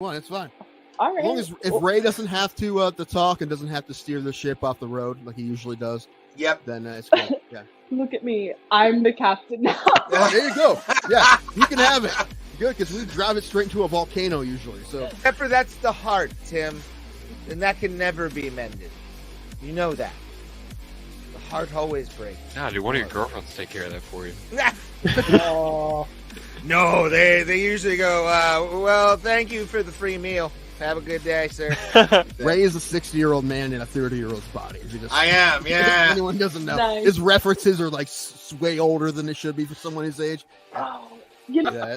Well, it's fine. All right. As long as if Ray doesn't have to talk and doesn't have to steer the ship off the road like he usually does, then it's good. Yeah. Look at me. I'm the captain now. There you go. Yeah, you can have it. Good, because we drive it straight into a volcano usually. So, except for that's the heart, Tim, and that can never be mended. You know that. The heart always breaks. Nah, dude, one of your girlfriends take care of that for you. No, they usually go, well, thank you for the free meal. Have a good day, sir. Ray is a 60-year-old man in a 30-year-old's body. I am, yeah. Anyone doesn't know. Nice. His references are like way older than they should be for someone his age. Oh, you know, Yeah.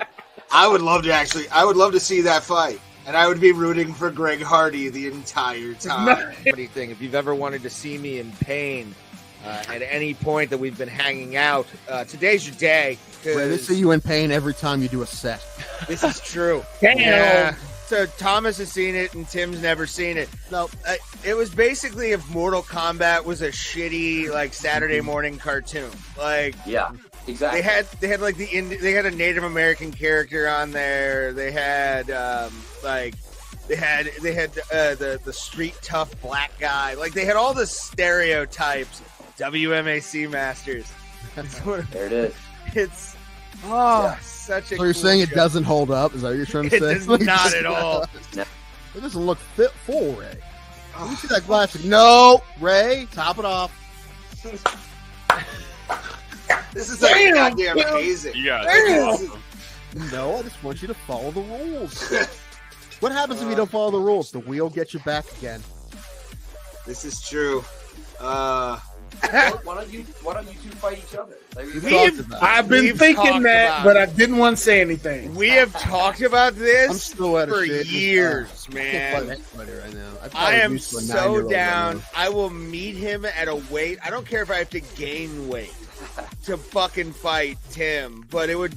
I would love to see that fight. And I would be rooting for Greg Hardy the entire time. Funny thing, if you've ever wanted to see me in pain at any point that we've been hanging out, today's your day. Ray, they see you in pain every time you do a set. This is true. Damn. Yeah. So Thomas has seen it and Tim's never seen it. No, It was basically if Mortal Kombat was a shitty like Saturday morning cartoon. Like Yeah, exactly. they had like they had a Native American character on there. They had the street tough black guy. Like they had all the stereotypes. WMAC masters. There it is. It's such a. so cool you're saying it show. doesn't hold up? Is that what you're trying to It say? does not at all. It doesn't look fit full, Ray. Let me see that glass. No, Ray, top it off. This is like goddamn amazing. You got Damn. No, I just want you to follow the rules. What happens if you don't follow the rules? The wheel gets you back again. This is true. Why don't you two fight each other? There you go. I've been We've thinking talked that, about but it. I didn't want to say anything. We have talked about I'm this still at a for shit. years, I can't fight man. anybody right now. I probably am used to a so 9-year-old right down. now. I will meet him at a weight. I don't care if I have to gain weight to fucking fight Tim, but it would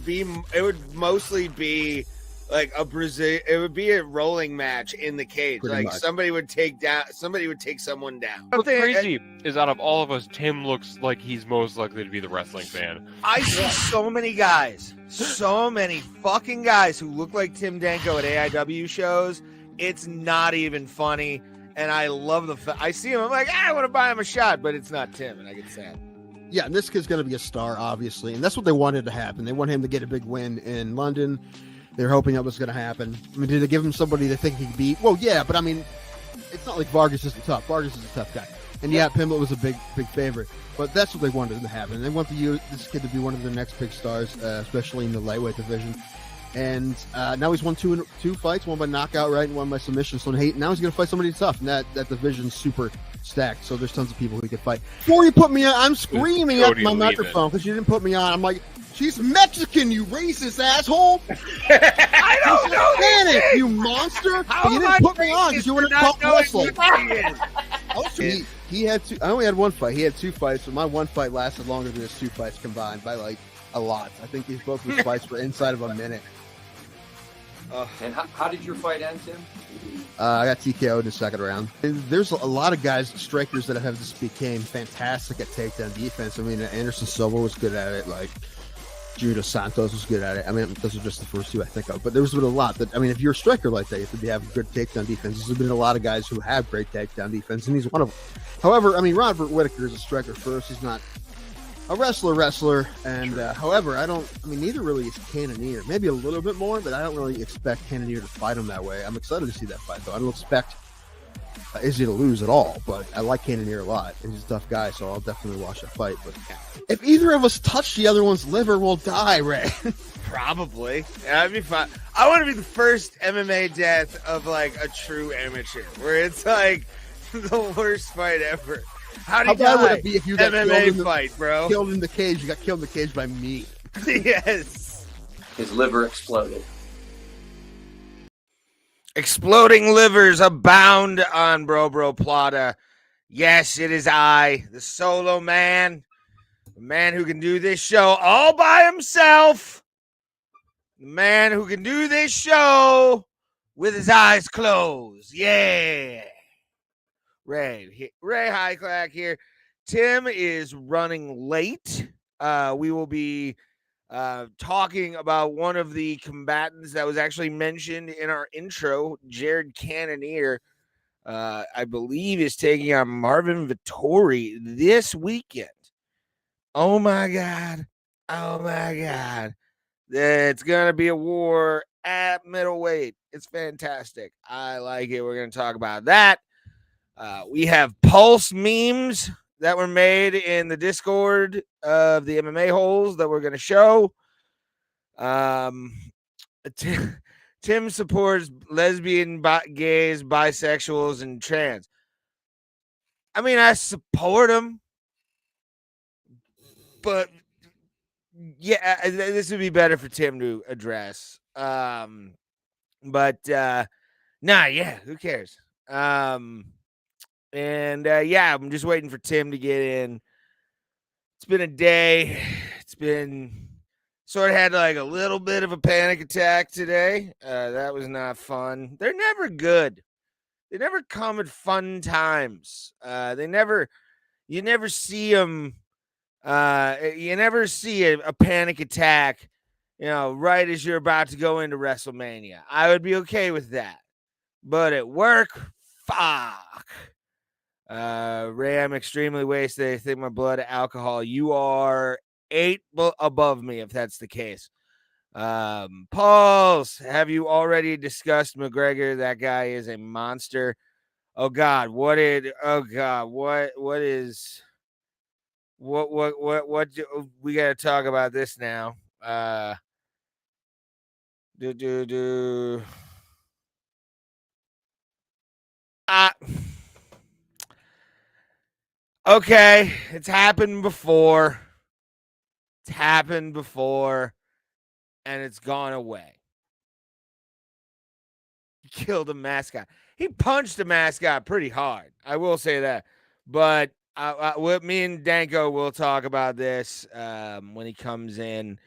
mostly be like it would be a rolling match in the cage. Pretty like much. somebody would take someone down. What's crazy is out of all of us, Tim looks like he's most likely to be the wrestling fan. I see so many fucking guys who look like Tim Danko at AIW shows. It's not even funny. And I love I see him. I'm like, I want to buy him a shot, but it's not Tim. And I get sad. Yeah, and this kid's going to be a star, obviously. And that's what they wanted to happen. They want him to get a big win in London. They're hoping that was going to happen. I mean, did they give him somebody they think he could beat? Well, yeah, but I mean, it's not like Vargas isn't tough. Vargas is a tough guy. And yeah, Pimblett was a big favorite. But that's what they wanted to happen. They want this kid to be one of their next big stars, especially in the lightweight division. And now he's won two fights, one by knockout, right, and one by submission. So now he's going to fight somebody tough, and that division's super stacked. So there's tons of people who could fight. Before you put me on, I'm screaming at my microphone because you didn't put me on. I'm like, she's Mexican, you racist asshole! I don't know. Panic, you monster! But you didn't put me on because you wouldn't talk wrestling. He had two. I only had one fight. He had two fights, but my one fight lasted longer than his two fights combined by like a lot. I think these both of his fights were inside of a minute. And how did your fight end, Tim? I got TKO'd in the second round. There's a lot of guys, strikers that have just became fantastic at takedown defense. I mean, Anderson Silva was good at it. Like Judo Santos was good at it. I mean, those are just the first two I think of. But there's been a lot that, I mean, if you're a striker like that, you have to have good takedown defense. There's been a lot of guys who have great takedown defense, and he's one of them. However, I mean, Robert Whittaker is a striker first. He's not a wrestler. And however, neither really is Cannonier. Maybe a little bit more, but I don't really expect Cannonier to fight him that way. I'm excited to see that fight, though. I don't expect Izzy to lose at all, but I like Cannonier a lot. And he's a tough guy, so I'll definitely watch that fight. But if either of us touch the other one's liver, we'll die, Ray. Probably. That'd be fun. I want to be the first MMA death of like a true amateur, where it's like the worst fight ever. How bad would it be if you got MMA fight, bro? Killed in the cage. You got killed in the cage by me. Yes. His liver exploded. Exploding livers abound on Bro Plata. Yes, it is I, the solo man, the man who can do this show all by himself, the man who can do this show with his eyes closed. Yeah. Ray Highclack here. Tim is running late. We will be talking about one of the combatants that was actually mentioned in our intro, Jared Cannonier. I believe is taking on Marvin Vettori this weekend. Oh my God. Oh my God. It's going to be a war at middleweight. It's fantastic. I like it. We're going to talk about that. We have Pulse memes that were made in the Discord of the MMA holes that we're going to show. Tim supports lesbian, gays, bisexuals, and trans. I mean, I support them, but yeah, this would be better for Tim to address. But yeah, who cares? And yeah, I'm just waiting for Tim to get in. It's been a day. It's been sort of had like a little bit of a panic attack today. That was not fun. They're never good. They never come at fun times. You never see them. You never see a panic attack, right as you're about to go into WrestleMania. I would be okay with that. But at work, fuck. Ray, I'm extremely wasted. I think my blood alcohol. You are 8 above me, if that's the case. Pulse, have you already discussed McGregor? That guy is a monster. Oh God, what is we got to talk about this now. Okay, it's happened before. And it's gone away. He killed a mascot. He punched a mascot pretty hard. I will say that. But me and Danko will talk about this when he comes in.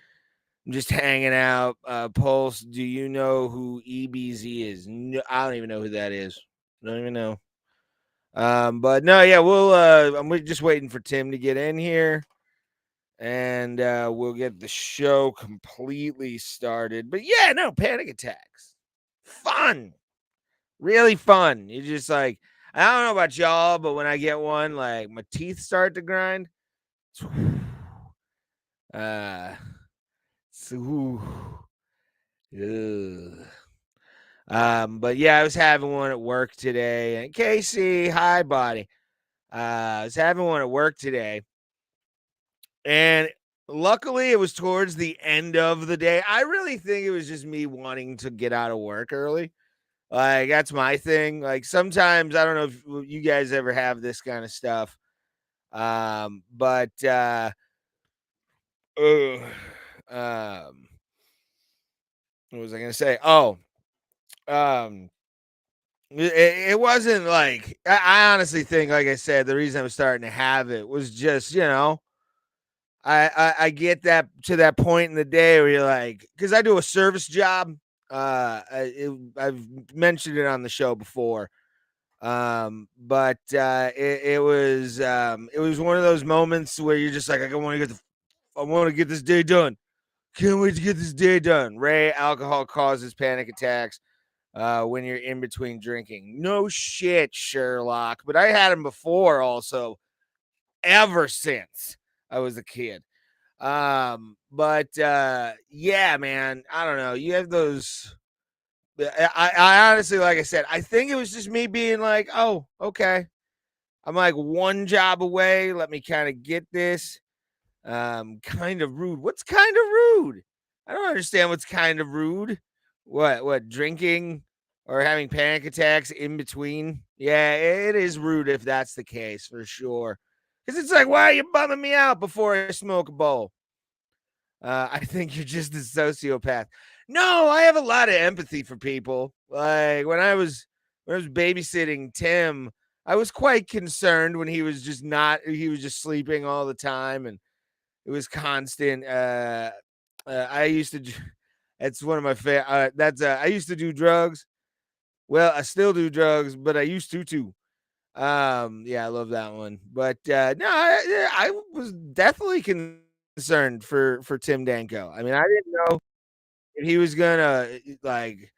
I'm just hanging out. Pulse, do you know who EBZ is? No, I don't even know who that is. I don't even know. But no, yeah, I'm just waiting for Tim to get in here. And we'll get the show completely started. But yeah, no, panic attacks. Fun. Really fun. You just like, I don't know about y'all, but when I get one, like my teeth start to grind. But yeah, I was having one at work today. And Casey, hi, buddy. I was having one at work today. And luckily, it was towards the end of the day. I really think it was just me wanting to get out of work early. Like, that's my thing. Like, sometimes, I don't know if you guys ever have this kind of stuff. What was I going to say? It wasn't like, I honestly think, like I said, the reason I was starting to have it was just, I get that to that point in the day where you're like, because I do a service job. I've mentioned it on the show before. It was one of those moments where you're just like, I want to get this day done. Can't wait to get this day done. Ray, alcohol causes panic attacks when you're in between drinking. No shit, Sherlock. But I had them before also, ever since I was a kid. Yeah, man, I don't know. You have those. I honestly, like I said, I think it was just me being like, oh, okay. I'm like one job away. Let me kind of get this. Kind of rude. What's kind of rude? I don't understand what's kind of rude. What drinking or having panic attacks in between? Yeah, it is rude if that's the case for sure. Because it's like, why are you bumming me out before I smoke a bowl? I think you're just a sociopath. No, I have a lot of empathy for people. Like when I was babysitting Tim, I was quite concerned when he was just sleeping all the time and it was constant. I used to, that's one of my favorite. I used to do drugs. Well, I still do drugs, but I used to too. Yeah, I love that one. But no, I was definitely concerned for Tim Danko. I mean, I didn't know if he was gonna like.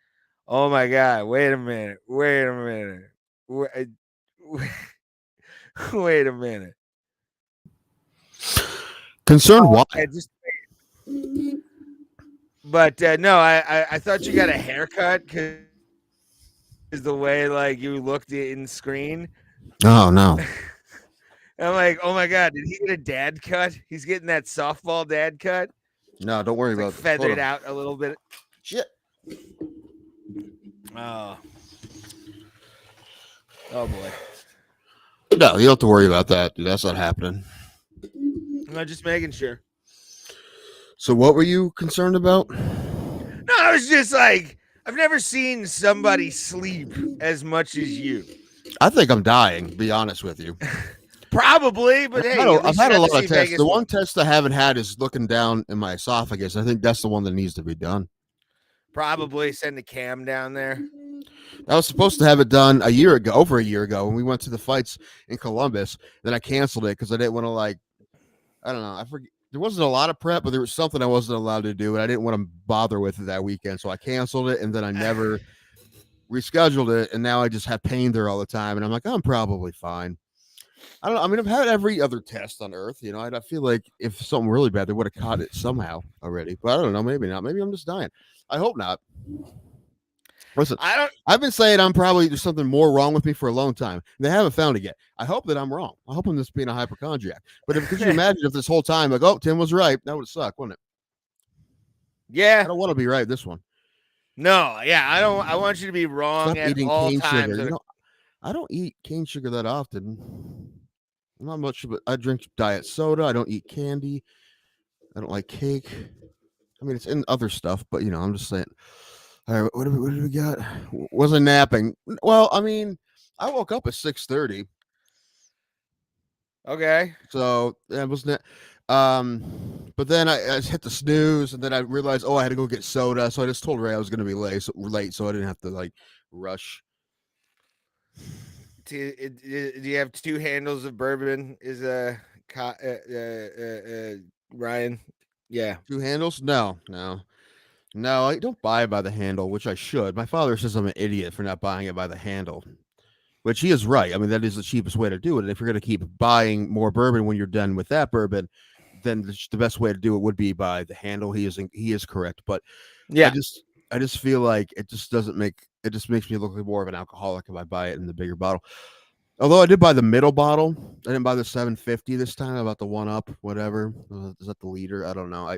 Oh my God! Wait a minute! Wait a minute! Wait a minute! Concerned why? I just, but no, I thought you got a haircut because the way like you looked in screen. Oh no. I'm like, oh my God, did he get a dad cut? He's getting that softball dad cut. No, don't worry It's about like it. feathered out a little bit. Shit. Oh boy. No, you don't have to worry about that, dude. That's not happening. I'm just making sure. So what were you concerned about? No, I was just like, I've never seen somebody sleep as much as you. I think I'm dying, to be honest with you. Probably, but hey, I've had a lot of tests. Vegas The one test I haven't had is looking down in my esophagus. I think that's the one that needs to be done. Probably send a cam down there. I was supposed to have it done over a year ago, when we went to the fights in Columbus. Then I canceled it because I didn't want to I don't know. I forget. There wasn't a lot of prep, but there was something I wasn't allowed to do, and I didn't want to bother with it that weekend. So I canceled it, and then I never rescheduled it. And now I just have pain there all the time, and I'm like, I'm probably fine. I don't know. I mean, I've had every other test on earth, you know. I feel like if something really bad, they would have caught it somehow already. But I don't know. Maybe not. Maybe I'm just dying. I hope not. Listen, I've been saying there's something more wrong with me for a long time. They haven't found it yet. I hope that I'm wrong. I hope I'm just being a hypochondriac. But could you imagine if this whole time, like, oh, Tim was right, that would suck, wouldn't it? Yeah. I don't want to be right this one. No, yeah, I don't. I want you to be wrong Stop at eating all cane times. sugar. You know, I don't eat cane sugar that often. Not much, but I drink diet soda. I don't eat candy. I don't like cake. I mean, it's in other stuff, but you know, I'm just saying. All right, what do we got? Wasn't napping. Well, I mean, I woke up at 6:30. Okay. So that wasn't. But then I hit the snooze, and then I realized, I had to go get soda. So I just told Ray I was going to be late, so I didn't have to rush. Do you have two handles of bourbon? Is Ryan? Yeah. Two handles? No. I don't buy it by the handle, which I should. My father says I'm an idiot for not buying it by the handle, which he is right. I mean, that is the cheapest way to do it. And if you're going to keep buying more bourbon when you're done with that bourbon, then the best way to do it would be by the handle. He is correct. But yeah, I just feel like it just makes me look like more of an alcoholic if I buy it in the bigger bottle. Although I did buy the middle bottle. I didn't buy the 750 this time. I bought the 1-Up, whatever. Is that the liter? I don't know.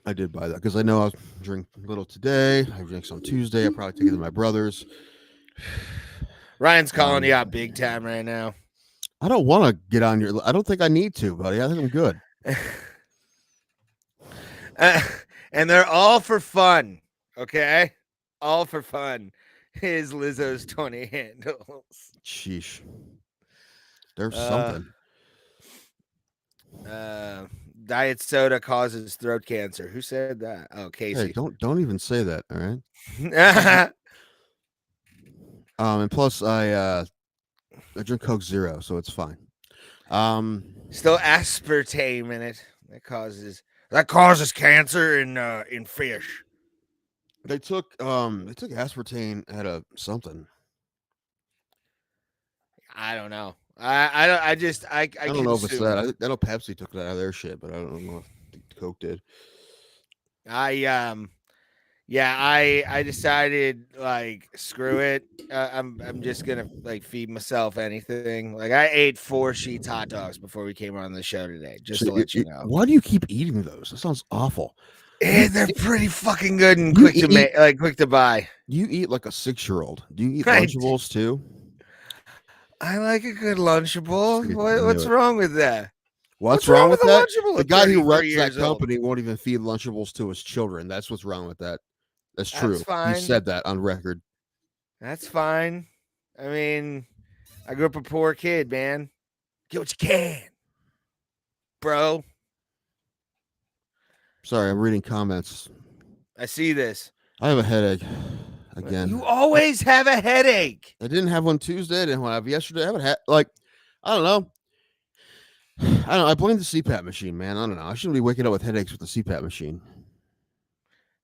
I did buy that because I know I'll drink a little today. I drink some Tuesday. I probably take it to my brother's. Ryan's calling you out big time right now. I don't want to get on your. I don't think I need to, buddy. I think I'm good. And they're all for fun. Okay, all for fun. Is Lizzo's 20 handles? Sheesh. There's something. Diet soda causes throat cancer. Who said that? Oh, Casey. Hey, don't even say that. All right. And plus I drink Coke Zero, so it's fine. Still aspartame in it. That causes cancer in fish. They took aspartame at a something. I don't know. I don't know if it's that. I know Pepsi took it out of their shit, but I don't know if Coke did. I decided screw it. I'm just gonna feed myself anything. I ate 4 Sheets hot dogs before we came on the show today. Just to let you know. Why do you keep eating those? That sounds awful. They're pretty fucking good and quick to make, quick to buy. You eat like a 6-year-old. Do you eat Lunchables too? I like a good Lunchable. What's wrong with that? What's wrong with that? The guy who runs that company won't even feed Lunchables to his children. That's what's wrong with that. That's true. That's fine. He said that on record. That's fine. I mean, I grew up a poor kid, man. Get what you can, bro. Sorry, I'm reading comments. I see this. I have a headache again. You always have a headache. I didn't have one Tuesday. I didn't have yesterday. I haven't had I don't know. I don't know. I blame the CPAP machine, man. I don't know. I shouldn't be waking up with headaches with the CPAP machine.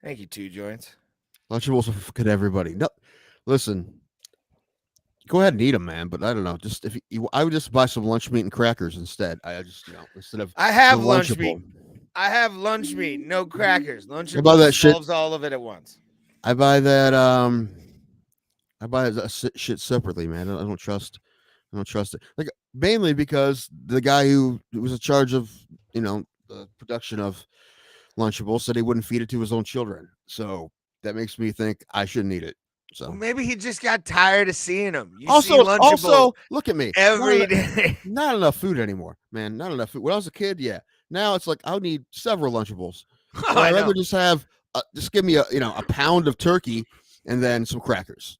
Thank you, 2 joints. Lunchables are for everybody. No, listen. Go ahead and eat them, man. But I don't know. Just if you, I would just buy some lunch meat and crackers instead. I just instead of I have the lunch meat. Lunchable. I have lunch meat, no crackers. Lunch About that shit. solves all of it at once. I buy that. I buy that shit separately, man. I don't trust it. Like mainly because the guy who was in charge of the production of Lunchables said he wouldn't feed it to his own children. So that makes me think I shouldn't eat it. So Well, maybe he just got tired of seeing them. You also, see Lunchable look at me every day. Not enough food anymore, man. Not enough food. When I was a kid, yeah. Now it's like I would need several Lunchables. Oh, I'd I rather know. just have just give me a pound of turkey and then some crackers.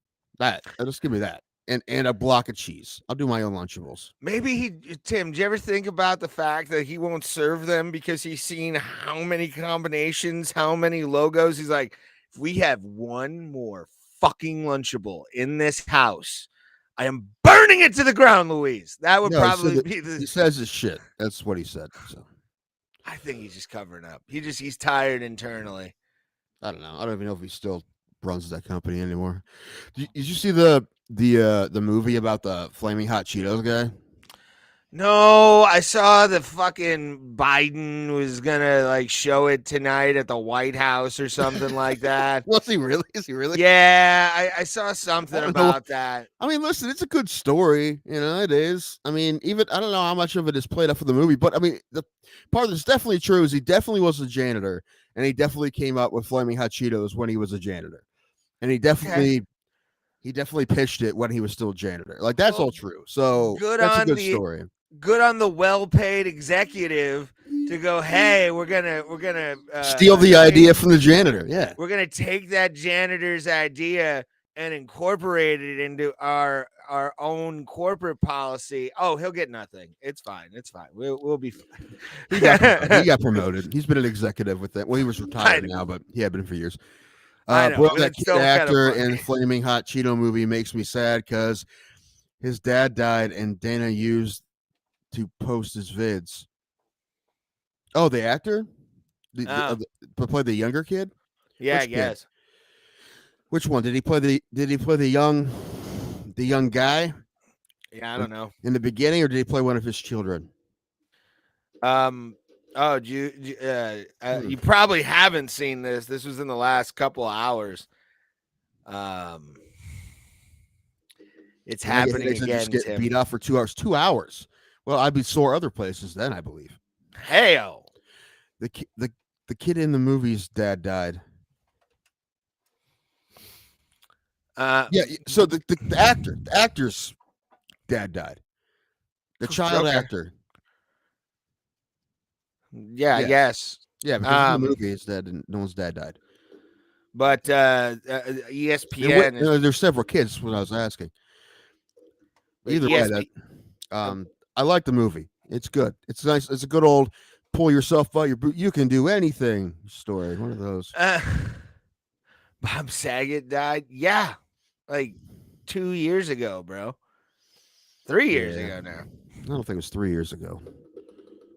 Just give me that and a block of cheese. I'll do my own Lunchables. Maybe Tim, do you ever think about the fact that he won't serve them because he's seen how many combinations, how many logos? He's like, if we have one more fucking Lunchable in this house, I am burning it to the ground, Louise. That would probably be He says his shit. That's what he said. So I think he's just covering up. He's tired internally. I don't know. I don't even know if he still runs that company anymore. Did you see the movie about the flaming hot Cheetos guy? No, I saw the fucking Biden was gonna like show it tonight at the White House or something like that. Was he really? Is he really? Yeah, I saw something about that. I mean, listen, it's a good story. It is. I mean, even I don't know how much of it is played up for the movie, but I mean, the part that's definitely true is he definitely was a janitor, and he definitely came up with flaming hot Cheetos when he was a janitor, and he definitely pitched it when he was still a janitor. Like that's all true. So that's a good story. Good on the well-paid executive to go, hey, we're gonna steal the idea from the janitor. Yeah, we're gonna take that janitor's idea and incorporate it into our own corporate policy. Oh, he'll get nothing. It's fine. We'll be fine. He got promoted. He's been an executive with that. Well, he was retired now, but he had been for years. That kid actor in Flaming Hot Cheeto movie makes me sad because his dad died and Dana used to post his vids. Oh, the actor? Play the younger kid? Yeah, I guess. Which one? Did he play the young guy? Yeah, I don't know. In the beginning, or did he play one of his children? Oh, you probably haven't seen this. This was in the last couple of hours. It's happening again. Just get beat up for 2 hours. 2 hours. Well, I'd be sore other places then, I believe. Hell, the kid in the movie's dad died. Yeah. So the actor's dad died. The child actor. Yeah, I guess. Yeah, because in the movie, his dad no one's dad died. But ESPN. There's several kids. What I was asking. Either way, I like the movie. It's good. It's nice. It's a good old pull yourself out your boot. You can do anything story. One of those. Bob Saget died. Yeah, like 2 years ago, bro. 3 years ago now. I don't think it was 3 years ago.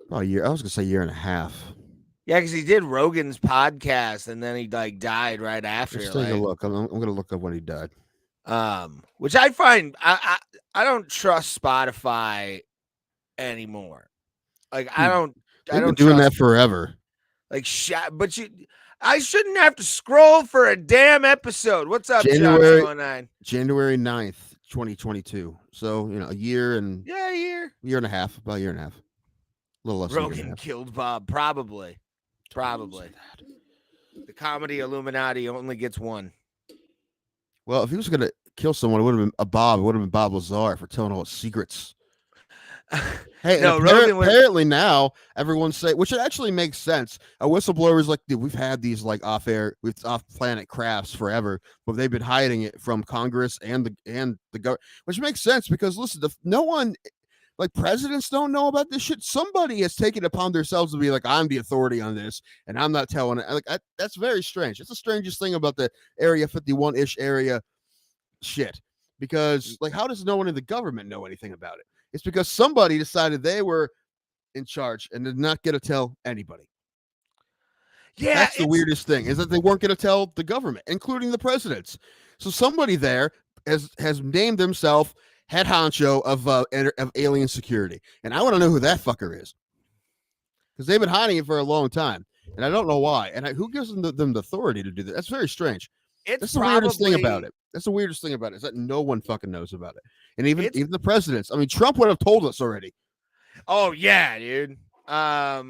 Oh, a year. I was gonna say a year and a half. Yeah, because he did Rogan's podcast and then he like died right after. Let's take a look. I'm gonna look up when he died. Which I find I don't trust Spotify anymore. Like I don't doing that forever. Like I shouldn't have to scroll for a damn episode. What's up, January 9th, 2022. So a year and year and a half, about a year and a half. A little less. Rogan killed Bob, probably. The comedy Illuminati only gets one. Well, if he was gonna kill someone, it would have been Bob. It would have been Bob Lazar for telling all his secrets. Hey, no, apparently now everyone's saying, which it actually makes sense. A whistleblower is like, dude, we've had these like off-planet crafts forever, but they've been hiding it from Congress and the government, which makes sense because listen, no one. Like presidents don't know about this shit. Somebody has taken it upon themselves to be like, I'm the authority on this, and I'm not telling it. Like that's very strange. It's the strangest thing about the Area 51-ish area shit. Because like, how does no one in the government know anything about it? It's because somebody decided they were in charge and did not get to tell anybody. Yeah, That's the weirdest thing, is that they weren't going to tell the government, including the presidents. So somebody there has named themselves head honcho of alien security, and I want to know who that fucker is, because they've been hiding it for a long time, and I don't know why. And who gives them the authority to do that? That's very strange. That's the weirdest thing about it. That's the weirdest thing about it, is that no one fucking knows about it, and even the presidents. I mean, Trump would have told us already. Oh yeah, dude. Yeah,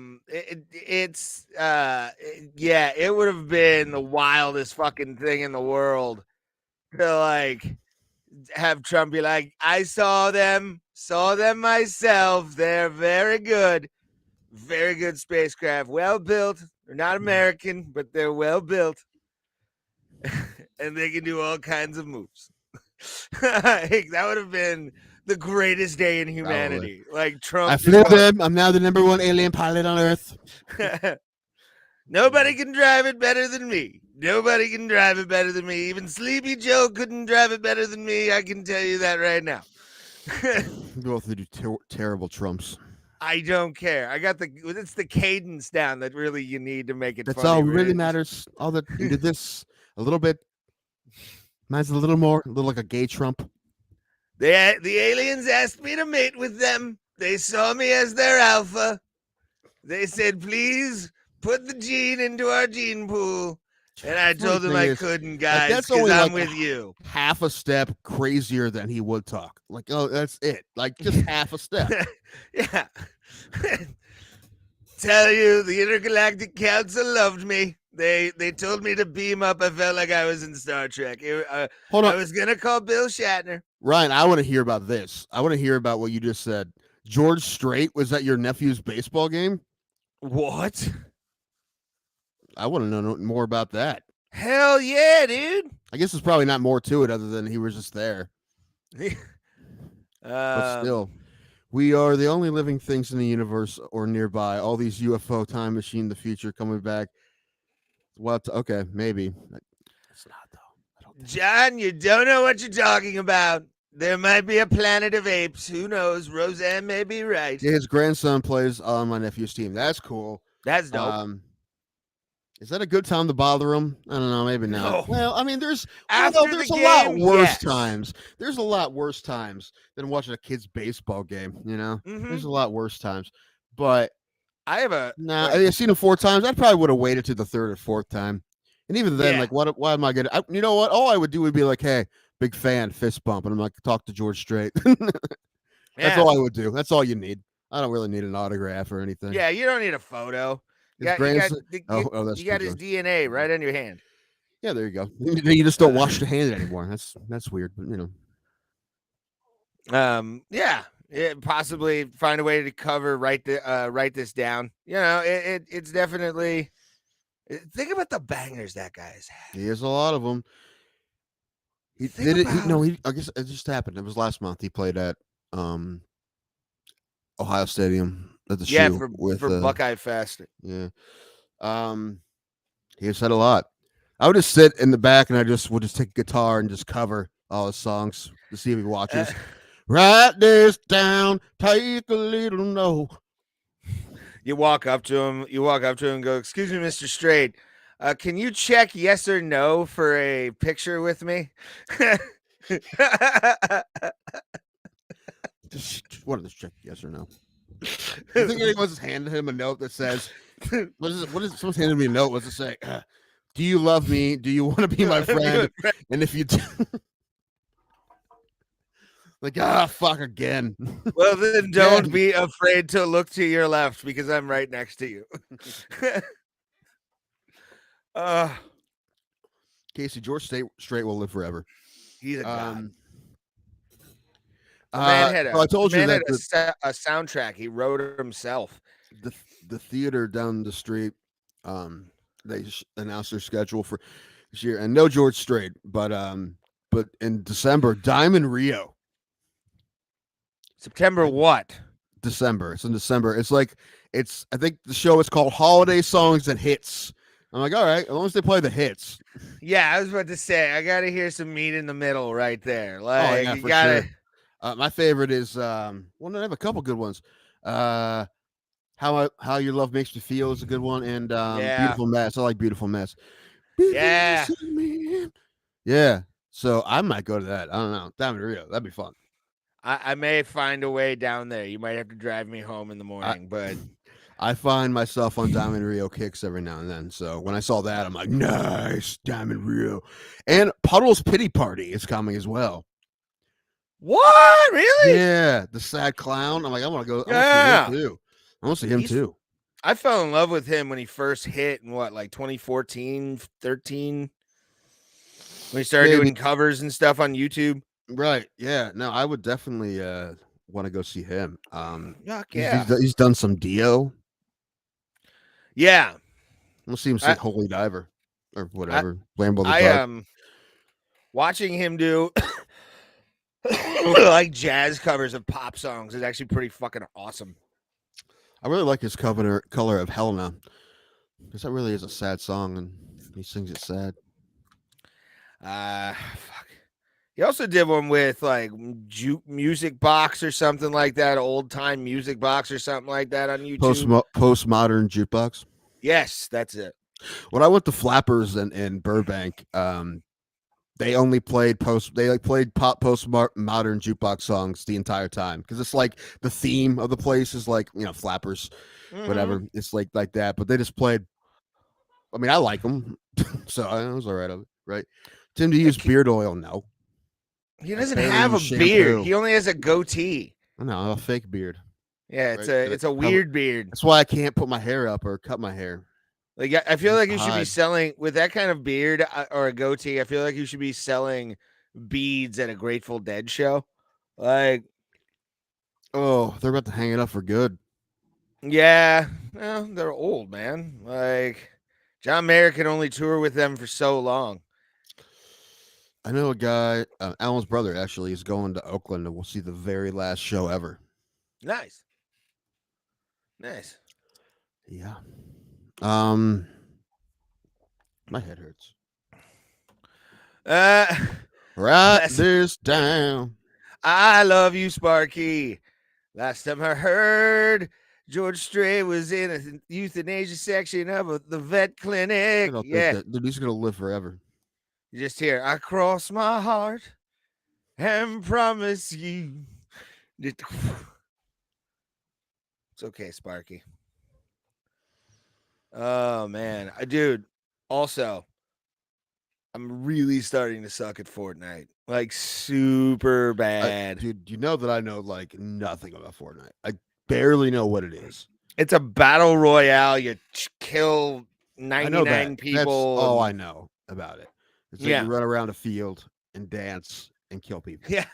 it would have been the wildest fucking thing in the world to like have Trump be like, I saw them myself. They're very good spacecraft, well built. They're not American, but they're well built, and they can do all kinds of moves. That would have been the greatest day in humanity. Probably. Like Trump. I flew them. I'm now the #1 alien pilot on Earth. Nobody can drive it better than me. Nobody can drive it better than me. Even Sleepy Joe couldn't drive it better than me. I can tell you that right now. Both do terrible Trumps. I don't care. It's the cadence down that really you need to make it. That's funny, all really right? matters. All that you did this a little bit. Mine's a little like a gay Trump. The aliens asked me to mate with them. They saw me as their alpha. They said, please put the gene into our gene pool. And I told them I couldn't, guys, because I'm with you. Half a step crazier than he would talk. Like, oh, that's it. Like, just half a step. Yeah. Tell you, the Intergalactic Council loved me. They told me to beam up. I felt like I was in Star Trek. Hold on. I was going to call Bill Shatner. Ryan, I want to hear about this. I want to hear about what you just said. George Strait was at your nephew's baseball game? What? I want to know more about that. Hell yeah, dude. I guess there's probably not more to it other than he was just there. But still, we are the only living things in the universe or nearby. All these UFO time machine, the future coming back. What? Okay, maybe. It's not, though. I don't think John, you don't know what you're talking about. There might be a planet of apes. Who knows? Roseanne may be right. Yeah, his grandson plays on my nephew's team. That's cool. That's dope. Is that a good time to bother him? I don't know. Maybe not. No. Well, I mean, there's After there's the a lot game, worse yes. times. There's a lot worse times than watching a kid's baseball game. You know, Mhm. there's a lot worse times. But I have a I've seen him 4 times. I probably would have waited to the 3rd or 4th time. And even then, Yeah. like, why am I gonna? You know what? All I would do would be like, hey, big fan, fist bump, and I'm like, talk to George Strait. That's all I would do. That's all you need. I don't really need an autograph or anything. Yeah, you don't need a photo. His grandson. That's You got true, his George. DNA right on your hand. Yeah, there you go. You just don't wash the hand anymore. That's weird, but you know. Yeah, possibly find a way to write this down. You know, it's definitely. Think about the bangers that guy's had. He has a lot of them. He Think did it. about- I guess it just happened. It was last month. He played at Ohio Stadium at the shoe for Buckeye Fest. Yeah. He has said a lot. I would just sit in the back and would just take a guitar and just cover all his songs to see if he watches. Write this down, take a little note. You walk up to him and go, "Excuse me, Mr. Strait, can you check yes or no for a picture with me?" Just wanted to check yes or no. You think anyone's handed him a note that says, what is someone's handed me a note? What's it say? Do you love me? Do you want to be my friend? And if you do, like, fuck again. Well, then don't be afraid to look to your left because I'm right next to you. Casey, George Strait will live forever. He's a god. I told you that a soundtrack he wrote himself. The theater down the street, they announced their schedule for this year, and no George Strait, but in December, Diamond Rio. September what? December. It's in December. I think the show is called Holiday Songs and Hits. I'm like, all right, as long as they play the hits. Yeah, I was about to say I gotta hear some meat in the middle right there. Like yeah, you for gotta. Sure. My favorite is I have a couple good ones. How Your Love Makes Me Feel is a good one, and Yeah. Beautiful Mess. I like Beautiful Mess. Yeah. Yeah. So I might go to that. I don't know. Diamond Rio. That'd be fun. I may find a way down there. You might have to drive me home in the morning, but I find myself on Diamond Rio kicks every now and then. So when I saw that, I'm like, nice, Diamond Rio. And Puddle's Pity Party is coming as well. what? Really? Yeah, the sad clown. I'm like, I want to go. Yeah. I want to see him too. I want to see him too. I fell in love with him when he first hit in like 2014, 13. When he started doing covers and stuff on YouTube. Right. Yeah. No, I would definitely want to go see him. Yeah. He's done some Dio. Yeah. We'll see him sing Holy Diver or whatever. Lambo the Dark. Watching him do like jazz covers of pop songs is actually pretty fucking awesome. I really like his Color of Helena, because that really is a sad song, and he sings it sad. Fuck. He also did one with like Music Box or something like that, Old Time Music Box or something like that on YouTube. Postmodern Jukebox. Yes, that's it. When I went to Flappers in Burbank, they only played pop postmodern jukebox songs the entire time, because it's like the theme of the place is like, Flappers, whatever. It's like that, but they just played. I mean, I like them, so I was all right of it, right? Tim, do you use beard oil? No. He doesn't have a beard. He only has a goatee. No, a fake beard. Yeah, it's a weird beard. That's why I can't put my hair up or cut my hair. Like, I feel like you should be selling with that kind of beard or a goatee. I feel like you should be selling beads at a Grateful Dead show. Like, oh, they're about to hang it up for good. Yeah, well, they're old, man. Like, John Mayer can only tour with them for so long. I know a guy, Alan's brother, actually, is going to Oakland, and we'll see the very last show ever. Nice. Yeah. My head hurts. Write this down. I love you, Sparky. Last time I heard, George Strait was in a euthanasia section of the vet clinic. Yeah, dude, he's gonna live forever. You just hear, I cross my heart and promise you. It's okay, Sparky. Oh, man. Dude, also, I'm really starting to suck at Fortnite. Like, super bad. Dude, you know that I know, like, nothing about Fortnite. I barely know what it is. It's a battle royale. You kill 99 people. That's all I know about it. It's like you run around a field and dance and kill people. Yeah,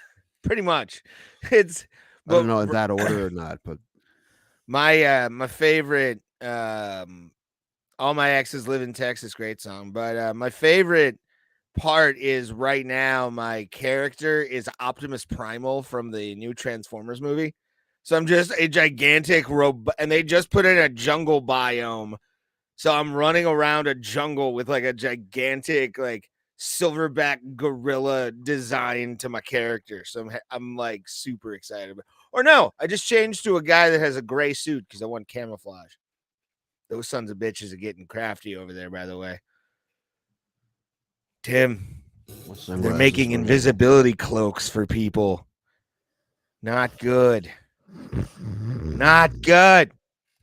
pretty much. I don't know in that order or not, but my favorite, All My Exes Live in Texas, great song. But my favorite part is right now my character is Optimus Primal from the new Transformers movie. So I'm just a gigantic robot, and they just put in a jungle biome. So I'm running around a jungle with like a gigantic like silverback gorilla design to my character. So I'm like super excited. Or no, I just changed to a guy that has a gray suit because I want camouflage. Those sons of bitches are getting crafty over there, by the way. Tim, they're making invisibility cloaks for people. Not good. Not good.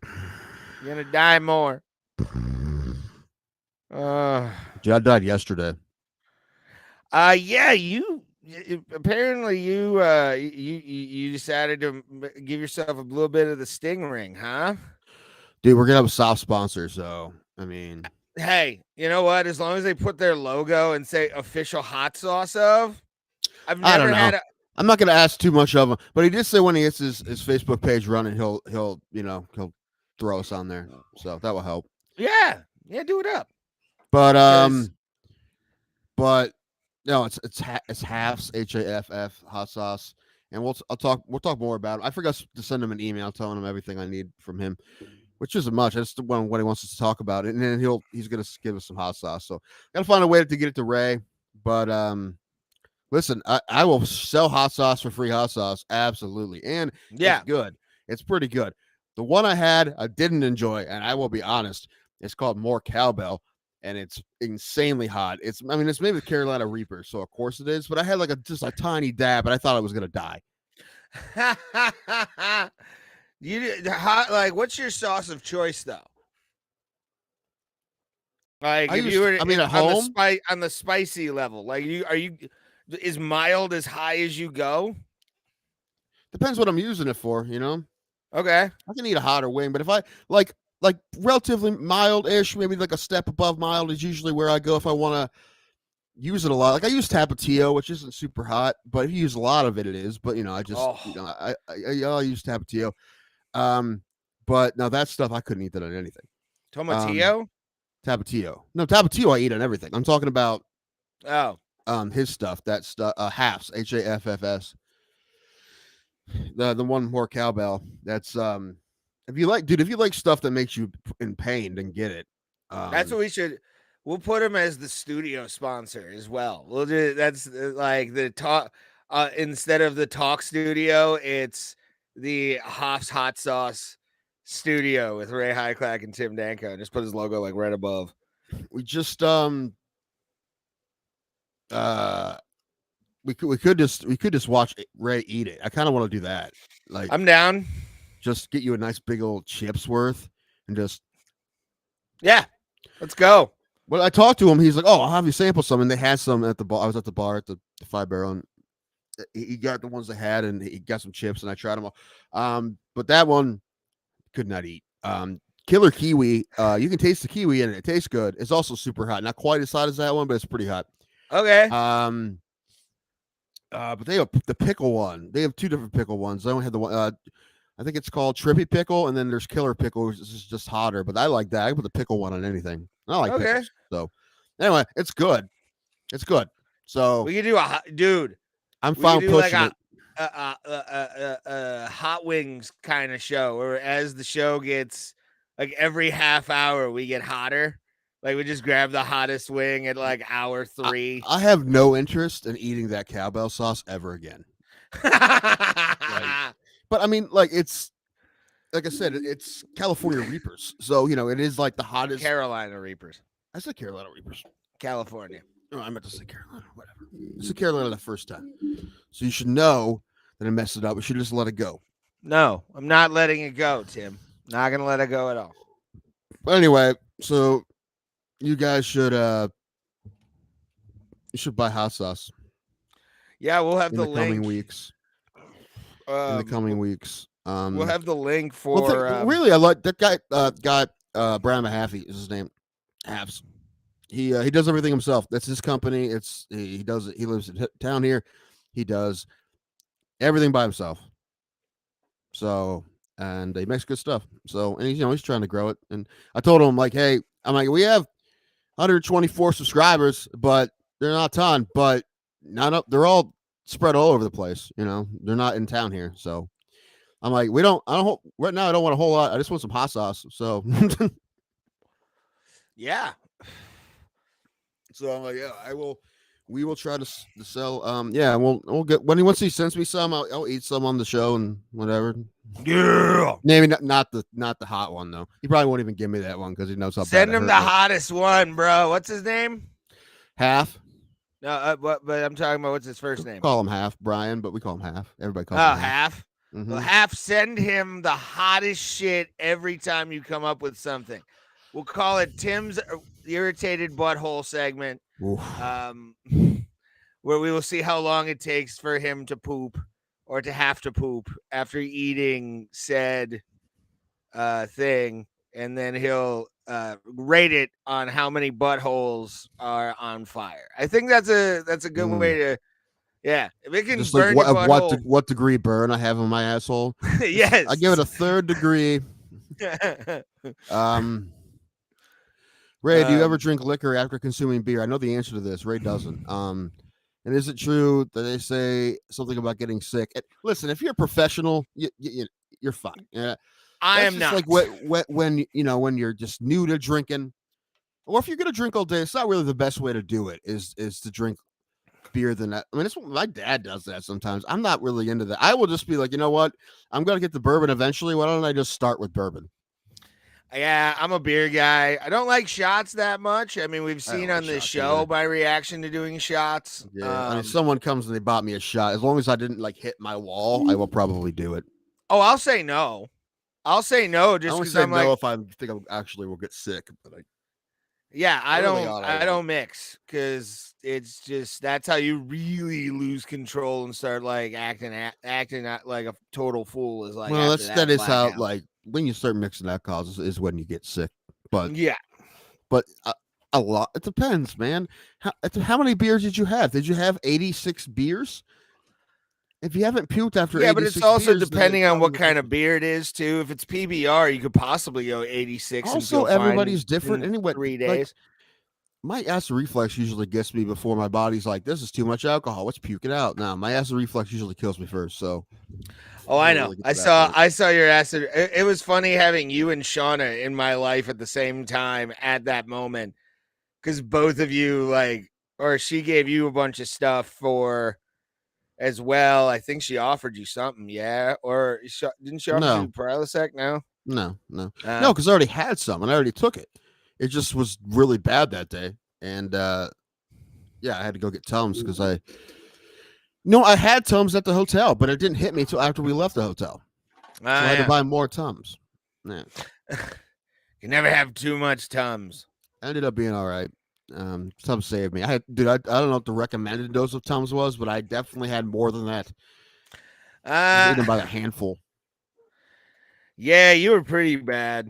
You're gonna die more. I died yesterday. Yeah, you apparently you decided to give yourself a little bit of the sting ring, huh? Dude, we're gonna have a soft sponsor, so I mean, hey, you know what? As long as they put their logo and say official hot sauce of, I've never had. I'm not gonna ask too much of him, but he did say when he gets his Facebook page running, he'll throw us on there, so that will help. Yeah, do it up. But no, it's Half's HAFF hot sauce, and we'll talk more about it. I forgot to send him an email telling him everything I need from him, which isn't much. I just want what he wants us to talk about, and then he's gonna give us some hot sauce. So gotta find a way to get it to Ray. But listen, I will sell hot sauce for free hot sauce, absolutely, and it's good. It's pretty good. The one I had, I didn't enjoy, and I will be honest, it's called More Cowbell, and it's insanely hot. It's made with Carolina Reaper, so of course it is. But I had just a tiny dab, and I thought I was gonna die. What's your sauce of choice though? Like at home on the spicy level, like is mild as high as you go? Depends what I'm using it for, Okay. I can eat a hotter wing, but if I like relatively mild-ish, maybe like a step above mild is usually where I go if I want to use it a lot. Like I use Tapatio, which isn't super hot, but if you use a lot of it, it is. But I just I'll use Tapatio. But now that stuff I couldn't eat that on anything. Tomatillo? Tapatio. No, Tapatio I eat on everything. I'm talking about his stuff. That stuff Haffs, HAFFS. The one More Cowbell. That's if you like stuff that makes you in pain, then get it. That's what we should. We'll put him as the studio sponsor as well. We'll do that's like the talk instead of the talk studio, it's the Hoff's Hot Sauce Studio with Ray Highclack and Tim Danko. Just put his logo like right above. We just we could just watch Ray eat it. I kind of want to do that. Like I'm down. Just get you a nice big old chips worth and just let's go. Well, I talked to him. He's like, "Oh, I'll have you sample some." And they had some at the bar. I was at the bar at the 5 Barrel, and he got the ones they had, and he got some chips, and I tried them all. But that one could not eat. Killer Kiwi. You can taste the kiwi in it. It tastes good. It's also super hot. Not quite as hot as that one, but it's pretty hot. Okay. But they have the pickle one. They have 2 different pickle ones. I only had the one. I think it's called Trippy Pickle, and then there's Killer Pickle, which is just hotter. But I like that. I put the pickle one on anything. I like pickles. So anyway, it's good. It's good. So we can do dude. I'm fine pushing like a hot wings kind of show, where as the show gets like every half hour we get hotter. Like we just grab the hottest wing at like hour 3. I have no interest in eating that cowbell sauce ever again. But I mean, like it's like I said, it's California Reapers, so it is like the hottest. Carolina Reapers. I said Carolina Reapers. California. No, I meant to say Carolina. Whatever. I said Carolina the first time, so you should know that I messed it up. We should just let it go. No, I'm not letting it go, Tim. Not gonna let it go at all. But anyway, so you guys should buy hot sauce. Yeah, we'll have in the coming weeks. In the coming weeks. We'll have the link for really I like that guy Brian Mahaffey is his name. Habs. He does everything himself. That's his company. He does it. He lives in town here. He does everything by himself. So and he makes good stuff. So and he's trying to grow it. And I told him hey, we have 124 subscribers, but they're not a ton, but they're all spread all over the place. They're not in town here. So I'm like, right now I don't want a whole lot. I just want some hot sauce. So yeah. So I'm like, we will try to sell. We'll get once he sends me some, I'll eat some on the show and whatever. Yeah. Maybe not the hot one though. He probably won't even give me that one because he knows how. Send him the hottest one, bro. What's his name? Half. No, but I'm talking about what's his first name? Call him Half, Brian, but we call him Half. Everybody calls him Half. Mm-hmm. Well, Half, send him the hottest shit every time you come up with something. We'll call it Tim's Irritated Butthole segment, where we will see how long it takes for him to poop or to have to poop after eating said thing, and then he'll rate it on how many buttholes are on fire. I think that's a good way to, if it can just burn like your butthole. what degree burn I have in my asshole. Yes, I give it a 3rd degree. Ray, do you ever drink liquor after consuming beer? I know the answer to this. Ray doesn't. And is it true that they say something about getting sick? Listen, if you're a professional, you're fine. Yeah. I am not. Like when you're just new to drinking, or if you're gonna drink all day, it's not really the best way to do it. Is to drink beer than that. I mean, it's my dad does that sometimes. I'm not really into that. I will just be like, you know what? I'm gonna get the bourbon eventually. Why don't I just start with bourbon? Yeah, I'm a beer guy. I don't like shots that much. I mean, we've I don't seen like on this shots show either. my reaction to doing shots. Yeah, I mean, someone comes and they bought me a shot. As long as I didn't like hit my wall, I will probably do it. Oh, I'll say no. I'll say no I just only because say I'm no like, if I think I actually will get sick. But yeah, I Early don't, on, I I don't mix because it's just that's how you really lose control and start like acting like a total fool is like well, after that is how blackout. like when you start mixing alcohols is when you get sick. But Yeah, a lot. It depends, man. How many beers did you have? Did you have 86 beers? If you haven't puked after yeah, but it's 86 also beers, then it depending on probably what was kind of something. beer it is too. If it's PBR, you could possibly go 86 and Also, feel fine everybody's different. in Anyway, 3 like days. my acid reflux usually gets me before my body's like, this is too much alcohol. Let's puke it out. Now, my acid reflux usually kills me first. So, Oh, I don't know. really get I to that saw point. I saw your acid. It was funny having you and Shauna in my life at the same time at that moment because both of you like, or she gave you a bunch of stuff for as well. I think she offered you something, yeah, or didn't she offer you No, Prilosec? No, no, uh, because I already had some and I already took it. It just was really bad that day. And yeah, I had to go get Tums because I had Tums at the hotel, but it didn't hit me until after we left the hotel. So I had to yeah. buy more Tums. Yeah. You never have too much Tums. Ended up being all right. Tums saved me. I don't know what the recommended dose of Tums was, but I definitely had more than that. I was eating by a handful. Yeah, you were pretty bad.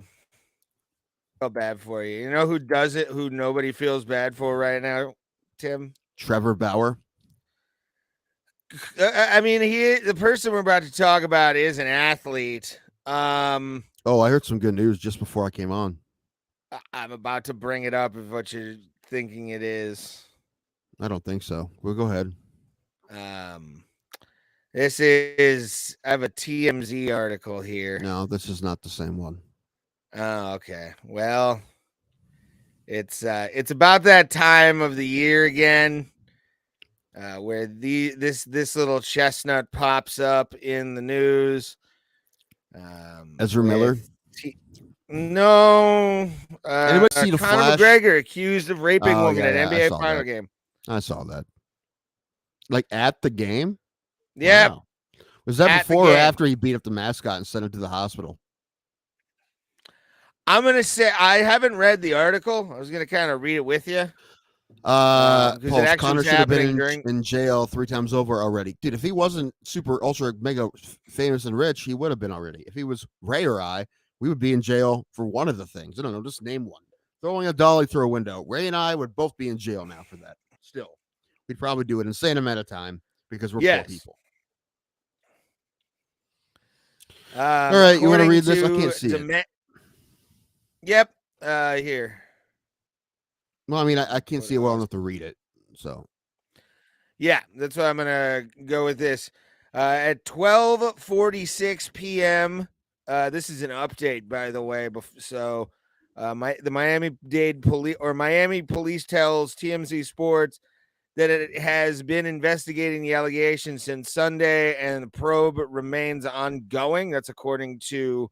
Felt bad for you. You know who does it? Who nobody feels bad for right now, Tim? Trevor Bauer. I mean, the person we're about to talk about is an athlete. Oh, I heard some good news just before I came on. I'm about to bring it up if what you're thinking it is. I don't think so. We'll go ahead. This is I have a TMZ article here. No, this is not the same one. Oh, okay. Well, it's about that time of the year again, where this little chestnut pops up in the news. Ezra Miller. No. Anybody see the Conor Flash? McGregor accused of raping woman yeah, at I NBA saw final that. game. I saw that. Like at the game? Yeah. Wow. Was that At the before or game. after he beat up the mascot and sent him to the hospital? I'm gonna say I haven't read the article. I was gonna kind of read it with you. Because it actually Connor was should have been happening during. in jail 3 times over already. Dude, if he wasn't super ultra mega famous and rich, he would have been already. If he was Ray or I, we would be in jail for one of the things. I don't know, just name one. Throwing a dolly through a window. Ray and I would both be in jail now for that. Still, we'd probably do an insane amount of time because we're poor people. All right, you want to read this? I can't see it. Yep. Here. Well, I mean, I can't see it well enough to read it. So, yeah, that's why I'm gonna go with this. At 12:46 p.m. This is an update, by the way. So, the Miami-Dade police or Miami police tells TMZ Sports that it has been investigating the allegation since Sunday, and the probe remains ongoing. That's according to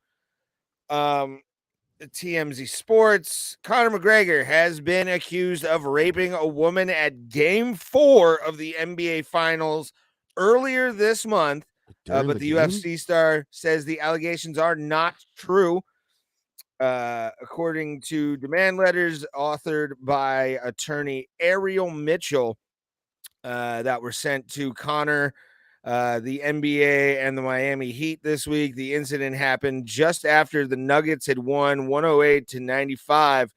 TMZ Sports. Conor McGregor has been accused of raping a woman at Game 4 of the NBA Finals earlier this month, but the UFC star says the allegations are not true. According to demand letters authored by attorney Ariel Mitchell that were sent to Conor, the NBA, and the Miami Heat this week. The incident happened just after the Nuggets had won 108-95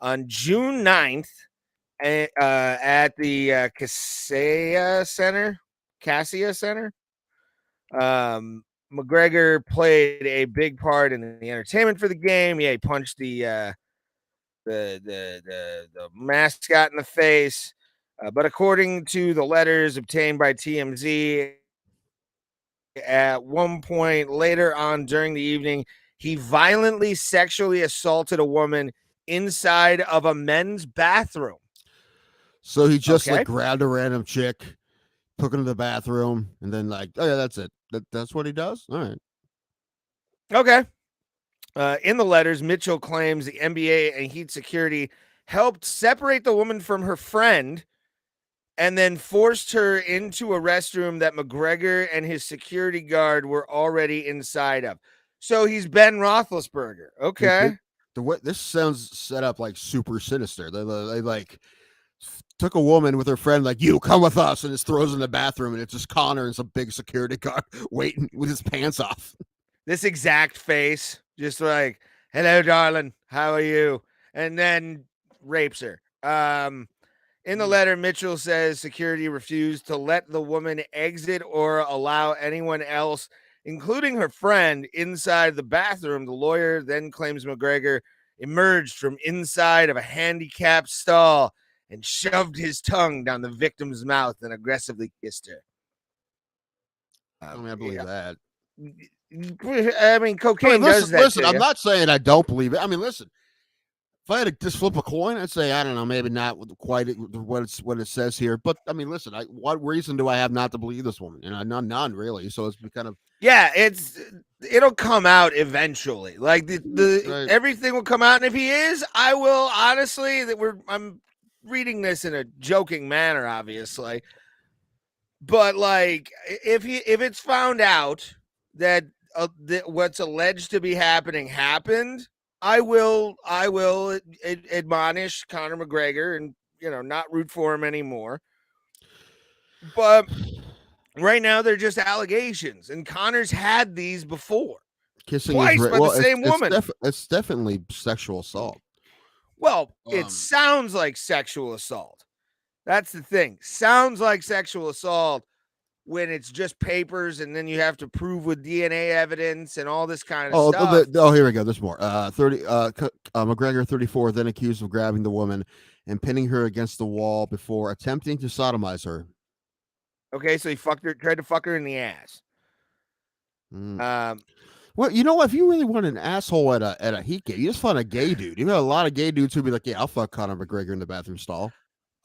on June 9th at the Cassia Center. McGregor played a big part in the entertainment for the game. Yeah, he punched the mascot in the face. But according to the letters obtained by TMZ, at one point later on during the evening, he violently sexually assaulted a woman inside of a men's bathroom. So he just Okay. like grabbed a random chick, took her to the bathroom, and then like, oh yeah, that's it. That's what he does. All right. Okay. In the letters, Mitchell claims the NBA and Heat security helped separate the woman from her friend and then forced her into a restroom that McGregor and his security guard were already inside of. So he's Ben Roethlisberger. Okay. The way this sounds set up like super sinister. They like took a woman with her friend, like, you come with us, and just throws in the bathroom, and it's just Connor and some big security guard waiting with his pants off. This exact face, just like, hello, darling, how are you? And then rapes her. In the letter, Mitchell says security refused to let the woman exit or allow anyone else, including her friend, inside the bathroom. The lawyer then claims McGregor emerged from inside of a handicapped stall and shoved his tongue down the victim's mouth and aggressively kissed her. I mean, I believe that. I mean, cocaine does that. Listen, to I'm you. not saying I don't believe it. I mean, listen, if I had to just flip a coin, I'd say, I don't know, maybe not quite what it says here. But I mean, listen, what reason do I have not to believe this woman? And none really. So it's kind of, yeah, it'll come out eventually. Like the right. everything will come out, and if he is, I will honestly I'm reading this in a joking manner, obviously. But like, if it's found out that what's alleged to be happening happened, I will admonish Conor McGregor and not root for him anymore. But right now they're just allegations, and Connor's had these before. Kissing twice is by the same woman. It's definitely sexual assault. Well, it sounds like sexual assault. That's the thing. Sounds like sexual assault when it's just papers, and then you have to prove with DNA evidence and all this kind of stuff. Here we go. There's more. McGregor, 34, then accused of grabbing the woman and pinning her against the wall before attempting to sodomize her. Okay, so he tried to fuck her in the ass. Well, you know what? If you really want an asshole at a Heat game, you just find a gay dude. You got a lot of gay dudes who'd be like, yeah, I'll fuck Conor McGregor in the bathroom stall.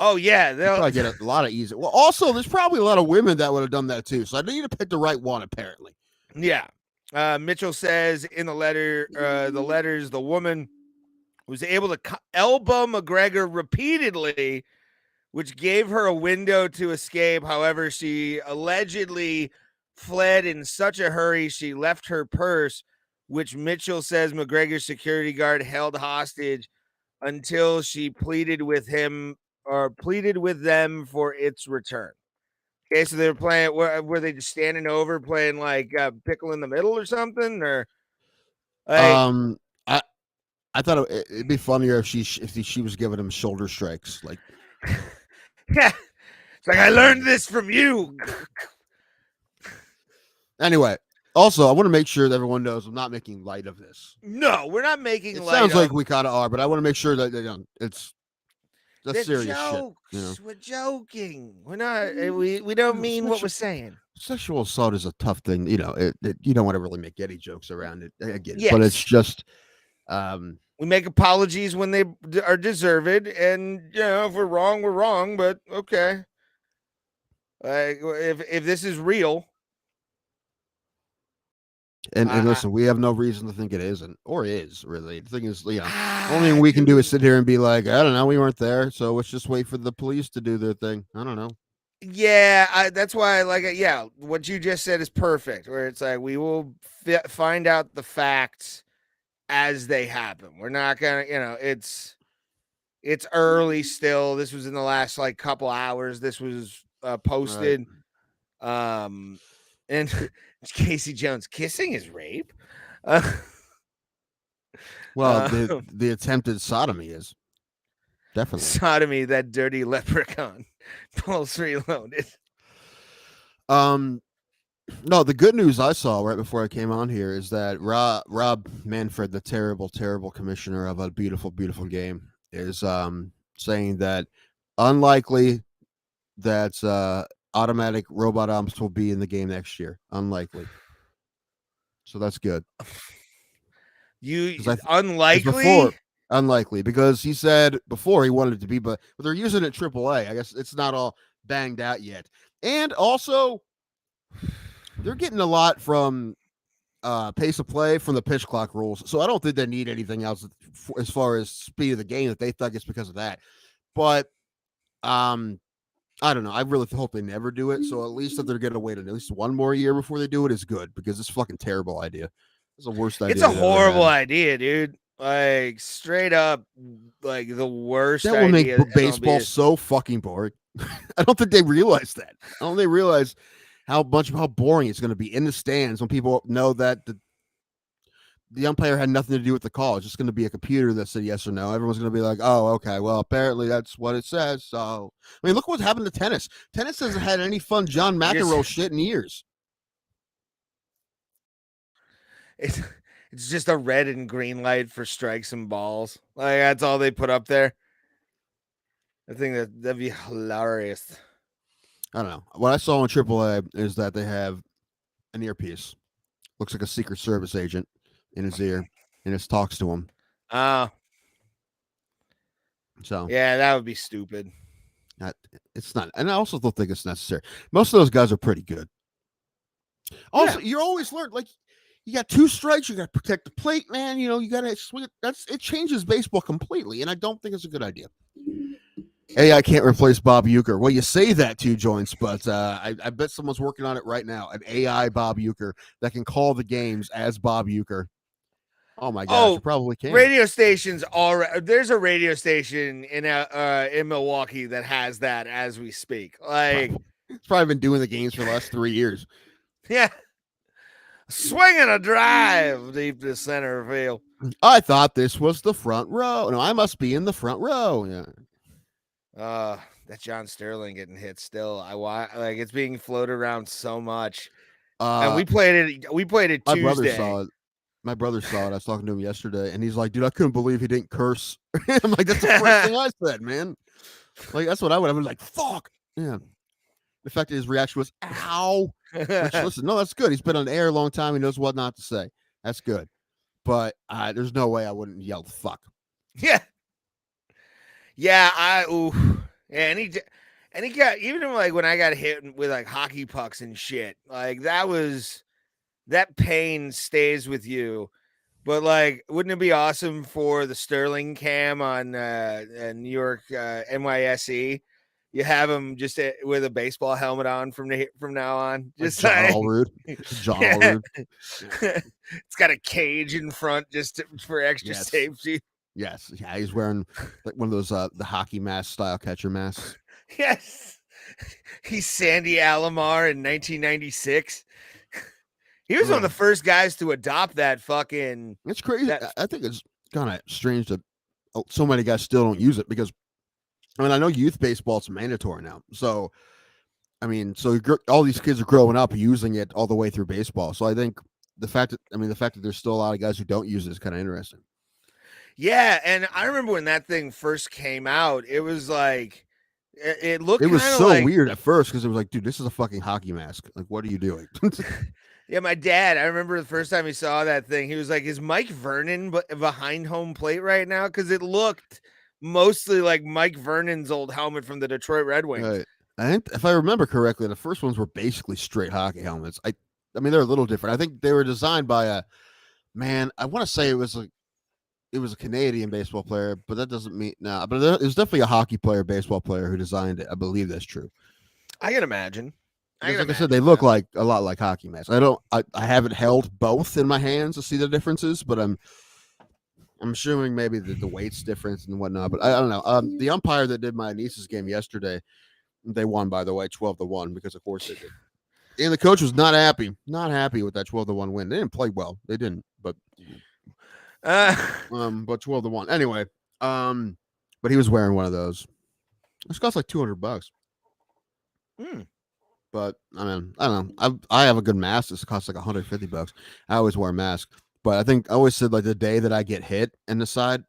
Oh yeah, they'll probably get a lot of easy. Well, also, there's probably a lot of women that would have done that too. So I need to pick the right one, apparently. Yeah. Mitchell says in the letters, the woman was able to elbow McGregor repeatedly, which gave her a window to escape. However, she allegedly fled in such a hurry she left her purse, which Mitchell says McGregor's security guard held hostage until she pleaded with them for its return. Okay, so they were playing. Were they just standing over playing like pickle in the middle or something? Or I thought it'd be funnier if she was giving him shoulder strikes, like. Yeah, it's like I learned this from you. Anyway, also I want to make sure that everyone knows I'm not making light of this. No, we're not making light. It sounds like we kind of are, but I want to make sure that that's serious jokes. shit. We're joking. We're not. We don't mean what we're saying. Sexual assault is a tough thing. You don't want to really make any jokes around it. I get it, yes. But it's just. We make apologies when they are deserved, and if we're wrong, we're wrong. But okay, if this is real, and listen, we have no reason to think it isn't, or is really. The thing is, the only thing we can do is sit here and be like, I don't know, we weren't there, so let's just wait for the police to do their thing. I don't know. Yeah, that's why I like it. Yeah, what you just said is perfect. Where it's like we will find out the facts as they happen. We're not gonna, it's early still. This was in the last couple hours. This was posted. Right. And Casey Jones, kissing is rape. Well, the attempted sodomy is definitely sodomy. That dirty leprechaun. Pulse reloaded. No, the good news I saw right before I came on here is that Rob Manfred, the terrible, terrible commissioner of a beautiful, beautiful game, is saying that unlikely that automatic robot arms will be in the game next year. Unlikely. So that's good. Unlikely? Unlikely, because he said before he wanted it to be, but they're using it AAA. I guess it's not all banged out yet. And also, they're getting a lot from pace of play from the pitch clock rules. So I don't think they need anything else as far as speed of the game that they think it's because of that. But I don't know. I really hope they never do it. So at least if they're going to wait at least one more year before they do it is good, because it's a fucking terrible idea. It's the worst idea. It's a horrible idea, dude. Like straight up, like the worst. That will make idea baseball MLB so fucking boring. I don't think they realize that. I don't think they realize how boring it's going to be in the stands when people know that the umpire had nothing to do with the call. It's just going to be a computer that said yes or no. Everyone's going to be like, oh, okay, well, apparently that's what it says. So, I mean, look what's happened to tennis. Tennis hasn't had any fun John McEnroe shit in years. It's just a red and green light for strikes and balls. Like that's all they put up there. I think that'd be hilarious. I don't know. What I saw on AAA is that they have an earpiece. Looks like a Secret Service agent in his ear, and it talks to him. So yeah, that would be stupid. It's not, and I also don't think it's necessary. Most of those guys are pretty good. Also, you always learn, like, you got 2 strikes, you got to protect the plate, man. You know, you got to swing it. It changes baseball completely, and I don't think it's a good idea. AI can't replace Bob Uecker. Well, you say that, 2 joints, but I bet someone's working on it right now. An AI Bob Uecker that can call the games as Bob Uecker. Oh my gosh, you probably can. Radio stations there's a radio station in Milwaukee that has that as we speak. Like it's probably been doing the games for the last 3 years. Yeah. Swinging a drive deep to center field. I thought this was the front row. No, I must be in the front row. Yeah. That John Sterling getting hit still. Like it's being floated around so much. And we played it Tuesday. My brother saw it. I was talking to him yesterday, and he's like, dude, I couldn't believe he didn't curse. I'm like, that's the first thing I said, man. Like, that's what I would have been like, fuck. Yeah. The fact that his reaction was, ow. Which, listen, no, that's good. He's been on the air a long time. He knows what not to say. That's good. But there's no way I wouldn't yell fuck. Yeah. Yeah, and he got, even like when I got hit with like hockey pucks and shit, like that pain stays with you. But like, wouldn't it be awesome for the Sterling cam on New York NYSE? You have him just with a baseball helmet on from now on. Just like John Allrood. John Allrood. It's got a cage in front just for extra safety. Yes. Yeah, he's wearing like one of those the hockey mask style catcher masks. Yes. He's Sandy Alomar in 1996. He was one of the first guys to adopt that fucking. It's crazy. I think it's kind of strange that so many guys still don't use it, because I mean, I know youth baseball is mandatory now. So, I mean, all these kids are growing up using it all the way through baseball. So I think the fact that there's still a lot of guys who don't use it is kind of interesting. Yeah, and I remember when that thing first came out, it was like it looked. It was so weird at first, because it was like, dude, this is a fucking hockey mask. Like, what are you doing? Yeah, my dad, I remember the first time he saw that thing, he was like, is Mike Vernon behind home plate right now? Because it looked mostly like Mike Vernon's old helmet from the Detroit Red Wings. I think, if I remember correctly, the first ones were basically straight hockey helmets. I mean, they're a little different. I think they were designed by I want to say it was a Canadian baseball player, but that doesn't mean but there's definitely a hockey player, baseball player who designed it. I believe that's true. I can imagine. Like I said, they look like a lot like hockey masks. I haven't held both in my hands to see the differences, but I'm assuming maybe the weight's difference and whatnot. But I don't know. The umpire that did my niece's game yesterday, they won, by the way, 12-1, because of course they did. And the coach was not happy with that 12-1 win. They didn't play well. They didn't, but 12-1. Anyway, but he was wearing one of those. It costs like $200. But I mean, I don't know. I have a good mask. This costs like $150. I always wear a mask, but I think I always said, like, the day that I get hit in the side,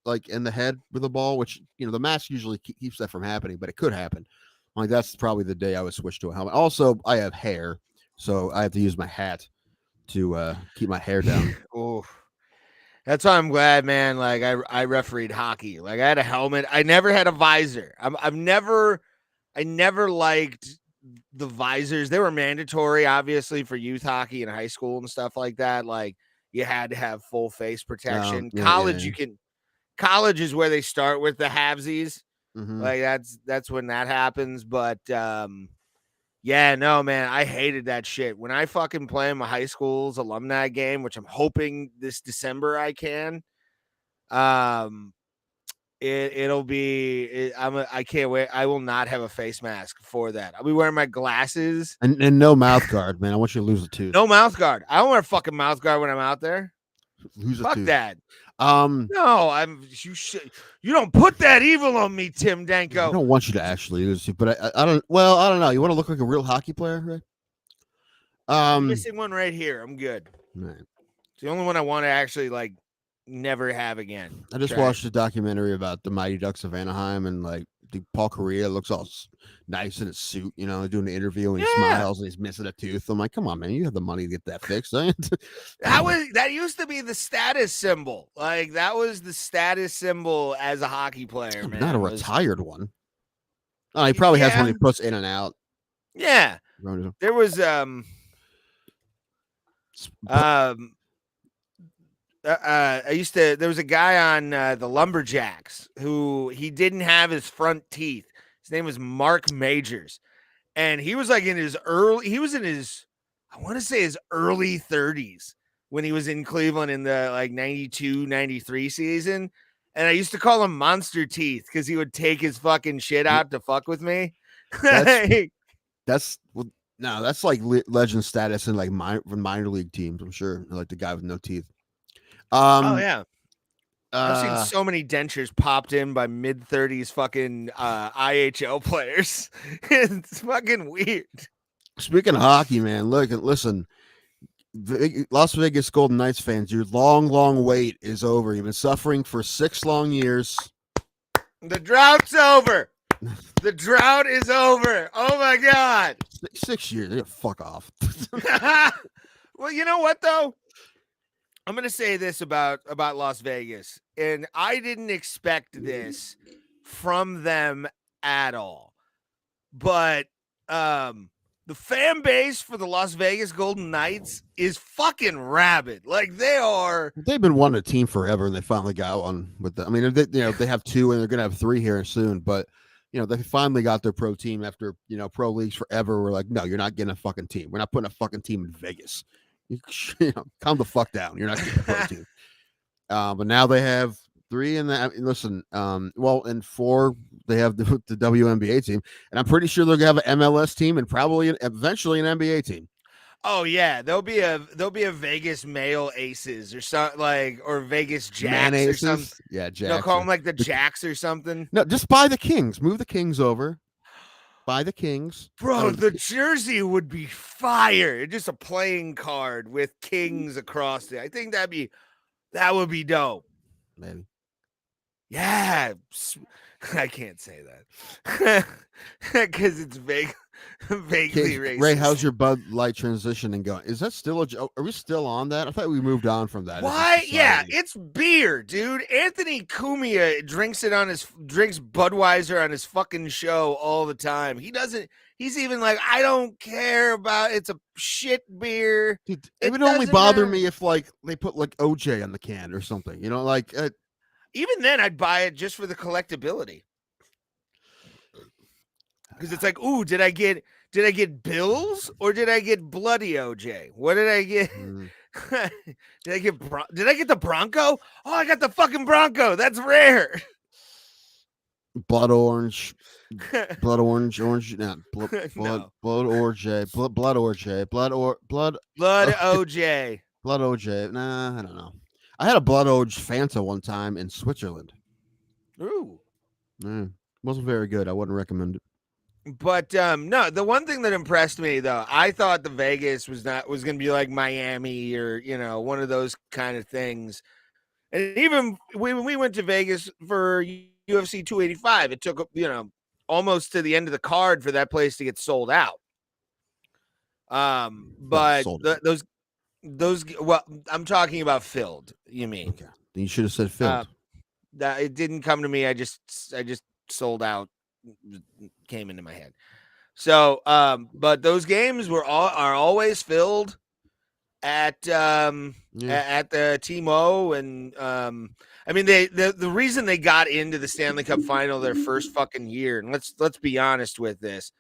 like in the head with a ball, which, you know, the mask usually keeps that from happening, but it could happen. Like, that's probably the day I would switch to a helmet. Also, I have hair, so I have to use my hat to keep my hair down. Oh, That's why I'm glad, man. Like I refereed hockey. Like I had a helmet. I never had a visor. I never liked the visors. They were mandatory, obviously, for youth hockey in high school and stuff like that. Like you had to have full face protection. Yeah. College is where they start with the halvesies. Mhm. Like that's when that happens. But yeah, no, man, I hated that shit. When I fucking play in my high school's alumni game, which I'm hoping this December I can, it'll be I can't wait. I will not have a face mask for that. I'll be wearing my glasses and no mouth guard, man. I want you to lose a tooth. no mouth guard. I don't wear a fucking mouth guard when I'm out there. Lose a Fuck tooth. that. No, you don't put that evil on me, Tim I Danko. don't want you to actually lose it, but I don't. Well, I don't know. You want to look like a real hockey player, right? I'm missing one right here. I'm good. Right. It's the only one I want to actually like never have again. I just watched a documentary about the Mighty Ducks of Anaheim, and like Paul Correa looks all nice in his suit, doing the interview, and he smiles and he's missing a tooth. I'm like, come on, man, you have the money to get that fixed. That used to be the status symbol. Like that was the status symbol as a hockey player, man. Not a retired one. Oh, he probably has one he puts in and out. Yeah. There was there was a guy on the Lumberjacks who he didn't have his front teeth. His name was Mark Majors. And he was like in his I want to say his early 30s when he was in Cleveland in the like 92, 93 season. And I used to call him Monster Teeth because he would take his fucking shit out to fuck with me. That's like legend status in like minor league teams, I'm sure. Like the guy with no teeth. Oh yeah. I've seen so many dentures popped in by mid-30s fucking IHL players. It's fucking weird. Speaking of hockey, man, listen, Las Vegas Golden Knights fans, your long wait is over. You've been suffering for 6 long years. The drought's over. The drought is over. Oh my God. 6 years. Yeah, fuck off. Well, you know what though? I'm going to say this about Las Vegas, and I didn't expect this from them at all. But the fan base for the Las Vegas Golden Knights is fucking rabid. Like they've been wanting a team forever, and they finally got one with them. I mean, they have 2, and they're going to have 3 here soon, but they finally got their pro team after, pro leagues forever. We're like, no, you're not getting a fucking team. We're not putting a fucking team in Vegas. Calm the fuck down. You're not getting a pro team. But now they have 3 in that. Listen, and 4 they have the WNBA team, and I'm pretty sure they're gonna have an MLS team and probably eventually an NBA team. Oh yeah, there'll be a Vegas male aces or something or Vegas Jacks or something. Yeah, Jacks. They'll call them like the Jacks or something. No, just buy the Kings. Move the Kings over. Buy the Kings. Bro, the jersey would be fire. Just a playing card with Kings across it. I think that would be dope. Maybe. Yeah. I can't say that. Because it's vaguely racist. Ray, how's your Bud Light transitioning going? Is that still are we still on that? I thought we moved on from that. Why? Yeah, it's beer, dude. Anthony Cumia drinks Budweiser on his fucking show all the time. He's even like, I don't care about it's a shit beer. Dude, it would only bother me if like they put like OJ on the can or something, even then I'd buy it just for the collectability. Because it's like, ooh, did I get Bills or did I get Bloody OJ? What did I get? Did I get the Bronco? Oh, I got the fucking Bronco. That's rare. Blood orange, not blood OJ, blood OJ. Nah, I don't know. I had a blood OJ Fanta one time in Switzerland. Ooh, wasn't very good. I wouldn't recommend it. But no, the one thing that impressed me though, I thought the Vegas was going to be like Miami or one of those kind of things. And even when we went to Vegas for UFC 285, it took almost to the end of the card for that place to get sold out. But those Well, I'm talking about filled. You mean? Okay, then you should have said filled. That it didn't come to me. I just sold out. Came into my head. So, but those games are always filled at the T-Mo, and I mean the reason they got into the Stanley Cup final their first fucking year, and let's be honest with this,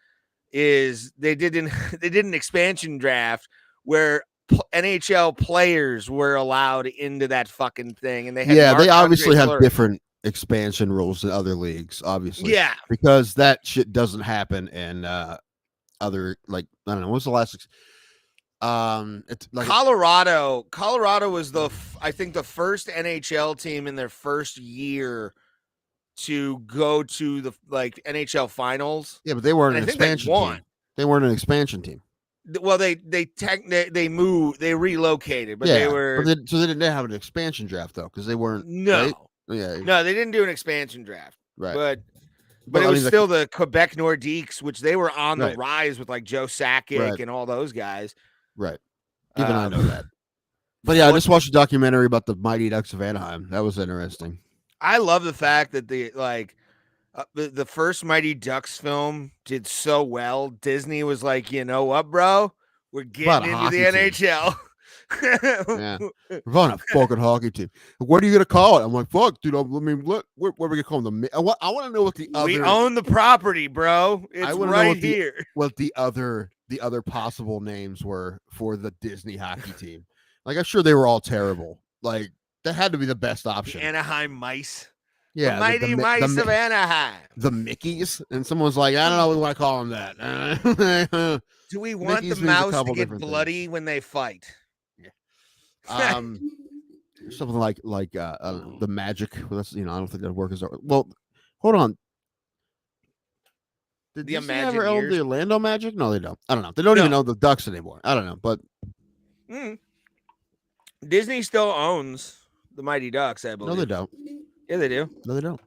is they did an expansion draft where NHL players were allowed into that fucking thing, and they had they obviously have Fleury. different expansion rules in other leagues, obviously. Yeah, because that shit doesn't happen in other, like, I don't know, what was the last it's like Colorado was I think the first NHL team in their first year to go to the NHL finals. Yeah, but they weren't And an I think they expansion won. team. They weren't an expansion team. Well, they moved, they relocated, but they were so they didn't have an expansion draft though, because they weren't. no, right? Yeah, no, they didn't do an expansion draft, right. But it I was mean, still the Quebec Nordiques, which they were on the Right. rise with like Joe Sakic Right. and all those guys. Right. Even I know that. But yeah, I just watched a documentary about the Mighty Ducks of Anaheim. That was interesting. I love the fact that the first Mighty Ducks film did so well. Disney was like, you know what, bro? We're getting into the NHL. Yeah, we're on a fucking hockey team. What are you gonna call it? I'm like, fuck, dude. I mean, what are we gonna call them? I want to know what the other. We own the property, bro. It's right here. What the other possible names were for the Disney hockey team. Like, I'm sure they were all terrible. Like, that had to be the best option. The Anaheim Mice. Yeah, the Mighty Mice of Anaheim. The Mickeys, and someone's like, I don't know, we want to call them that. Do we want Mickey's the mouse to get bloody when they fight? Something like the Magic. Well, that's, I don't think that work as well. Hold on. Did Disney ever own the Orlando Magic? No, they don't. I don't know. They don't even own the Ducks anymore. I don't know, but Disney still owns the Mighty Ducks, I believe. No, they don't. Yeah, they do. No, they don't.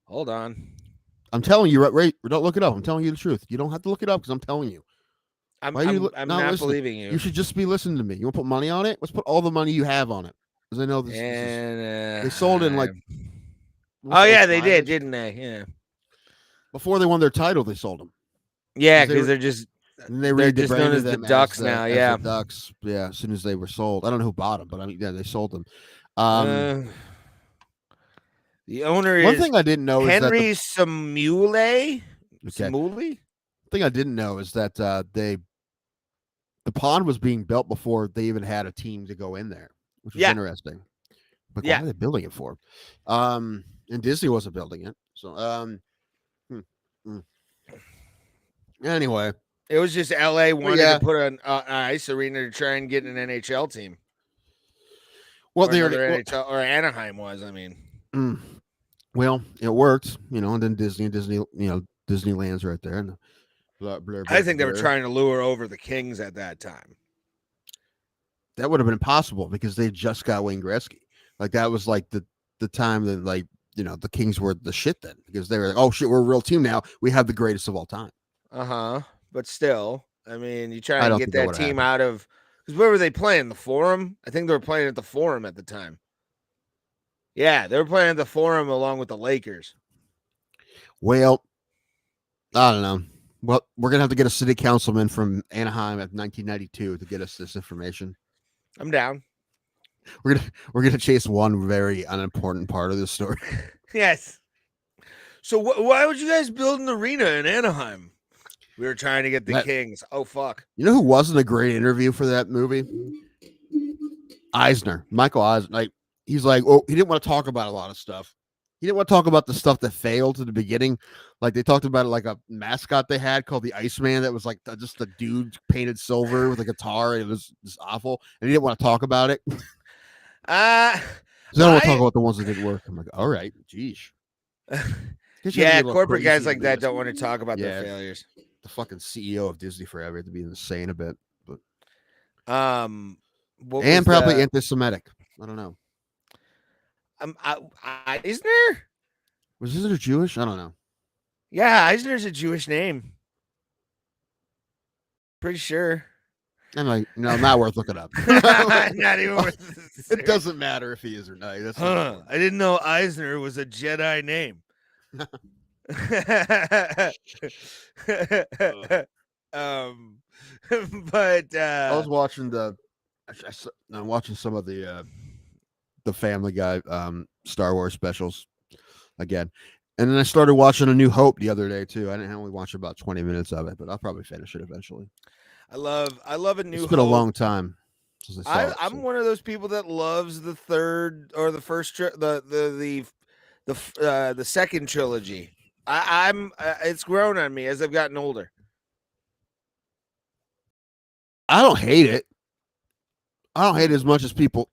Hold on. I'm telling you, right? Don't look it up. I'm telling you the truth. You don't have to look it up because I'm telling you. I'm not believing you. You should just be listening to me. You want to put money on it? Let's put all the money you have on it. Because I know this. They sold in like. Oh yeah, they did, didn't they? Yeah. Before they won their title, they sold them. Yeah, because they're just. They're just known as the Ducks now. Yeah, the Ducks. Yeah, as soon as they were sold, I don't know who bought them, but I mean, yeah, they sold them. The owner one thing I didn't know Henry is that Samule. Samule. Thing I didn't know is that the pond was being built before they even had a team to go in there, which was interesting. But what are they building it for? And Disney wasn't building it, so Anyway, it was just LA wanted to put an ice arena to try and get an NHL team. Well, NHL or Anaheim was. I mean, well, it worked, and then Disney, Disneyland's right there. And I think they were trying to lure over the Kings at that time. That would have been impossible because they just got Wayne Gretzky. Like, that was like the time that, like, the Kings were the shit then, because they were like, oh shit, we're a real team now. We have the greatest of all time. But still, I mean, you try and get that team out of, because where were they playing? The Forum? I think they were playing at the Forum at the time. Yeah, they were playing at the Forum along with the Lakers. Well, I don't know. Well, we're gonna have to get a city councilman from Anaheim at 1992 to get us this information. I'm down. We're gonna chase one very unimportant part of this story. Yes. So why would you guys build an arena in Anaheim? We were trying to get the Kings. Oh fuck! You know who wasn't a great interview for that movie? Eisner, Michael Eisner. Like, he's like, oh, he didn't want to talk about a lot of stuff. He didn't want to talk about the stuff that failed at the beginning. Like, they talked about it, like a mascot they had called the Iceman that was like just a dude painted silver with a guitar. And it was just awful, and he didn't want to talk about it. I don't want to talk about the ones that didn't work. I'm like, all right, geez. Yeah, corporate guys like that don't want to talk about their failures. The fucking CEO of Disney forever to be insane a bit, but and probably anti-Semitic. I don't know. Eisner? Was Eisner Jewish? I don't know. Yeah, Eisner's a Jewish name. Pretty sure. I'm like, no, not worth looking up. Not even worth It doesn't matter if he is or not. That's not Huh. I didn't know Eisner was a Jedi name. um, but I was watching I'm watching some of the Family Guy Star Wars specials again, and then I started watching A New Hope the other day too. I only watched about 20 minutes of it, but I'll probably finish it eventually. I love A New Hope. It's been a long time since I saw it. I'm one of those people that loves the third or the first the second trilogy. I'm it's grown on me as I've gotten older. I don't hate it. I don't hate it as much as people,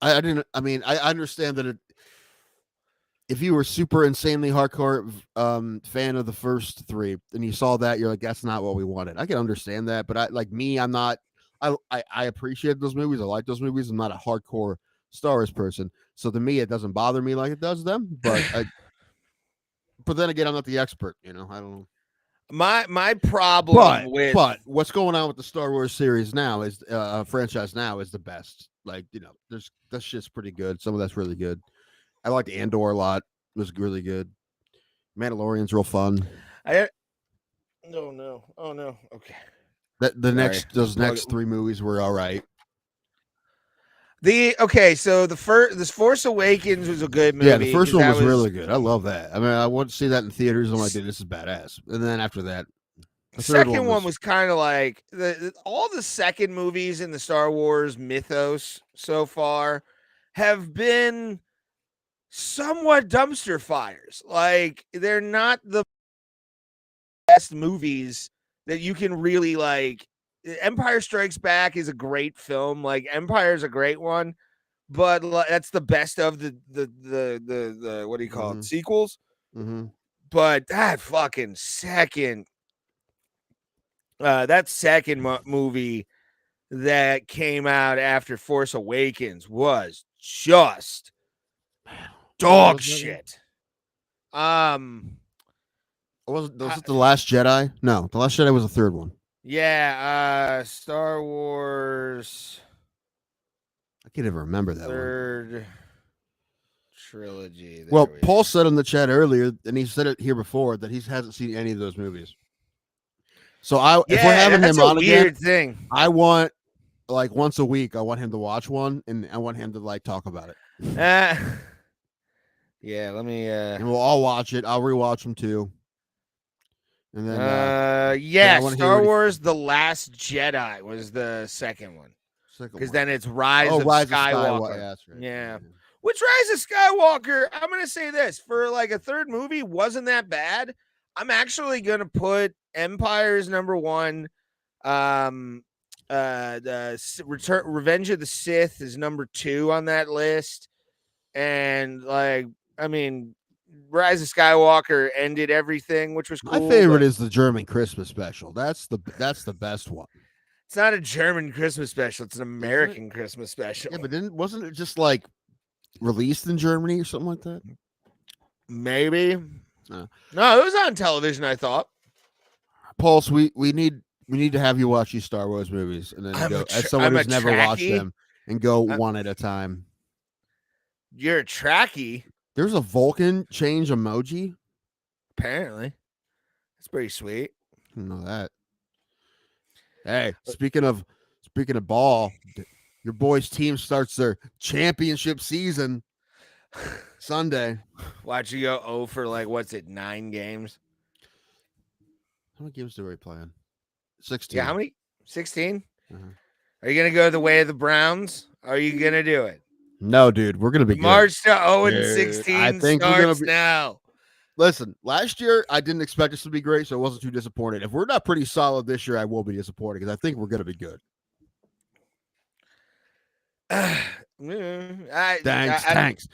I didn't. I mean, I understand that if you were super insanely hardcore fan of the first three and you saw that, you're like, that's not what we wanted. I can understand that, but I'm not. I appreciate those movies. I like those movies. I'm not a hardcore Star Wars person, so to me, it doesn't bother me like it does them. But then again, I'm not the expert. I don't know. My problem but what's going on with the Star Wars series now is franchise now is the best. Like, that shit's pretty good. Some of that's really good. I liked Andor a lot. It was really good. Mandalorian's real fun. Oh no. Okay. Those next three movies were all right. So this Force Awakens was a good movie. Yeah, the first one was really good. I love that. I mean, I want to see that in theaters. I'm like, dude, this is badass. And then after that, the second one was kind of like all the second movies in the Star Wars mythos so far have been somewhat dumpster fires. Like, they're not the best movies that you can really like. Empire Strikes Back is a great film. Like, Empire is a great one, but that's the best of the what do you call it, sequels. Mm-hmm. But that fucking second movie that came out after Force Awakens was just dog shit. Was it The Last Jedi? No, The Last Jedi was the third one. Yeah, Star Wars. I can't even remember that third trilogy. Well, Paul said in the chat earlier, and he said it here before, that he hasn't seen any of those movies. So if we're having him on again, I want, like, once a week, I want him to watch one, and I want him to, like, talk about it. Yeah, let me. And we'll all watch it. I'll rewatch them too. And then, Star Wars: The Last Jedi was the second one. Because then it's Rise of Skywalker. That's right. Yeah. Which Rise of Skywalker, I'm going to say this, for like a third movie, wasn't that bad. I'm actually going to put Empire's number one. The Revenge of the Sith is number 2 on that list. And, like, I mean, Rise of Skywalker ended everything, which was cool. My favorite is the German Christmas special. That's the best one. It's not a German Christmas special. It's an American Christmas special. Yeah, but wasn't it just like released in Germany or something like that? Maybe. No, it was on television, I thought. Pulse, we need to have you watch these Star Wars movies, and then as someone who's never watched them, and go one at a time. You're a Trekkie. There's a Vulcan change emoji. Apparently, that's pretty sweet. I didn't know that. Hey, speaking of ball, your boys' team starts their championship season Sunday. Watch you go 0 for 9 games? How many games do we play in? 16. Yeah, how many? 16? Uh-huh. Are you going to go the way of the Browns? Or are you going to do it? No, dude. We're going to be March to 0-16 I think starts now. Listen, last year, I didn't expect us to be great, so I wasn't too disappointed. If we're not pretty solid this year, I will be disappointed because I think we're going to be good. Tanks.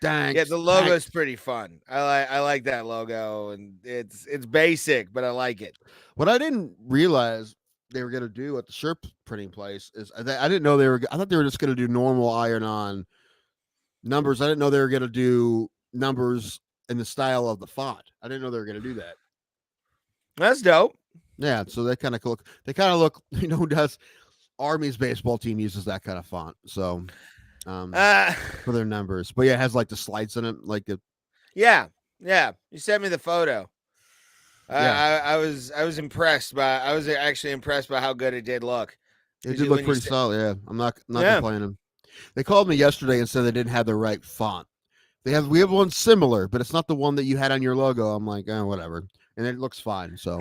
Yeah, the logo's pretty fun. I like that logo, and it's basic, but I like it. What I didn't realize they were going to do at the shirt printing place is I didn't know I thought they were just going to do normal iron-on numbers. I didn't know they were going to do numbers in the style of the font. I didn't know they were going to do that. That's dope. Yeah, so they kind of look. They kind of look. You know who does? Army's baseball team uses that kind of font. So, Uh, for their numbers, but yeah, it has like the slides in it, like the yeah, yeah. You sent me the photo. yeah. I was impressed by. I was actually impressed by how good it did look. It did look pretty solid. Yeah, I'm not Yeah. complaining. They called me yesterday and said they didn't have the right font. We have one similar, but it's not the one that you had on your logo. I'm like, whatever, and it looks fine. So,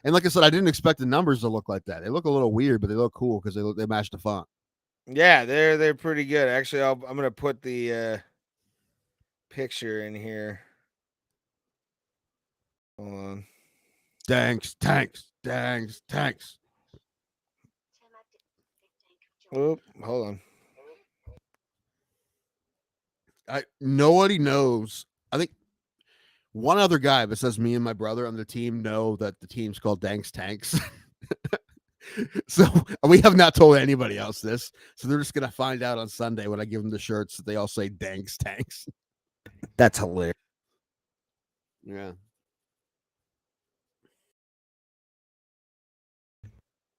and like I said, I didn't expect the numbers to look like that. They look a little weird, but they look cool because they match the font. Yeah, they're pretty good. Actually, I'm gonna put the picture in here. Hold on. Tanks. Oop, hold on. Nobody knows. I think one other guy besides me and my brother on the team know that the team's called Danks Tanks. So we have not told anybody else this. So they're just gonna find out on Sunday when I give them the shirts that they all say Danks Tanks. That's hilarious. Yeah.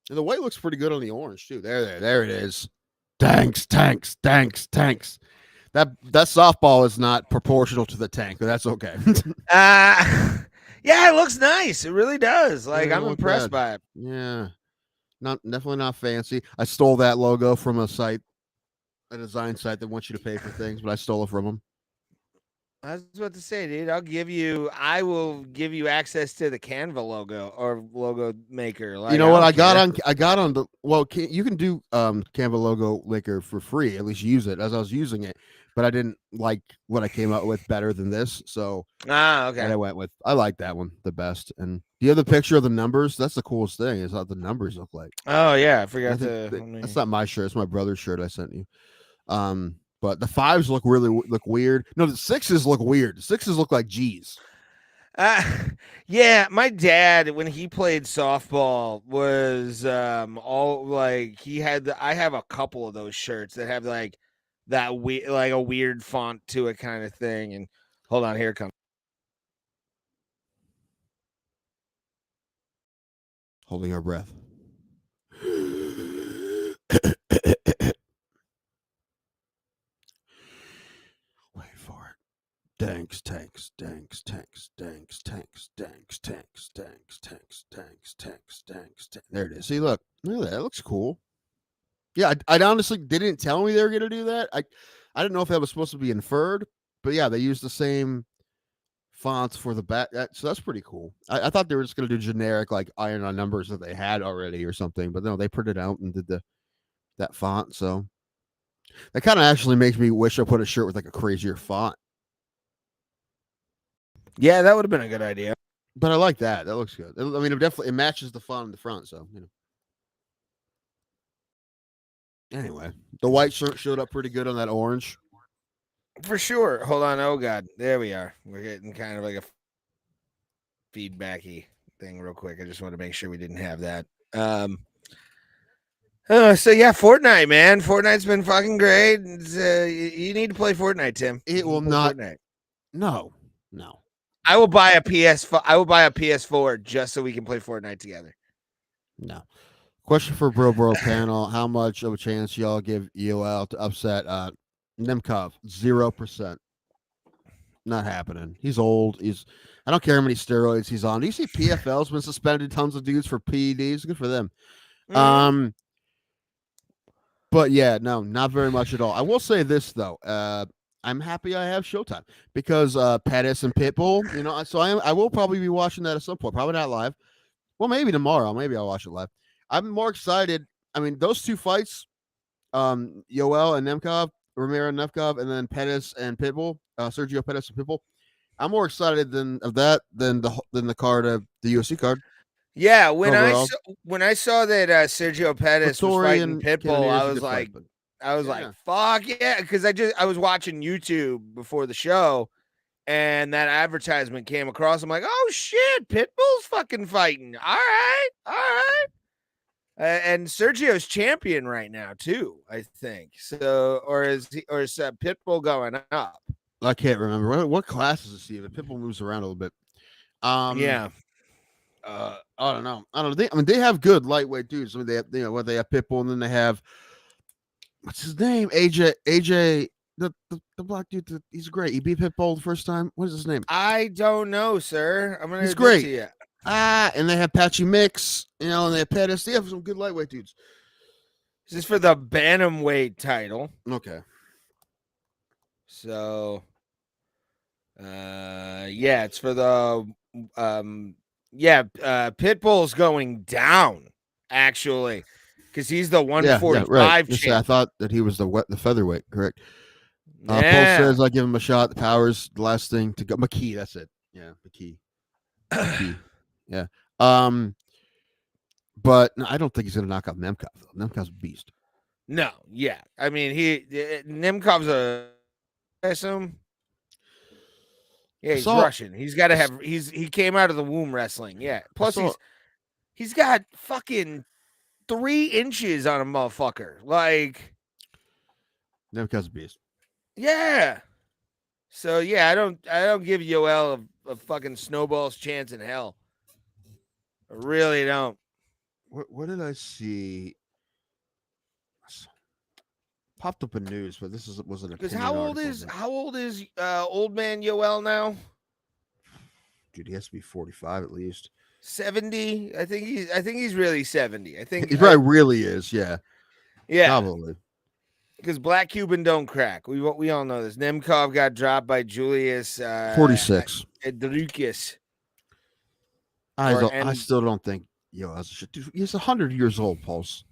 And the white looks pretty good on the orange too. There it is. Tanks. That softball is not proportional to the tank, but that's okay. Yeah, it looks nice. It really does. Like Yeah, I'm look impressed bad. by it. Yeah. Definitely not fancy. I stole that logo from a design site that wants you to pay for things, but I stole it from them. I was about to say, dude, I will give you access to the Canva logo or logo maker. Like, You know what? don't I got care. on the you can do Canva logo maker for free. At least use it as I was using it, but I didn't like what I came up with better than this. So Okay. and I like that one the best. And do you have the picture of the numbers? That's the coolest thing is how the numbers look like. Oh yeah, I I forgot think to. that's not my shirt. It's my brother's shirt I sent you. But the fives look weird. No, the sixes look weird. The sixes look like G's. Yeah, my dad when he played softball was all like he had. I have a couple of those shirts that have like that like a weird font to it kind of thing. And hold on, here it comes. Holding our breath. Wait for it. Tanks. There it is. See, look at that. That looks cool. Yeah, I honestly didn't tell me they were gonna do that. I didn't know if that was supposed to be inferred, but yeah, they used the same fonts for the back. So that's pretty cool. I thought they were just gonna do generic like iron on numbers that they had already or something, but no, they printed out and did that font. So that kind of actually makes me wish I put a shirt with like a crazier font. Yeah, that would have been a good idea. But I like that. That looks good. I mean, it matches the font in the front. So Anyway, the white shirt showed up pretty good on that orange. For sure. Hold on. Oh God, there we are. We're getting kind of like a feedbacky thing real quick. I just want to make sure we didn't have that. So yeah, Fortnite, man. Fortnite's been fucking great. You need to play Fortnite, Tim. It will not. Fortnite. No. I will buy a PS4 just so we can play Fortnite together. No. Question for Bro panel: how much of a chance y'all give EOL to upset Nemkov? 0%. Not happening. He's old. I don't care how many steroids he's on. Do you see PFL's been suspended tons of dudes for PEDs? Good for them. But yeah, no, not very much at all. I will say this though. I'm happy I have Showtime because Pettis and Pitbull, so I will probably be watching that at some point. Probably not live. Well, maybe tomorrow. Maybe I'll watch it live. I'm more excited. I mean, those two fights, Yoel and Nemkov, Romero and Nemkov, and then Pettis and Pitbull, Sergio Pettis and Pitbull. I'm more excited than the card of the UFC card. Yeah, when I saw that Sergio Pettis was Vettori fighting and Pitbull, Cannonier I was like, fuck yeah, because I was watching YouTube before the show, and that advertisement came across. I'm like, oh shit, Pitbull's fucking fighting. All right. And Sergio's champion right now too, I think. So, or is Pitbull going up? I can't remember what class is he. But Pitbull moves around a little bit. Yeah. I don't know. They have good lightweight dudes. I mean, they have, they have Pitbull, and then they have what's his name? AJ, the black dude. He's great. He beat Pitbull the first time. What is his name? I don't know, sir. I'm gonna He's get great. to you. And they have Patchy Mix, and they have Pettis. They have some good lightweight dudes. This is for the bantamweight title. Okay. So, yeah, it's for the Pitbull's going down actually because he's the 145 right. champ. I thought that he was the featherweight. Correct. Paul Yeah. says I give him a shot. The Powers, the last thing to go. McKee, that's it. Yeah, McKee. Yeah. But no, I don't think he's gonna knock out Nemkov. Nemkov's a beast. No, yeah. I mean, Nemkov's I assume. Yeah, he's Russian. He's got to have. He came out of the womb wrestling. Yeah. Plus, he's got fucking 3 inches on a motherfucker. Like, Nemkov's a beast. Yeah. So yeah, I don't give Yoel a fucking snowball's chance in hell. I really don't. What did I see? Popped up in news, but this was an Because opinion how old is old man Yoel now? Dude, he has to be 45 at least. 70. I think he's really 70. I think he probably really is. Yeah. Yeah. Probably. Because Black Cuban don't crack. We all know this. Nemkov got dropped by Julius 46. Edrukis. I still don't think dude, he's 100 years old, Pulse.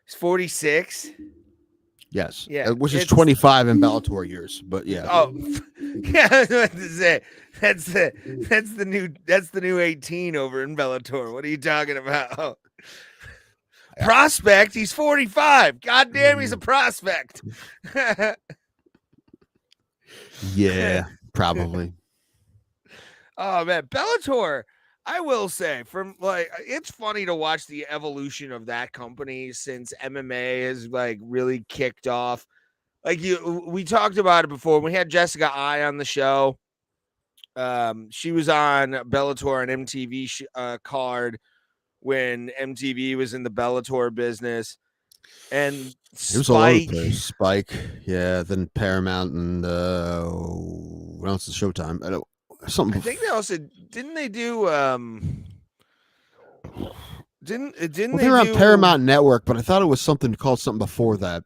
He's 46. Yes. Yeah. Which is 25 in Bellator years, but yeah. Oh, yeah. I was about to say that's the new 18 over in Bellator. What are you talking about? Prospect. He's 45. God damn, he's a prospect. Yeah, probably. Oh man, Bellator. I will say, from it's funny to watch the evolution of that company since MMA has really kicked off. We talked about it before. We had Jessica I on the show. She was on Bellator and MTV card when MTV was in the Bellator business, and it was all over the place. Spike, yeah, then Paramount, and what else is Showtime? I think they also didn't they do didn't they were on Paramount Network, but I thought it was something before that.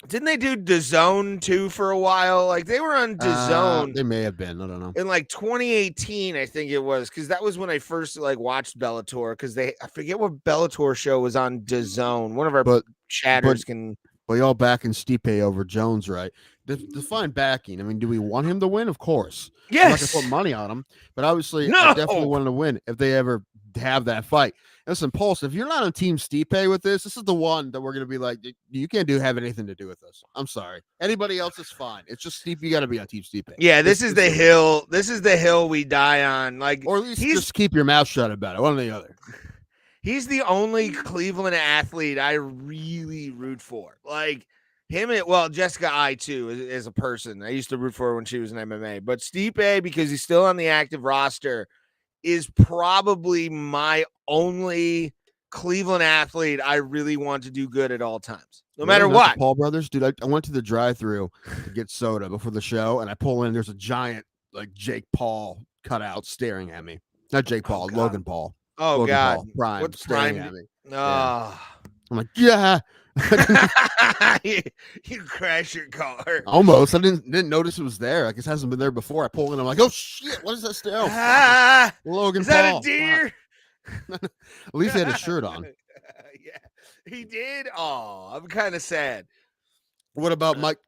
Didn't they do DAZN too for a while? They were on DAZN. They may have been. I don't know. In 2018, I think it was, because that was when I first watched Bellator. Because I forget what Bellator show was on DAZN. One of our chatters can. Well, y'all backing Stipe over Jones, right? Define backing. I mean, do we want him to win? Of course. Yes. I'm not gonna put money on him, but obviously, I definitely want him to win if they ever have that fight. Listen, Pulse, if you're not on Team Stipe with this is the one that we're going to be like, you can't have anything to do with this. I'm sorry. Anybody else is fine. It's just Stipe. You got to be on Team Stipe. Yeah, this is the hill. This is the hill we die on. Or at least just keep your mouth shut about it. One or the other. He's the only Cleveland athlete I really root for. Jessica I too as a person. I used to root for her when she was in MMA. But Stipe, because he's still on the active roster, is probably my only Cleveland athlete I really want to do good at all times, no matter what. Paul brothers, dude, I went to the drive-thru to get soda before the show, and I pull in. There's a giant Jake Paul cutout staring at me. Not Jake Paul, Logan Paul. Oh Logan God, Paul, Prime what's staring Prime? at me. Oh. Yeah. I'm like, yeah. you crash your car. Almost. I didn't notice it was there. I guess it hasn't been there before. I pull in. I'm like, oh shit! What is that still? Logan is that Paul. A deer? At least he had a shirt on. Yeah, he did. Oh, I'm kind of sad. What about Mike?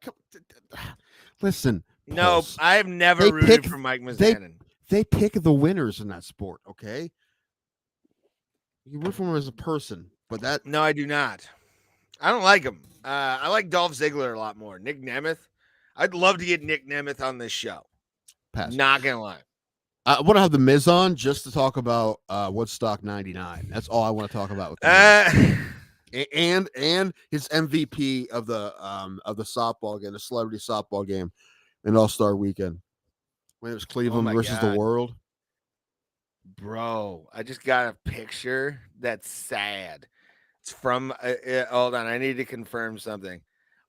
Listen. No, Pulse. I've never rooted for Mike Mizanin. They pick the winners in that sport. Okay. You root for him as a person, but that. No, I do not. I don't like him. I like Dolph Ziggler a lot more. Nick Nemeth. I'd love to get Nick Nemeth on this show. Pass. Not gonna lie. I want to have the Miz on just to talk about Woodstock '99. That's all I want to talk about with and his MVP of the softball game, the celebrity softball game, in All-Star Weekend when it was Cleveland versus the world. Bro, I just got a picture that's sad. It's from, hold on, I need to confirm something.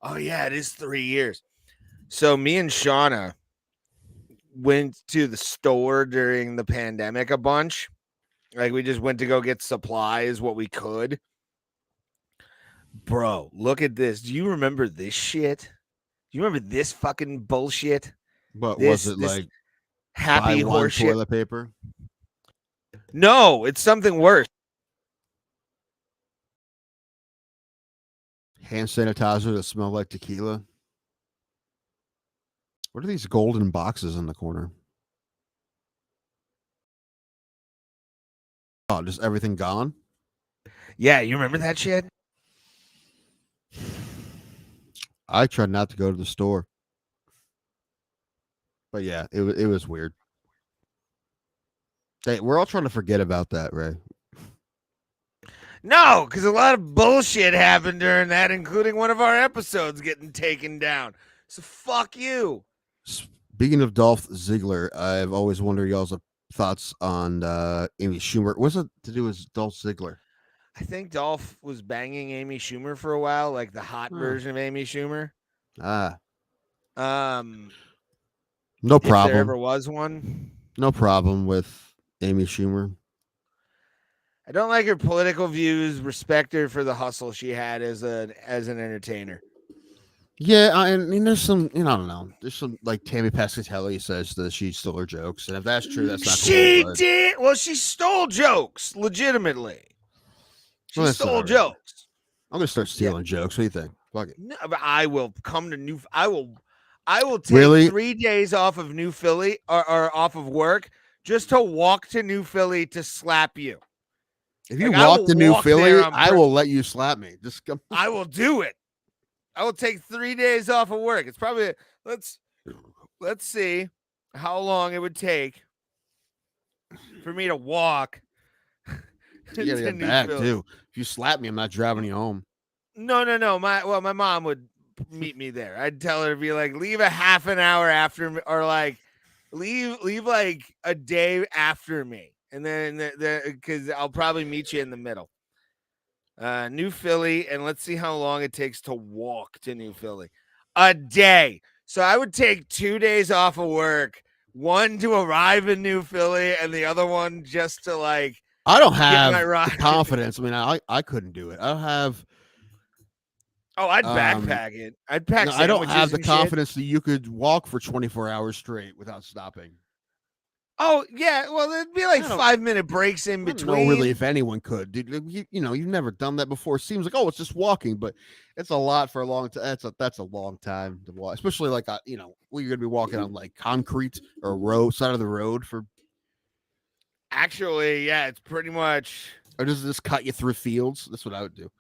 Oh, yeah, it is 3 years. So me and Shauna went to the store during the pandemic a bunch. Like, we just went to go get supplies, what we could. Bro, look at this. Do you remember this shit? Do you remember this fucking bullshit? But This, was it this like happy buy one horse shit? toilet paper? No, it's something worse. Hand sanitizer that smell like tequila. What are these golden boxes in the corner? Oh, just everything gone? Yeah, you remember that shit? I tried not to go to the store. But yeah, it was weird. Hey, we're all trying to forget about that, Ray. No, because a lot of bullshit happened during that, including one of our episodes getting taken down. So fuck you. Speaking of Dolph Ziggler, I've always wondered y'all's thoughts on Amy Schumer. What's it to do with Dolph Ziggler? I think Dolph was banging Amy Schumer for a while, like the hot version of Amy Schumer. Ah, If no there problem. ever was one. No problem with Amy Schumer. I don't like her political views. Respect her for the hustle she had as an entertainer. Yeah, I mean, there's some, I don't know. There's some, like, Tammy Pescatelli says that she stole her jokes. And if that's true, that's not She cool. But did. Well, she stole jokes, legitimately. She Well, that's stole all right. jokes. I'm going to start stealing jokes. What do you think? Fuck it. No, but I will come to New. I will take Really? 3 days off of New Philly or off of work just to walk to New Philly to slap you. If you Like, I walk will to New walk Philly, there on I will let you slap me. Just come. I will do it. I will take 3 days off of work. It's probably let's see how long it would take for me to walk. You gotta get New back, Philly. too. If you slap me, I'm not driving you home. No. My mom would meet me there. I'd tell her to be like, leave a half an hour after me, or like leave like a day after me, and then because I'll probably meet you in the middle. New Philly, and let's see how long it takes to walk to New Philly. A day. So I would take 2 days off of work, one to arrive in New Philly, and the other one just to like. I don't my have the ride. confidence. I mean, I couldn't do it. I don't have. Oh, I'd backpack it. I'd pack. No, I don't have the sandwiches and shit. confidence that you could walk for 24 hours straight without stopping. Oh yeah, well it'd be like I don't- 5-minute breaks in I don't between. know really if anyone could, dude. You've never done that before. It seems like, oh, it's just walking, but it's a lot for a long time. That's a long time to walk, especially like where you're gonna be walking on like concrete or side of the road for. Actually, yeah, it's pretty much. Or does it just cut you through fields? That's what I would do.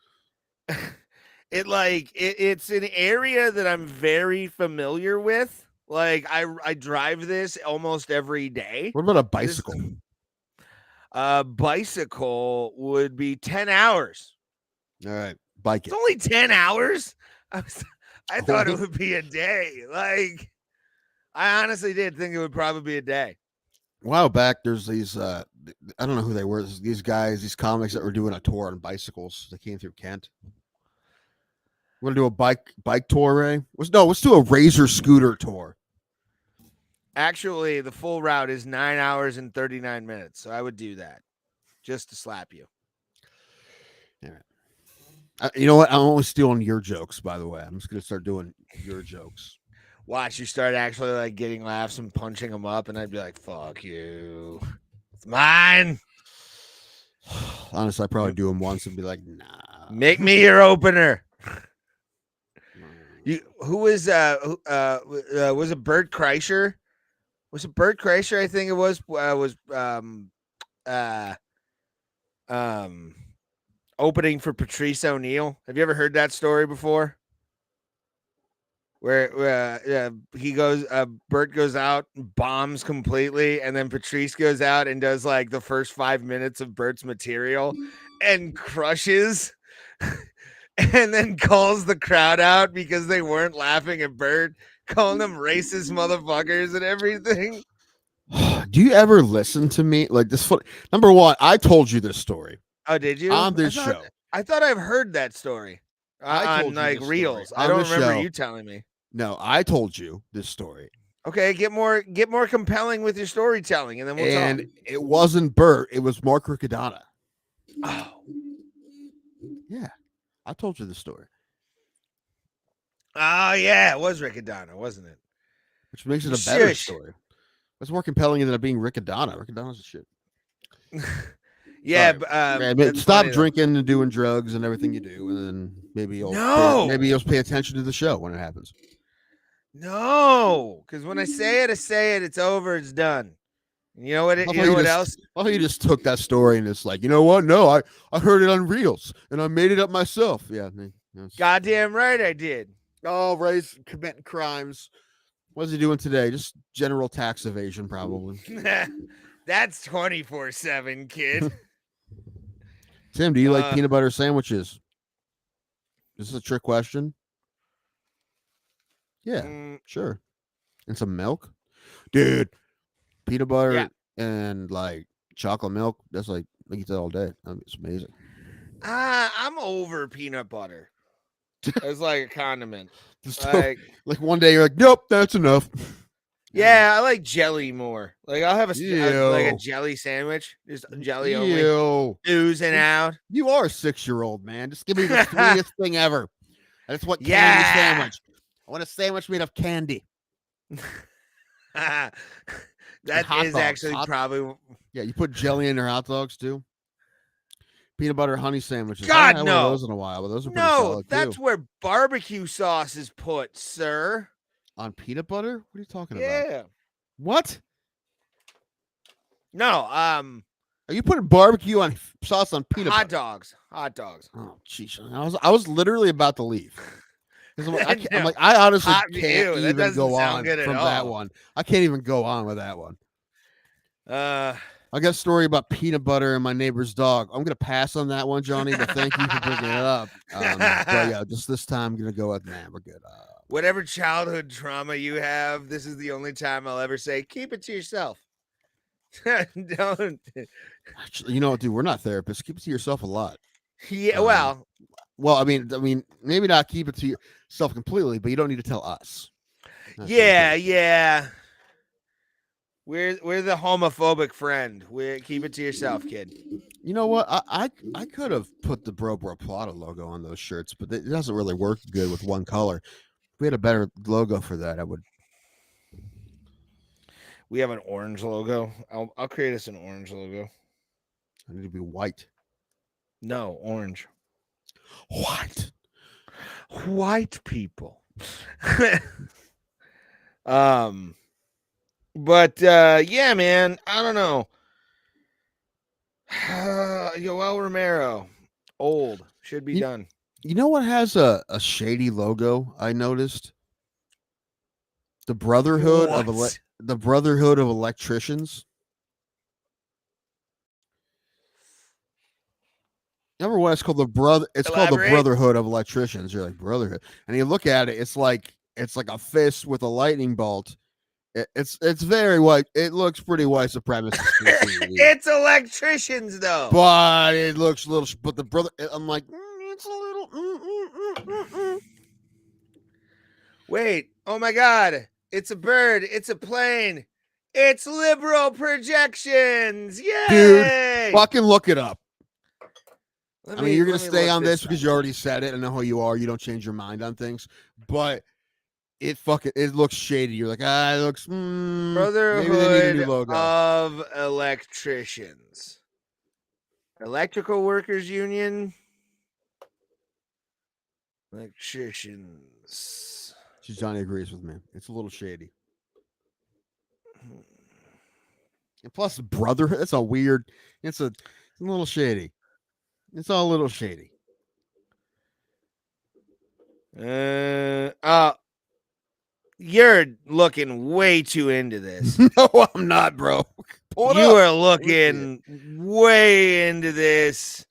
It's an area that I'm very familiar with. Like I drive this almost every day. What about a bicycle? Bicycle would be 10 hours. All right, bike It's it. only 10 hours. I thought it would be a day. Like I honestly did think it would probably be a day. A while back, there's these I don't know who they were. These guys, these comics that were doing a tour on bicycles. They came through Kent. We're gonna do a bike tour, Ray. Let's do a Razor scooter tour. Actually, the full route is 9 hours and 39 minutes. So I would do that just to slap you. Yeah. You know what? I'm only stealing your jokes, by the way. I'm just gonna start doing your jokes. Watch you start actually like getting laughs and punching them up, and I'd be like, "Fuck you, it's mine." Honestly, I probably do them once and be like, "Nah." Make me your opener. Who was it Bert Kreischer? Was it Bert Kreischer? I think it was opening for Patrice O'Neal. Have you ever heard that story before? Where he goes, Bert goes out, bombs completely, and then Patrice goes out and does like the first 5 minutes of Bert's material and crushes, and then calls the crowd out because they weren't laughing at Bert, calling them racist motherfuckers and everything. Do you ever listen to me like this? Number one, I told you this story Oh, did you? on this show. I thought I've heard that story I told on you like this reels. story I on don't this remember show. you telling me. No, I told you this story. Okay, get more compelling with your storytelling, and then we'll And talk. it wasn't Bert, it was Mark Riccadonna. Oh, Yeah, I told you the story, yeah, it was Riccadonna, wasn't it? which makes it a better Shush. story. It's more compelling than it being Riccadonna. Riccadonna's a shit. Yeah, Sorry. but Man, that's stop funny, though. drinking and doing drugs and everything you do, and then maybe you'll pay attention to the show when it happens. No, because when I say it, it's over, it's done. You know what? You know what else? Oh, you just took that story and it's like, you know what? No, I heard it on Reels and I made it up myself. Yeah. Goddamn right I did. Oh, Ray's committing crimes. What's he doing today? Just general tax evasion, probably. That's 24/7, kid. Tim, do you like peanut butter sandwiches? Is this a trick question? Yeah, sure. And some milk? Dude, peanut butter and like chocolate milk, that's like I eat that all day. It's amazing. I'm over peanut butter. It's like a condiment. Like one day you're like, nope, that's enough. Yeah, I like jelly more. Like I'll have a jelly sandwich, just jelly only, oozing out. You are a 6-year-old, man. Just give me the sweetest thing ever. I just want candy sandwich. I want a sandwich made of candy. That is actually probably. Yeah, you put jelly in your hot dogs too. Peanut butter honey sandwiches. God, I haven't had no. one of those in a while, but those are pretty solid that's too. where barbecue sauce is put, sir. On peanut butter? What are you talking about? Yeah. What? No. Are you putting barbecue on sauce on peanut butter? Hot dogs. Oh, jeez. I was literally about to leave. I'm like, I honestly can't even go on from that one. I can't even go on with that one. I got a story about peanut butter and my neighbor's dog. I'm gonna pass on that one, Johnny, but thank you for bringing it up. But yeah, just this time I'm gonna go with we're good. Whatever childhood trauma you have, this is the only time I'll ever say keep it to yourself. Don't. Actually, you know what, dude? We're not therapists. Keep it to yourself a lot. Yeah, well, I mean, maybe not keep it to yourself completely, but you don't need to tell us. Yeah. We're the homophobic friend. Keep it to yourself, kid. You know what? I could have put the Bro Plata logo on those shirts, but it doesn't really work good with one color. If we had a better logo for that, I would. We have an orange logo. I'll create us an orange logo. I need to be white. No, orange. White people. But yeah, man, I don't know. Yoel Romero, old, should be done. You know what has a shady logo? I noticed the Brotherhood of Electricians. Number one, it's called the Brotherhood of Electricians. You're like, Brotherhood, and you look at it, it's like a fist with a lightning bolt. It's very white. It looks pretty white supremacist. It's electricians, though. But it looks a little. But the brother, I'm like, it's a little. Wait! Oh my God! It's a bird. It's a plane. It's liberal projections. Yay! Dude, fucking look it up. You're gonna stay on this because you already said it. I know how you are. You don't change your mind on things, but. It looks shady. You're like, it looks Brotherhood maybe they need a new logo. of Electricians. Electrical Workers Union. Electricians. Johnny agrees with me. It's a little shady. And plus Brotherhood, it's a little shady. It's all a little shady. You're looking way too into this. No, I'm not, bro. You are looking way into this.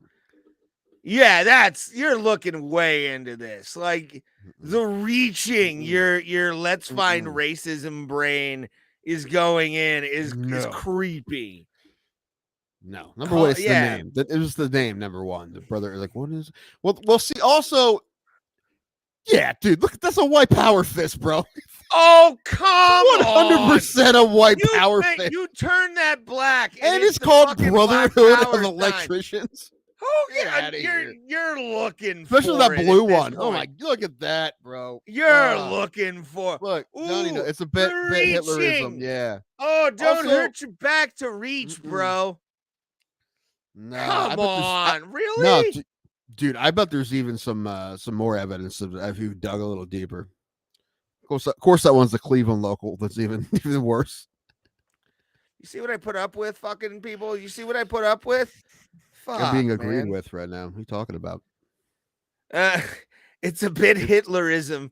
Yeah, you're looking way into this. Like the reaching, your let's find racism brain is going in is No. creepy. No, number one, it's yeah. the name. It was the name. Number one, the brother. Like, what is? Well, see. Also, yeah, dude. Look, that's a white power fist, bro. Oh, come on. 100% a white power fist. You turn that black, And it's it's called the Brotherhood Black of Power Electricians. Oh Get yeah, outta here. you're looking Especially for that it blue at this one. Oh my, point. look at that, bro. You're looking for. Look, Johnny, Ooh, it's a bit Hitlerism. reaching. Yeah. Oh, don't Also- hurt your back to reach, bro. Nah, Come on, really? No, dude, I bet there's even some more evidence of if you dug a little deeper. Of course, that one's the Cleveland local. That's even worse. You see what I put up with, fucking people? You see what I put up with? Fuck, I'm being agreed man. with right now. What are you talking about? It's a bit Hitlerism.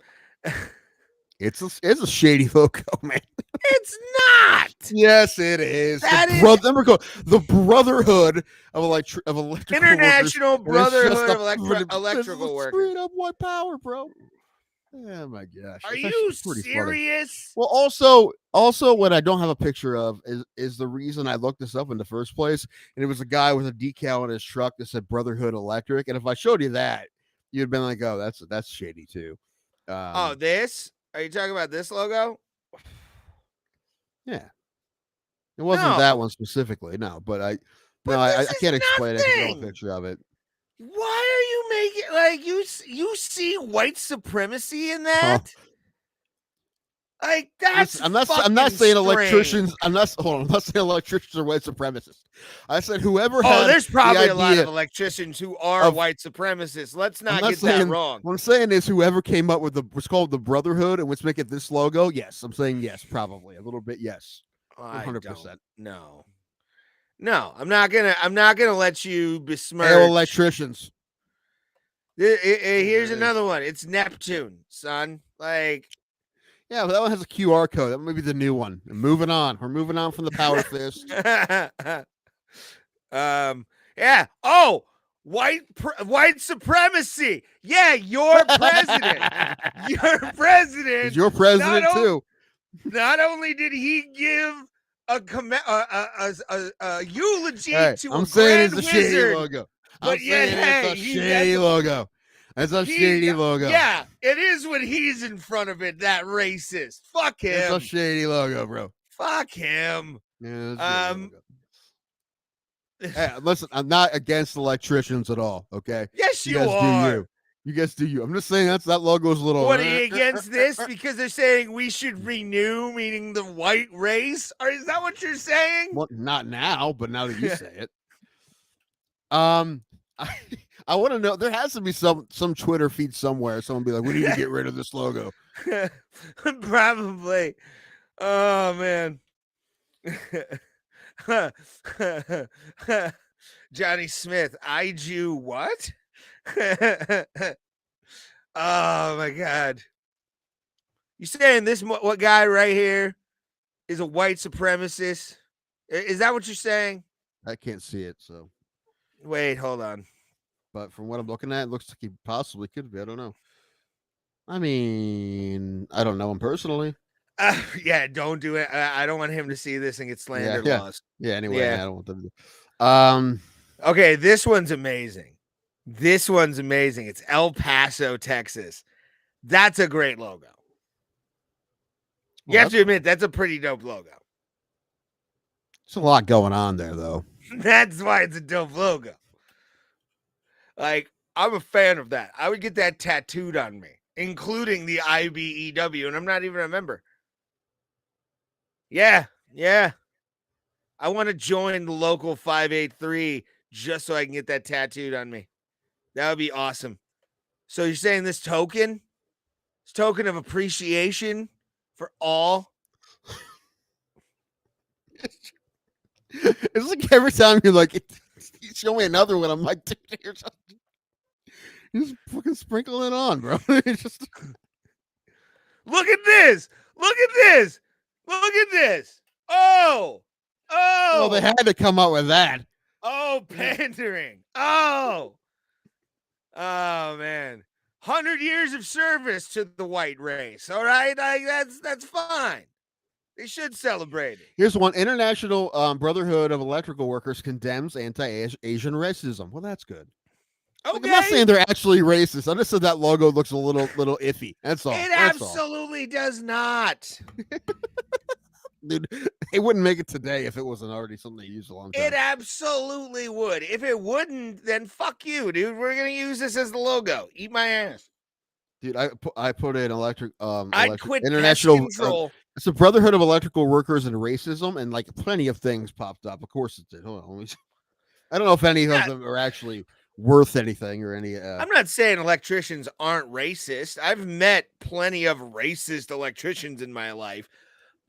It's a shady logo, man. It's not. Yes, it is. That is the Brotherhood of electrical International workers, Brotherhood of Electrical Workers. Straight up white power, bro. Oh my gosh. Are It's you actually pretty funny. serious? Well, also, what I don't have a picture of is the reason I looked this up in the first place, and it was a guy with a decal on his truck that said Brotherhood Electric, and if I showed you that, you'd been like, "Oh, that's shady too." This? Are you talking about this logo? Yeah, it wasn't that one specifically, no, but I can't explain it. I can draw a picture of it. Why are you making like you see white supremacy in that? Like that's I'm not saying electricians. I'm not saying electricians are white supremacists. I said whoever. There's probably a lot of electricians who are white supremacists. Let's not get that wrong. What I'm saying is whoever came up with what's called the Brotherhood and what's making this logo. Yes, I'm saying yes, probably a little bit. Yes, 100%. No, I'm not gonna let you besmirch electricians. Here's another one. It's Neptune, son. Like. Yeah, but that one has a QR code. That might be the new one. Moving on. We're moving on from the power fist. Yeah. Oh, white supremacy. Yeah, your president. Your president. He's your president too. Not only did he give a eulogy to I'm a saying grand it's a shady wizard, logo. but it's a shady logo. It's a shady logo. Yeah, it is when he's in front of it. That racist. Fuck him. It's a shady logo, bro. Fuck him. Yeah, hey, listen, I'm not against electricians at all. Okay. Yes, you guys are. Do you. You guys do you. I'm just saying that logo's a little. What are you against this? Because they're saying we should renew, meaning the white race? Or is that what you're saying? Well, not now, but now that you say it. I want to know. There has to be some Twitter feed somewhere. Someone be like, "We need to get rid of this logo." Probably. Oh man. Johnny Smith, I Jew what? Oh my God. You saying this? What guy right here is a white supremacist? Is that what you're saying? I can't see it, so. Wait, hold on. But from what I'm looking at, it looks like he possibly could be. I don't know. I mean, I don't know him personally. Yeah, don't do it. I don't want him to see this and get slander laws. Yeah, anyway, I don't want them to. Okay, this one's amazing. It's El Paso, Texas. That's a great logo. You have to admit, that's a pretty dope logo. There's a lot going on there, though. That's why it's a dope logo. Like, I'm a fan of that. I would get that tattooed on me, including the IBEW, and I'm not even a member. Yeah. I want to join the local 583 just so I can get that tattooed on me. That would be awesome. So you're saying this token of appreciation for all? It's like every time you're like, you show me another one, I'm like, dude, you just fucking sprinkle it on, bro. Just... Look at this. Oh. Well, they had to come up with that. Oh, pandering. Oh, man. 100 years of service to the white race. All right. Like that's fine. They should celebrate it. Here's one: International Brotherhood of Electrical Workers condemns anti-Asian racism. Well, that's good. Like, I'm not Okay. saying they're actually racist. I just said that logo looks a little iffy. That's all. It That's all. absolutely does not. Dude, they wouldn't make it today if it wasn't already something they used a long time. It absolutely would. If it wouldn't, then fuck you, dude. We're gonna use this as the logo. Eat my ass. Dude, I put in I'd electric quit international. pest control. It's the Brotherhood of Electrical Workers and Racism, and like plenty of things popped up. Of course it did. Hold on, I don't know if any of them are actually worth anything or any. I'm not saying electricians aren't racist. I've met plenty of racist electricians in my life,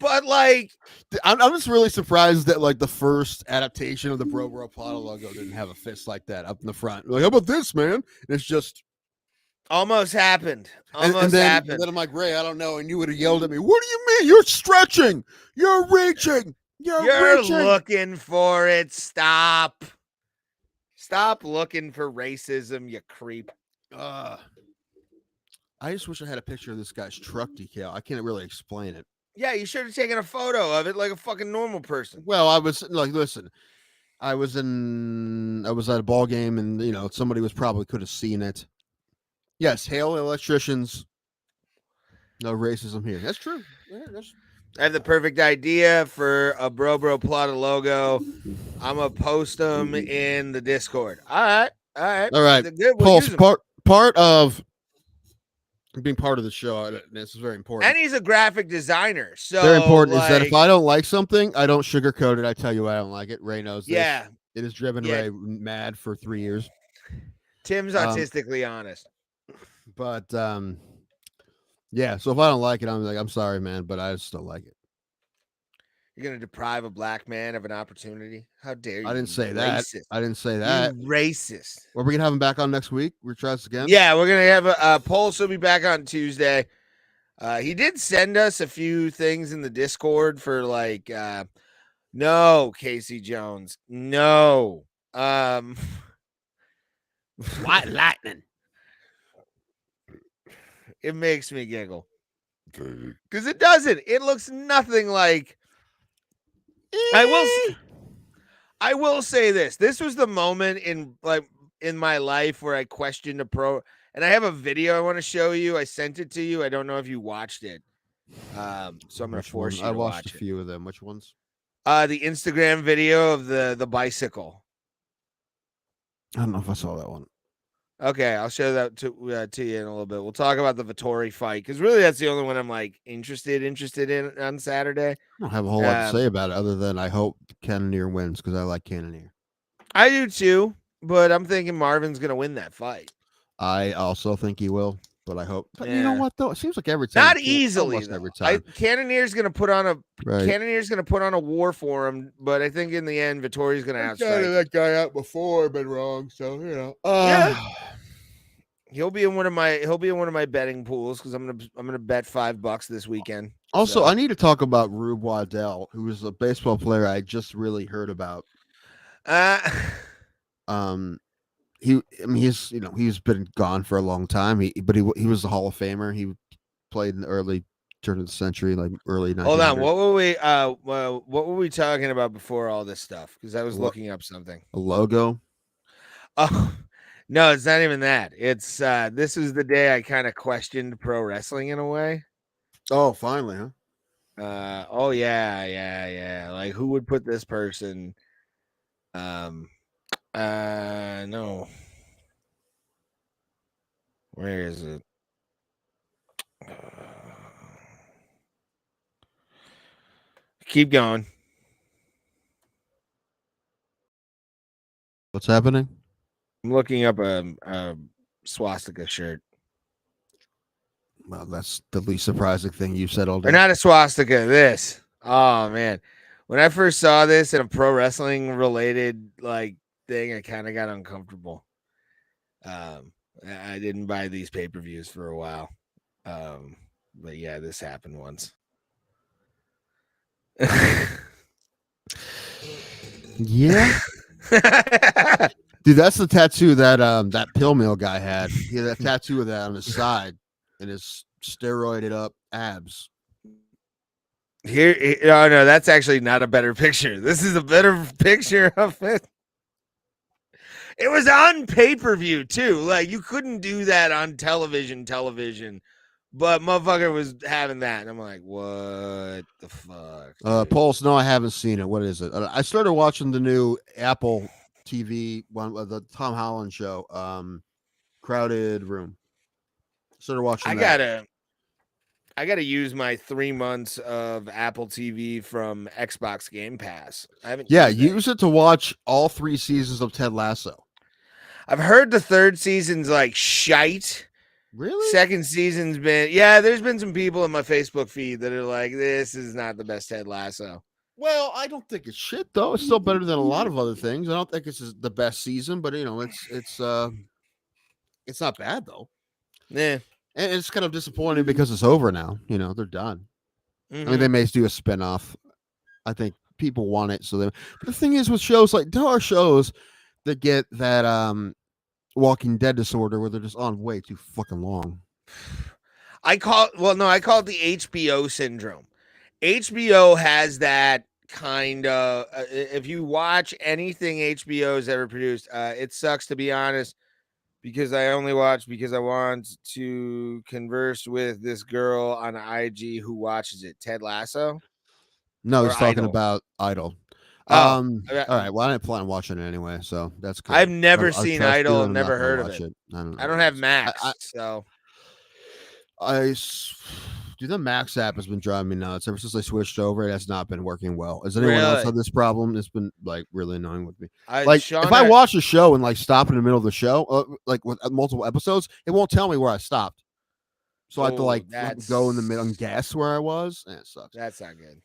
but like, I'm just really surprised that like the first adaptation of the Bro Plata logo didn't have a fist like that up in the front. Like, how about this, man? And it's just almost happened. and Almost then, happened. And then I'm like, Ray, I don't know, and you would have yelled at me. What do you mean? You're stretching. You're reaching. You're reaching. Looking for it. Stop. Stop looking for racism, you creep. I just wish I had a picture of this guy's truck decal. I can't really explain it. Yeah, you should have taken a photo of it like a fucking normal person. Well, I was like, listen, I was at a ball game, and you know, somebody could have seen it. Yes, hail electricians. No racism here. That's true. Yeah, I have the perfect idea for a Bro Plata logo. I'm gonna post them in the Discord. All right. They're good. We'll Pulse, use 'em. part of being part of the show. This is very important. And he's a graphic designer, so very important is that if I don't like something, I don't sugarcoat it. I tell you I don't like it. Ray knows this. Yeah, it has driven Ray mad for 3 years. Tim's autistically honest. But yeah, so if I don't like it, I'm like, I'm sorry, man, but I just don't like it. You're gonna deprive a black man of an opportunity? How dare you? I didn't say that. Racist. I didn't say that. You racist. Are we gonna have him back on next week? We try this again. Yeah, we're gonna have a Pulse will be back on Tuesday. He did send us a few things in the Discord for like no, Casey Jones. No. White lightning. It makes me giggle. Because it doesn't. It looks nothing like. I will say this. This was the moment in my life where I questioned a pro. And I have a video I want to show you. I sent it to you. I don't know if you watched it. So I'm going to force you to watch it. I watched a few of them. Which ones? The Instagram video of the bicycle. I don't know if I saw that one. Okay, I'll show that to you in a little bit. We'll talk about the Vettori fight because really that's the only one I'm like interested in on Saturday. I don't have a whole lot to say about it other than I hope Cannonier wins because I like Cannonier. I do too, but I'm thinking Marvin's gonna win that fight. I also think he will, but I hope. But you know what though? It seems like every time. Not easily. Almost every time. Cannonier's gonna put on a right. war for him, but I think in the end Vettori's gonna outstrike that guy out before, been wrong. So you know. Yeah. He'll be in one of my betting pools because I'm gonna bet $5 this weekend. Also, I need to talk about Rube Waddell, who is a baseball player I just really heard about. He's been gone for a long time. But he was a Hall of Famer. He played in the early turn of the century, like early 1900s. Hold on, what were we talking about before all this stuff? Because I was looking up something. A logo. Oh. No, it's not even that. It's this is the day I kind of questioned pro wrestling in a way. Oh, finally, huh? Oh yeah. Like who would put this person? No. Where is it? Keep going. What's happening? I'm looking up a swastika shirt. Well, that's the least surprising thing you said all day. Or not a swastika. This. Oh man, when I first saw this in a pro wrestling related like thing, I kind of got uncomfortable. I didn't buy these pay-per-views for a while. But yeah, this happened once. Yeah. Dude, that's the tattoo that pill mill guy had. He had a tattoo of that on his side and his steroided up abs. Oh no, that's actually not a better picture. This is a better picture of it. It was on pay-per-view too. Like you couldn't do that on television, but motherfucker was having that, and I'm like, what the fuck? Pulse, no, I haven't seen it. What is it? I started watching the new Apple TV one, the Tom Holland show, Crowded Room. Started watching that. I gotta use my 3 months of Apple TV from Xbox Game Pass. I haven't. Use it to watch all 3 seasons of Ted Lasso. I've heard the 3rd season's like shite. Really? 2nd season's been there's been some people in my Facebook feed that are like, this is not the best Ted Lasso. Well, I don't think it's shit though. It's still better than a lot of other things. I don't think it's the best season, but it's not bad though. Yeah. And it's kind of disappointing because it's over now. They're done. Mm-hmm. I mean, they may do a spinoff. I think people want it, but the thing is with shows like there are shows that get that Walking Dead disorder where they're just on way too fucking long. I call it the HBO syndrome. HBO has that kind of if you watch anything HBO's ever produced, it sucks to be honest, because I only watch because I want to converse with this girl on IG who watches it. Ted Lasso? No, Or he's talking Idol? about Idol. Oh, All right. Well, I didn't plan on watching it anyway, so that's cool. I've never I seen trust Idol you, and I'm never not gonna heard of watch it. I I don't have Max, Dude, the Max app has been driving me nuts ever since I switched over. It has not been working well. Has anyone else had this problem? It's been like really annoying with me. If I watch a show and like stop in the middle of the show, like with multiple episodes, it won't tell me where I stopped. So I have to like go in the middle and guess where I was. It sucks. That's not good.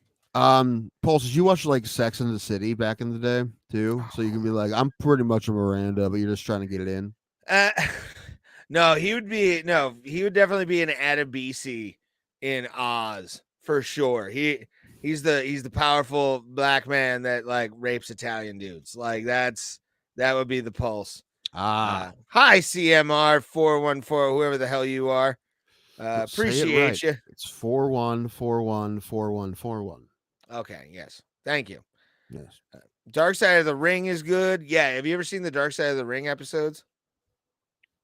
Pulse, did you watch like Sex and the City back in the day too? So you can be like, I'm pretty much a Miranda, but you're just trying to get it in. No, he would definitely be an Adebisi in Oz for sure. He's the powerful black man that like rapes Italian dudes. Like that would be the Pulse. Hi CMR 414, whoever the hell you are. Appreciate you. It's 41414141. Okay, yes. Thank you. Yes. Dark Side of the Ring is good. Yeah, have you ever seen the Dark Side of the Ring episodes?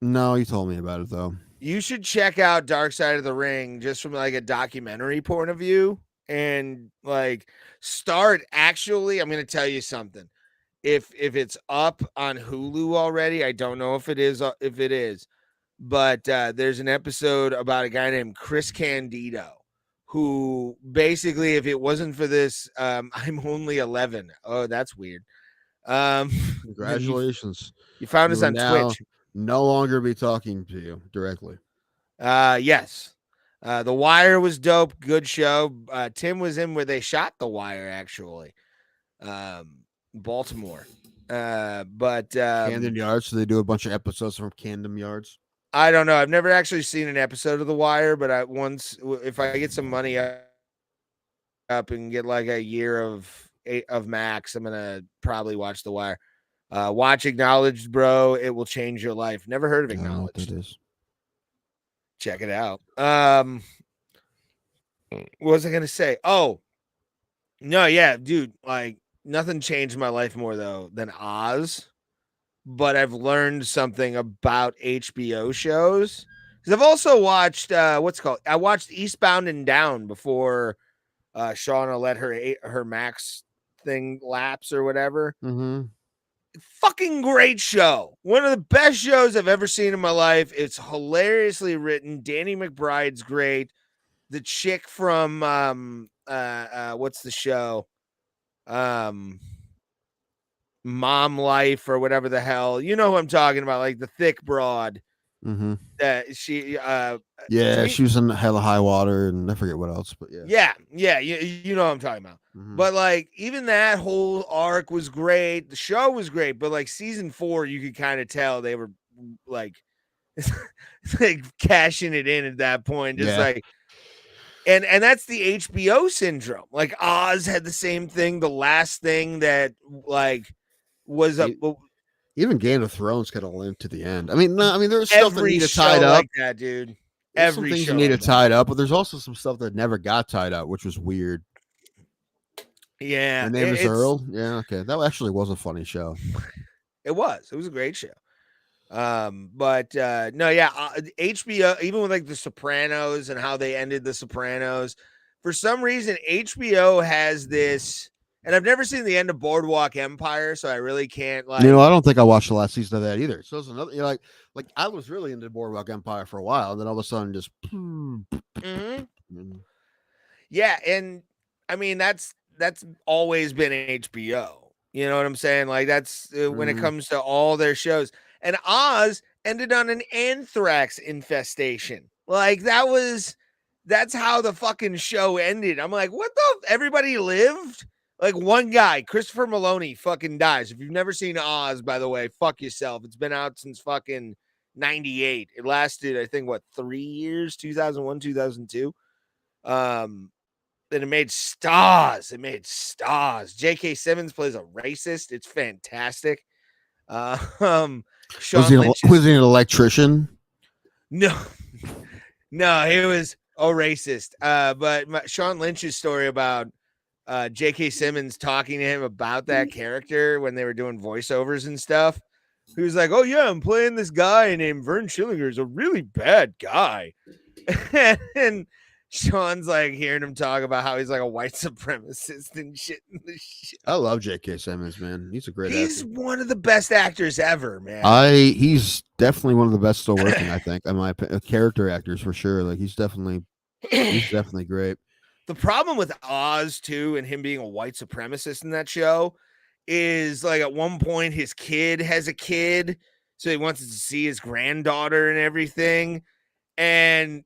No, you told me about it though. You should check out Dark Side of the Ring just from like a documentary point of view and like start actually, I'm going to tell you something. If it's up on Hulu already, I don't know if it is, but there's an episode about a guy named Chris Candido who basically, if it wasn't for this, I'm only 11. Oh, that's weird. Congratulations. You found us on Twitch. No longer be talking to you directly. Yes. The Wire was dope. Good show. Tim was in where they shot The Wire, actually. Baltimore. But Camden Yards. So they do a bunch of episodes from Camden Yards. I don't know. I've never actually seen an episode of The Wire, but if I get some money up and get like a year of Max, I'm gonna probably watch The Wire. Watch Acknowledged, bro. It will change your life. Never heard of Acknowledged. I don't know what that is. Check it out. What was I gonna say? Oh, no, yeah, dude. Like nothing changed my life more though than Oz. But I've learned something about HBO shows because I've also watched I watched Eastbound and Down before Shauna let her Max thing lapse or whatever. Mm-hmm. Fucking great show. One of the best shows I've ever seen in my life. It's hilariously written. Danny McBride's great. The chick from what's the show? Mom Life or whatever the hell. You know who I'm talking about, like the thick broad. Mm-hmm. That she she was in Hella High Water and I forget what else, but yeah, you know what I'm talking about. Mm-hmm. But like even that whole arc was great. The show was great, but like season 4, you could kind of tell they were like like cashing it in at that point, just like. And that's the HBO syndrome. Like Oz had the same thing. The last thing that like was even Game of Thrones kind of limped to the end. I mean, there's stuff that needed tied up. Like that, dude. There's some things that needed tied up, but there's also some stuff that never got tied up, which was weird. Yeah, My name is it's Earl. Yeah, okay. That actually was a funny show. it was a great show. But no, yeah, HBO, even with like The Sopranos and how they ended The Sopranos, for some reason HBO has this, and I've never seen the end of Boardwalk Empire, so I really can't like. I don't think I watched the last season of that either. So it's another, like I was really into Boardwalk Empire for a while, and then all of a sudden just. Mhm. Yeah, and I mean that's always been HBO. You know what I'm saying? Like that's when it comes to all their shows. And Oz ended on an anthrax infestation. Like that's how the fucking show ended. I'm like, what the? Everybody lived. Like one guy, Christopher Maloney, fucking dies. If you've never seen Oz, by the way, fuck yourself. It's been out since fucking 98. It lasted, I think, what, 3 years? 2001, 2002. And it made stars. J.K. Simmons plays a racist. It's fantastic. Sean Lynch was he an electrician? No, he was racist. But Sean Lynch's story about J.K. Simmons talking to him about that character when they were doing voiceovers and stuff. He was like, "Oh yeah, I'm playing this guy named Vern Schillinger. Is a really bad guy," and Sean's like hearing him talk about how he's like a white supremacist and shit. I love J.K. Simmons, man. He's a great He's actor. one of the best actors ever, man. He's definitely one of the best still working, I think. In my opinion, character actors for sure. Like he's definitely great. The problem with Oz too, and him being a white supremacist in that show, is like at one point his kid has a kid, so he wants to see his granddaughter and everything. And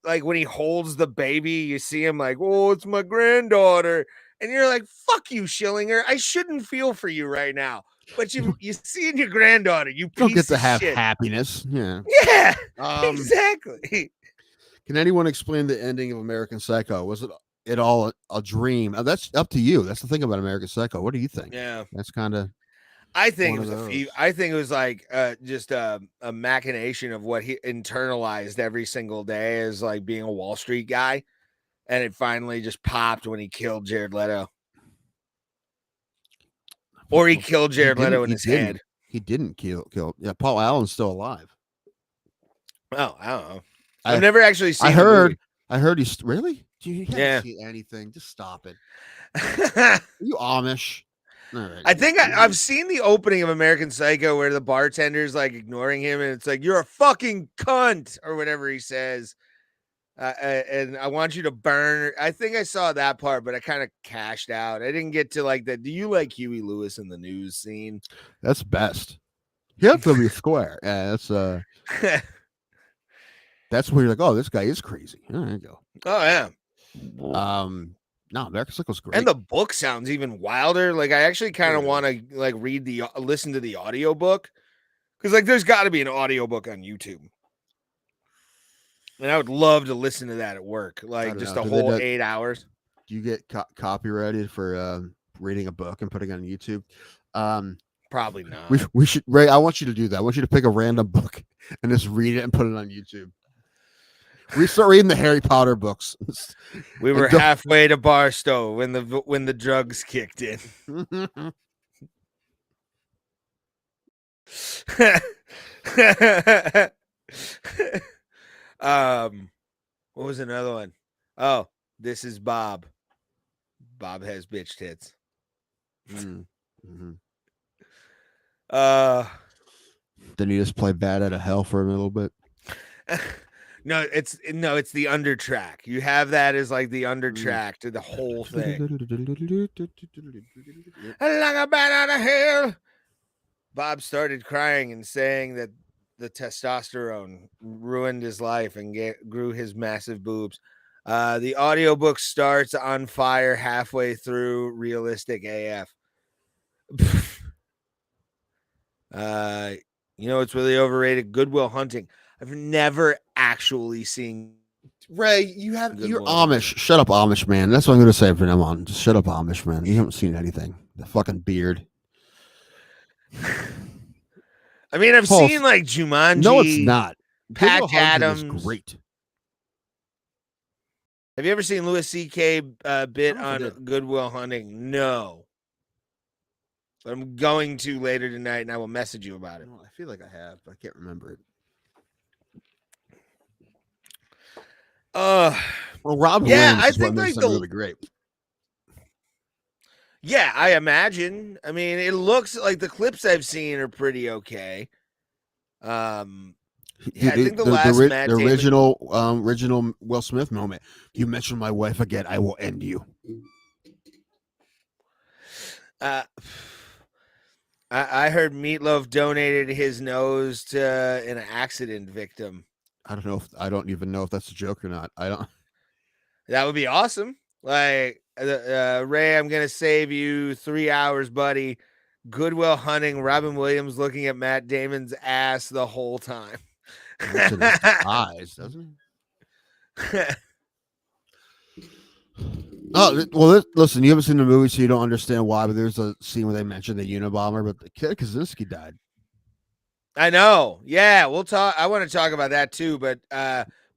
like when he holds the baby, you see him like, "Oh, it's my granddaughter," and you're like, "Fuck you, Schillinger. I shouldn't feel for you right now." But you seeing your granddaughter, you don't get to of have shit. happiness. Yeah, exactly. Can anyone explain the ending of American Psycho? Was it all a dream? That's up to you. That's the thing about American Psycho. What do you think? Yeah, that's kind of. I think it was I think it was like just a machination of what he internalized every single day as like being a Wall Street guy, and it finally just popped when he killed Jared Leto, or he killed Jared Leto in his head. He didn't kill. Yeah, Paul Allen's still alive. Oh, I don't know. I've never actually seen. I heard he's really. You haven't seen anything. Just stop it. Are you Amish? Right. I think I've seen the opening of American Psycho where the bartender's like ignoring him and it's like, "You're a fucking cunt," or whatever he says. And I want you to burn. I think I saw that part, but I kind of cashed out. I didn't get to like that. Do you like Huey Lewis in the news scene? That's best. You have to be square. Yeah, that's where you're like, oh, this guy is crazy. There you go. Oh yeah. No, American Psycho's great. And the book sounds even wilder. Like I actually kind of want to like listen to the audiobook, because like there's got to be an audiobook on YouTube. And I would love to listen to that at work, like just a whole 8 hours. Do you get copyrighted for reading a book and putting it on YouTube? Probably not. We should, Ray. I want you to do that. I want you to pick a random book and just read it and put it on YouTube. We start reading the Harry Potter books. We were halfway to Barstow when the drugs kicked in. What was another one? Oh, This Is Bob. Bob has bitch tits. Mm-hmm. Then you just play Bad Out of Hell for a little bit. No, it's the undertrack. You have that as like the undertrack to the whole thing. Like a bat out of hell. Bob started crying and saying that the testosterone ruined his life and grew his massive boobs. The audiobook starts on fire halfway through, realistic AF. It's really overrated. Good Will Hunting. I've never actually seen. Ray, you're Amish. Shut up, Amish man. That's what I'm going to say from now on. Just shut up, Amish man. You haven't seen anything. The fucking beard. I mean, I've seen like Jumanji. No, it's not. Patch Adams. Is great. Have you ever seen Louis C.K. Bit I don't know if I on did. Good Will Hunting? No. But I'm going to later tonight, and I will message you about it. I feel like I have, but I can't remember it. Well, Robin Yeah, Williams I is what think makes like them really great. Yeah, I imagine. I mean, it looks like the clips I've seen are pretty okay. Yeah, I think the last Matt the Damon. original Will Smith moment. You mention my wife again, I will end you. I heard Meatloaf donated his nose to an accident victim. I don't even know if that's a joke or not. I don't. That would be awesome. Like Ray, I'm gonna save you 3 hours, buddy. Goodwill Hunting. Robin Williams looking at Matt Damon's ass the whole time. Looks at his eyes, doesn't he? Oh well, listen. You haven't seen the movie, so you don't understand why. But there's a scene where they mention the Unabomber, but the kid Kaczynski died. I know. Yeah, we'll talk. I want to talk about that too. But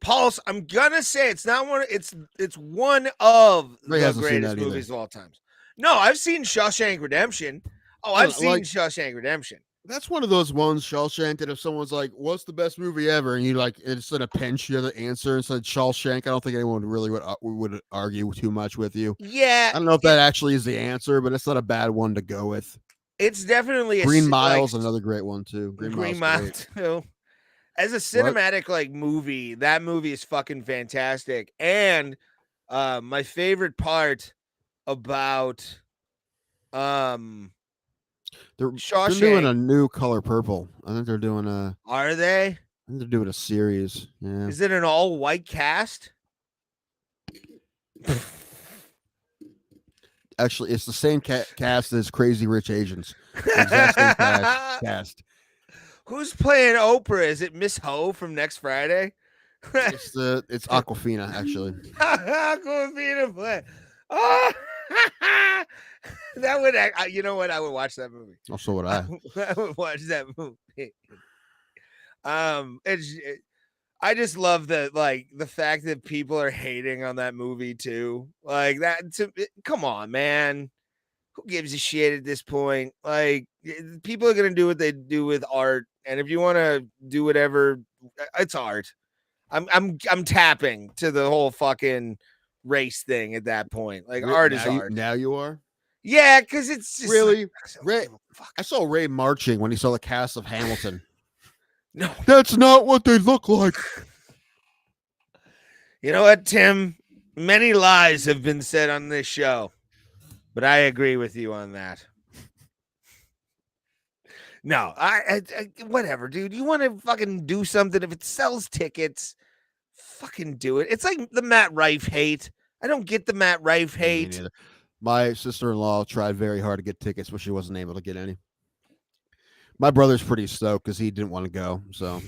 Pulse, I'm gonna say it's not one. It's one of Ray the hasn't seen greatest that either. movies of all times. No, I've seen Shawshank Redemption. Oh, I've seen Shawshank Redemption. That's one of those ones, Shawshank, that if someone's like, "What's the best movie ever?" and you like, instead of pinch, you have the answer and said Shawshank. I don't think anyone really would argue too much with you. Yeah, I don't know if that actually is the answer, but it's not a bad one to go with. It's definitely Green Mile's another great one too. Green Mile too. As a cinematic movie, that movie is fucking fantastic. And my favorite part about they're Shawshank, doing a new Color Purple. I think they're doing a. Are they? I think they're doing a series. Yeah. Is it an all white cast? Actually, it's the same cast as Crazy Rich Asians. Exact same cast. Who's playing Oprah? Is it Miss Ho from Next Friday? It's Aquafina, actually. Aquafina play. Oh, that would. You know what? I would watch that movie. Also, would I? I would watch that movie. I just love the fact that people are hating on that movie too. Like that. Come on, man. Who gives a shit at this point? Like, people are gonna do what they do with art, and if you want to do whatever, it's art. I'm tapping to the whole fucking race thing at that point. Like, art is art. Now you are. Yeah, because it's just really Ray. I saw Ray marching when he saw the cast of Hamilton. No, that's not what they look like. You know what, Tim? Many lies have been said on this show, but I agree with you on that. No, I whatever, dude. You want to fucking do something? If it sells tickets, fucking do it. It's like the Matt Rife hate. I don't get the Matt Rife hate. My sister-in-law tried very hard to get tickets, but she wasn't able to get any. My brother's pretty stoked because he didn't want to go. So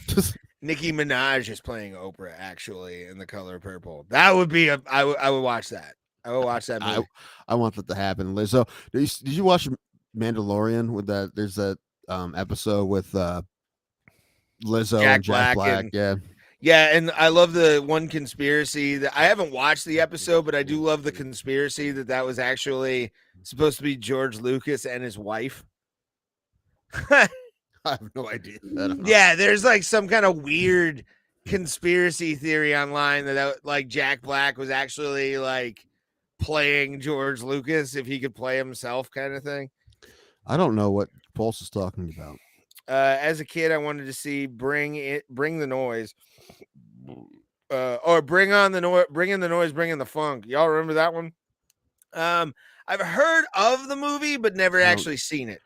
Nicki Minaj is playing Oprah actually in The Color Purple. That would be I would watch that. I would watch that movie. I want that to happen. So did you watch Mandalorian with that? There's that episode with Lizzo and Jack Black. Yeah, and I love the one conspiracy that I haven't watched the episode, but I do love the conspiracy that was actually supposed to be George Lucas and his wife. I have no idea. Yeah, there's like some kind of weird conspiracy theory online that like Jack Black was actually like playing George Lucas if he could play himself, kind of thing. I don't know what Pulse is talking about. As a kid, I wanted to see Bring the Noise, or Bring in the Noise, Bring in the Funk. Y'all remember that one? I've heard of the movie, but never actually seen it.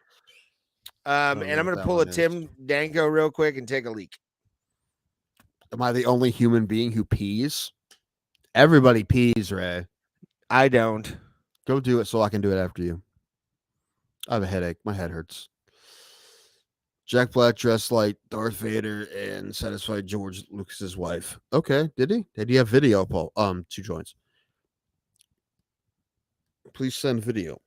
And I'm going to pull a Tim Danko real quick and take a leak. Am I the only human being who pees? Everybody pees, Ray. I don't. Go do it so I can do it after you. I have a headache. My head hurts. Jack Black dressed like Darth Vader and satisfied George Lucas's wife. Okay, did he? Did he have video, Paul? 2 joints. Please send video.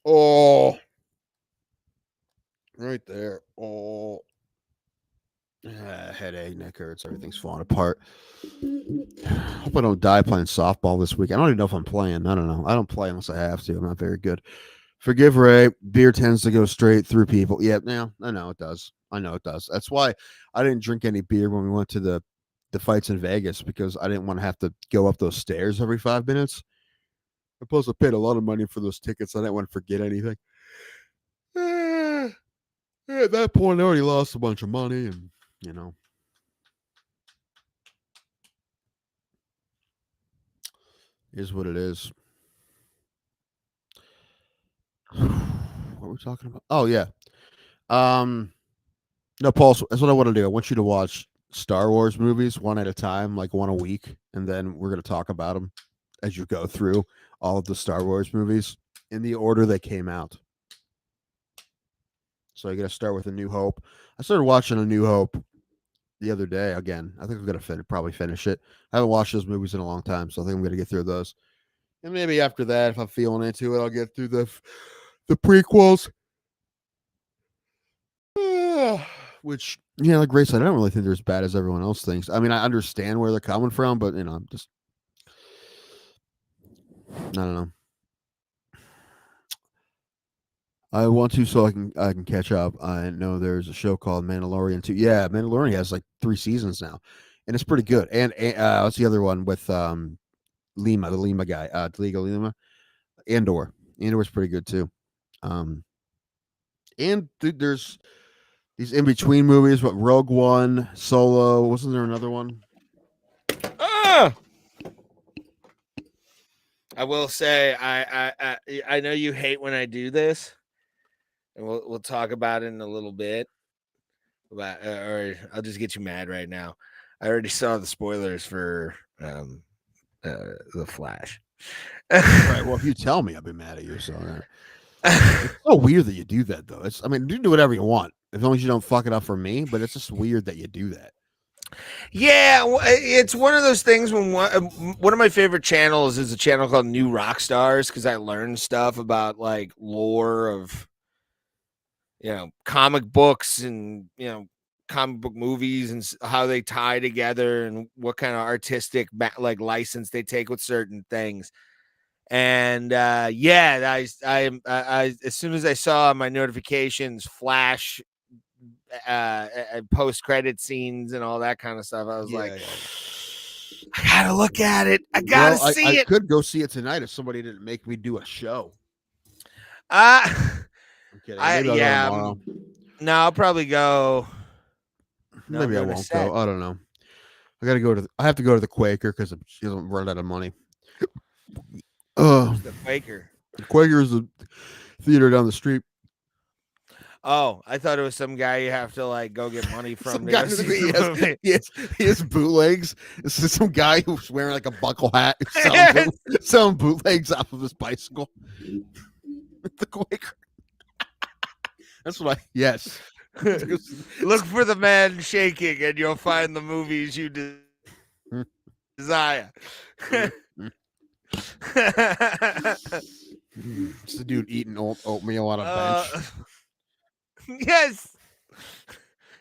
Oh, right there. Oh, Headache, neck hurts, everything's falling apart. Hope I don't die playing softball this week. I don't even know if I'm playing. I don't know. I don't play unless I have to. I'm not very good. Forgive Ray. Beer tends to go straight through people. Yeah, I know it does. I know it does. That's why I didn't drink any beer when we went to the fights in Vegas, because I didn't want to have to go up those stairs every 5 minutes. Plus, I paid a lot of money for those tickets. I didn't want to forget anything. At that point, I already lost a bunch of money, and is what it is. What were we talking about? Oh yeah. No, Paul. That's what I want to do. I want you to watch Star Wars movies one at a time, like one a week, and then we're gonna talk about them as you go through all of the Star Wars movies in the order they came out. So you're gonna start with A New Hope. I started watching A New Hope the other day again. I think I'm gonna probably finish it. I haven't watched those movies in a long time, so I think I'm gonna get through those. And maybe after that, if I'm feeling into it, I'll get through the prequels. Which, like Ray said, I don't really think they're as bad as everyone else thinks. I mean, I understand where they're coming from, but I'm just, I don't know. I want to, so I can catch up. I know there's a show called Mandalorian too. Yeah, Mandalorian has like 3 seasons now, and it's pretty good. And what's the other one with Lima, the Lima guy, Diego Lima, Andor. Andor's pretty good too. And there's these in between movies, but Rogue One, Solo. Wasn't there another one? I will say, I know you hate when I do this, and we'll talk about it in a little bit. Or I'll just get you mad right now. I already saw the spoilers for The Flash. Right. Well, if you tell me, I'll be mad at you. So it's so weird that you do that, though. I mean, you do whatever you want, as long as you don't fuck it up for me. But it's just weird that you do that. Yeah, it's one of those things when one of my favorite channels is a channel called New Rock Stars, because I learn stuff about like lore of comic books and comic book movies and how they tie together and what kind of artistic like license they take with certain things. And I as soon as I saw my notifications flash post-credit scenes and all that kind of stuff, I was like, I gotta look at it. I gotta see it. I could go see it tonight if somebody didn't make me do a show. I'm kidding. No, I'll probably go. No, maybe I won't go. I don't know. I have to go to the Quaker because she doesn't run out of money. The Quaker. The Quaker is the theater down the street. Oh, I thought it was some guy you have to like go get money from. He has bootlegs. This is some guy who's wearing like a buckle hat, selling bootlegs off of his bicycle. The Quaker. That's what yes. Look for the man shaking, and you'll find the movies you desire. It's the dude eating oatmeal on a bench. Yes.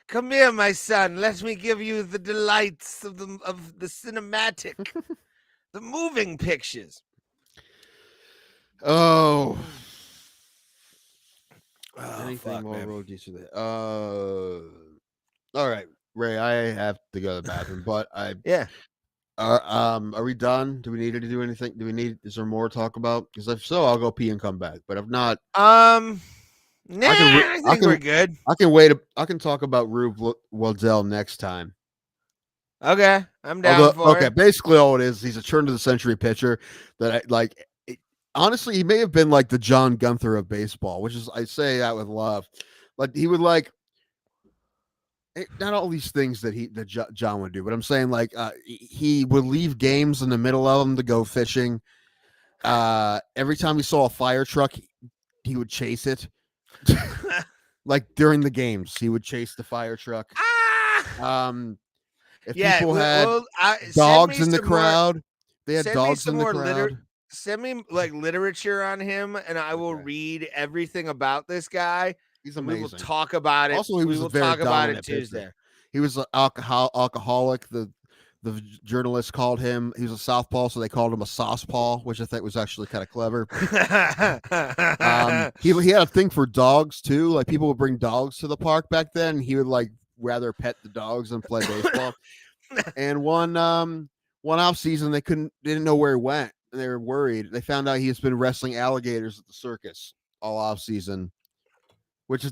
Come here, my son. Let me give you the delights of the cinematic, the moving pictures. Oh. Anything more road to that? All right, Ray. I have to go to the bathroom, but are we done? Do we need to do anything? Is there more to talk about? Because if so, I'll go pee and come back. But if not, I think we're good. I can wait. I can talk about Rube Waddell next time. Okay, I'm down for it. Okay, basically all it is, he's a turn of the century pitcher that I like. Honestly, he may have been like the John Gunther of baseball, which is, I say that with love. Like he would like, not all these things that John would do, but I'm saying like he would leave games in the middle of them to go fishing. Every time he saw a fire truck, he would chase it. Like during the games, he would chase the fire truck. If people had dogs in the crowd, they had dogs in the crowd. Send me like literature on him, and I will read everything about this guy. He's amazing. We will talk about it. Also, he was we will a very talk about it dominant Tuesday. pitcher. He He was an alcoholic. The journalist called him. He was a southpaw, so they called him a saucepaw, which I think was actually kind of clever. He had a thing for dogs too. Like people would bring dogs to the park back then. And he would like rather pet the dogs than play baseball. And one off season, they didn't know where he went. And they were worried. They found out he has been wrestling alligators at the circus all off season,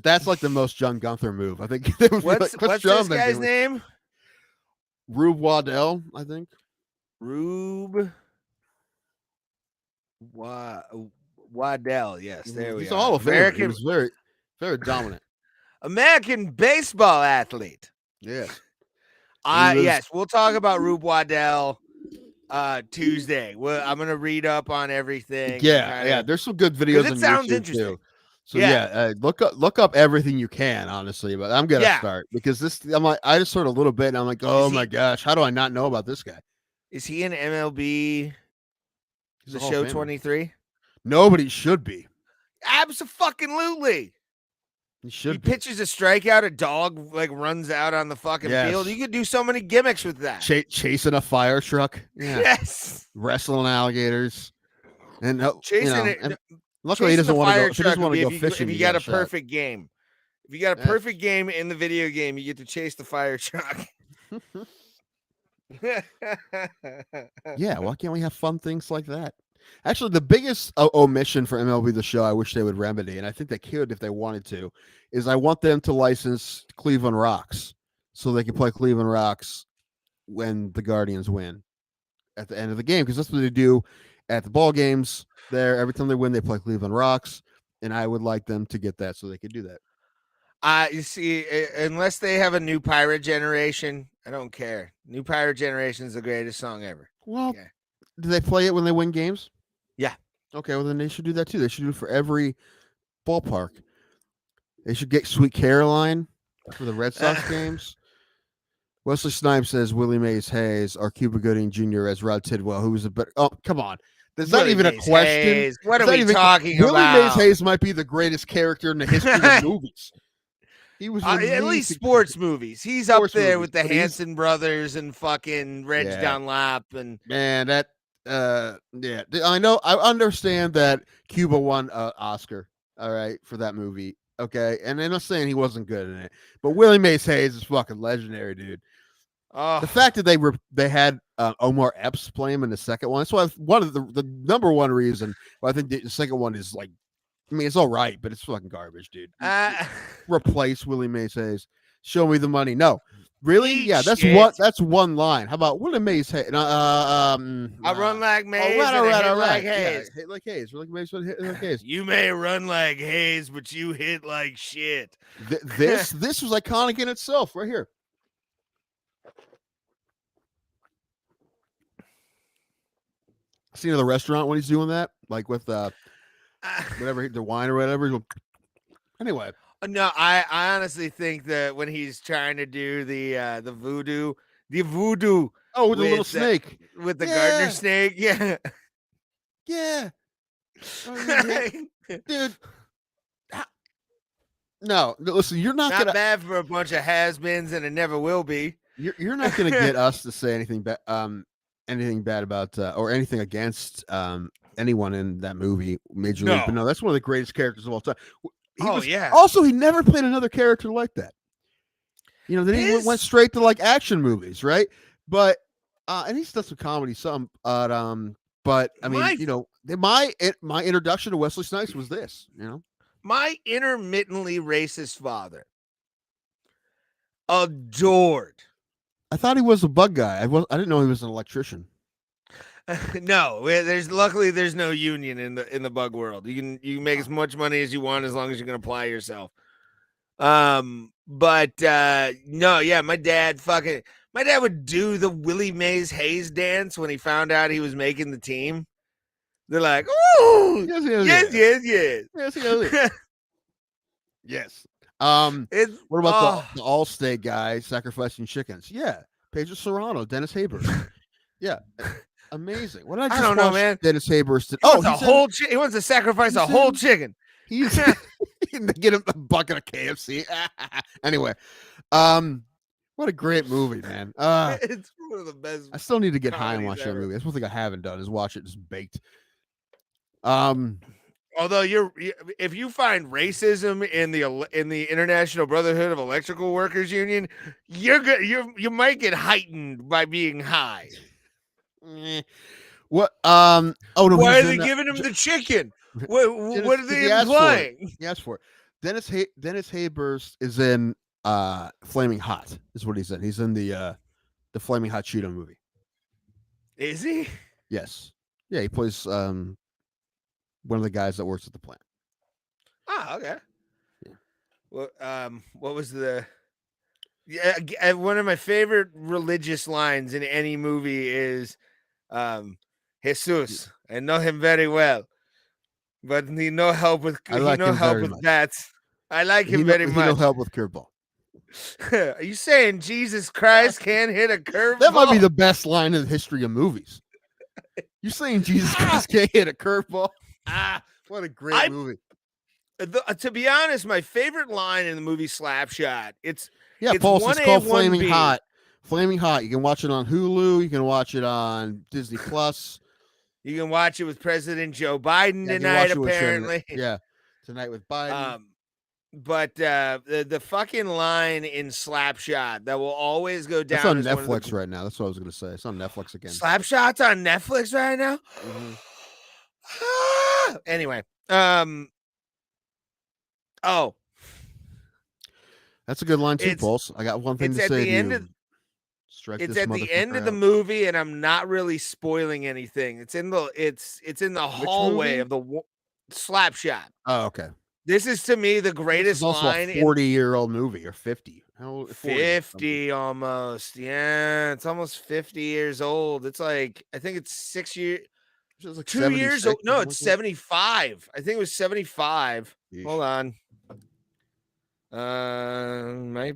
that's like the most John Gunther move. I think. What's this guy's name? Rube Waddell, I think. Rube Waddell. Yes, there we He's are. a Hall of Famer. He was very, very dominant. American baseball athlete. Yes. Yes, we'll talk about Rube Waddell Tuesday. I'm gonna read up on everything. Yeah. There's some good videos. It on sounds YouTube interesting. Too. So look up everything you can, honestly. But I'm gonna start because I just heard a little bit, and I'm like, oh my gosh, how do I not know about this guy? Is he in MLB? Is the show 23? Nobody should be. Absolutely. He pitches a strikeout, a dog like runs out on the fucking field. You could do so many gimmicks with that. Chasing a fire truck. Yeah. Yes. Wrestling alligators. And chasing it. Luckily, he doesn't want to go. He doesn't want to go fishing. If you got a perfect game, if you got a perfect game in the video game, you get to chase the fire truck. Yeah, why can't we have fun things like that? Actually, the biggest omission for MLB The Show, I wish they would remedy, and I think they could if they wanted to, is I want them to license Cleveland Rocks so they can play Cleveland Rocks when the Guardians win at the end of the game, because that's what they do at the ball games. There, every time they win, they play Cleveland Rocks, and I would like them to get that so they could do that. You see, unless they have a New Pirate Generation, I don't care. New Pirate Generation is the greatest song ever. Well, do they play it when they win games? Yeah. Okay, well, then they should do that too. They should do it for every ballpark. They should get Sweet Caroline for the Red Sox games. Wesley Snipes says Willie Mays Hayes or Cuba Gooding Jr. as Rod Tidwell, who was a better. Oh, come on. There's not even a question. Hayes. What are we talking about? Willie Mays Hayes might be the greatest character in the history of movies. He was at least sports movies. He's up there with the Hanson brothers and fucking Reg Dunlap and man, that I know. I understand that Cuba won an Oscar, all right, for that movie. Okay, and I'm not saying he wasn't good in it, but Willie Mays Hayes is fucking legendary, dude. The fact that they had Omar Epps play him in the second one. That's why one of the number one reason why I think the second one is like, I mean, it's all right, but it's fucking garbage, dude. Replace Willie Mays Hayes. Show me the money. No, really? Yeah, that's one line. How about Willie Mays Hayes? I run like Mays. All right. Like Hayes. Yeah, hit like Hayes. Willie Mays hit like Hayes. You may run like Hayes, but you hit like shit. This was iconic in itself, right here. Scene of the restaurant when he's doing that, like with whatever the wine or whatever. Anyway, no, I honestly think that when he's trying to do the voodoo. Oh, with the little snake, with the gardener snake, yeah. Dude. No, listen, you're not gonna bad for a bunch of has-beens, and it never will be. You're not gonna get us to say anything bad. Anything bad about or anything against anyone in that movie, Major League. But no, that's one of the greatest characters of all time. Also, he never played another character like that. You know, then he went straight to like action movies, right? But and he's done some comedy, some. But I mean, you know, my introduction to Wesley Snipes was this. You know, my intermittently racist father adored. I thought he was a bug guy. I didn't know he was an electrician. No, luckily there's no union in the bug world. You can make as much money as you want as long as you can apply yourself. No, yeah, my dad would do the Willie Mays Hayes dance when he found out he was making the team. They're like, "Oh, yes." Yes. What about the Allstate guy sacrificing chickens? Yeah, Pedro Serrano, Dennis Haber. Yeah, amazing. What did I don't know, man. Dennis Haber. He wants to sacrifice a whole chicken. He's get him a bucket of KFC. Anyway, What a great movie, man. It's one of the best. I still need to get high and comedies watch that ever. movie. That's one thing I haven't done is watch it just baked. Although if you find racism in the International Brotherhood of Electrical Workers Union, you're good. You might get heightened by being high. What? Oh no! Why are he's they in, giving him the chicken? What are they he asked for it. implying? He asked for it. Dennis Haysbert is in Flaming Hot. Is what he's in. He's in the Flaming Hot Cheeto movie. Is he? Yes. Yeah, he plays one of the guys that works at the plant. Ah, okay. Yeah. Well, what was the? Yeah, one of my favorite religious lines in any movie is, Jesus. I know him very well, but he no help with I like him very much. that. I like him very He much. no help with curveball. Are you saying Jesus Christ can't hit a curveball? That might be the best line in the history of movies. You saying Jesus Christ can't hit a curveball? What a great movie. To be honest, my favorite line in the movie Slapshot. It's Pulse. It's called 1A, Flaming 1B. Hot. Flaming Hot. You can watch it on Hulu. You can watch it on Disney Plus. You can watch it with President Joe Biden tonight, apparently. Tonight with Biden. But the fucking line in Slapshot that will always go down. It's on as one of Netflix right now. That's what I was going to say. It's on Netflix again. Slapshot's on Netflix right now. Anyway, oh, that's a good line too, Pulse. I got one thing to say to you. It's at the end of the movie, and I'm not really spoiling anything. It's in the hallway of the Slapshot. Oh, okay. This is to me the greatest line. A 40-year-old movie or 50. How old? 50 almost. Yeah, it's almost 50 years old. It's like I think it's 6 years. It was like 2 years old. No, it's 75. I think it was 75. Yeesh. Hold on.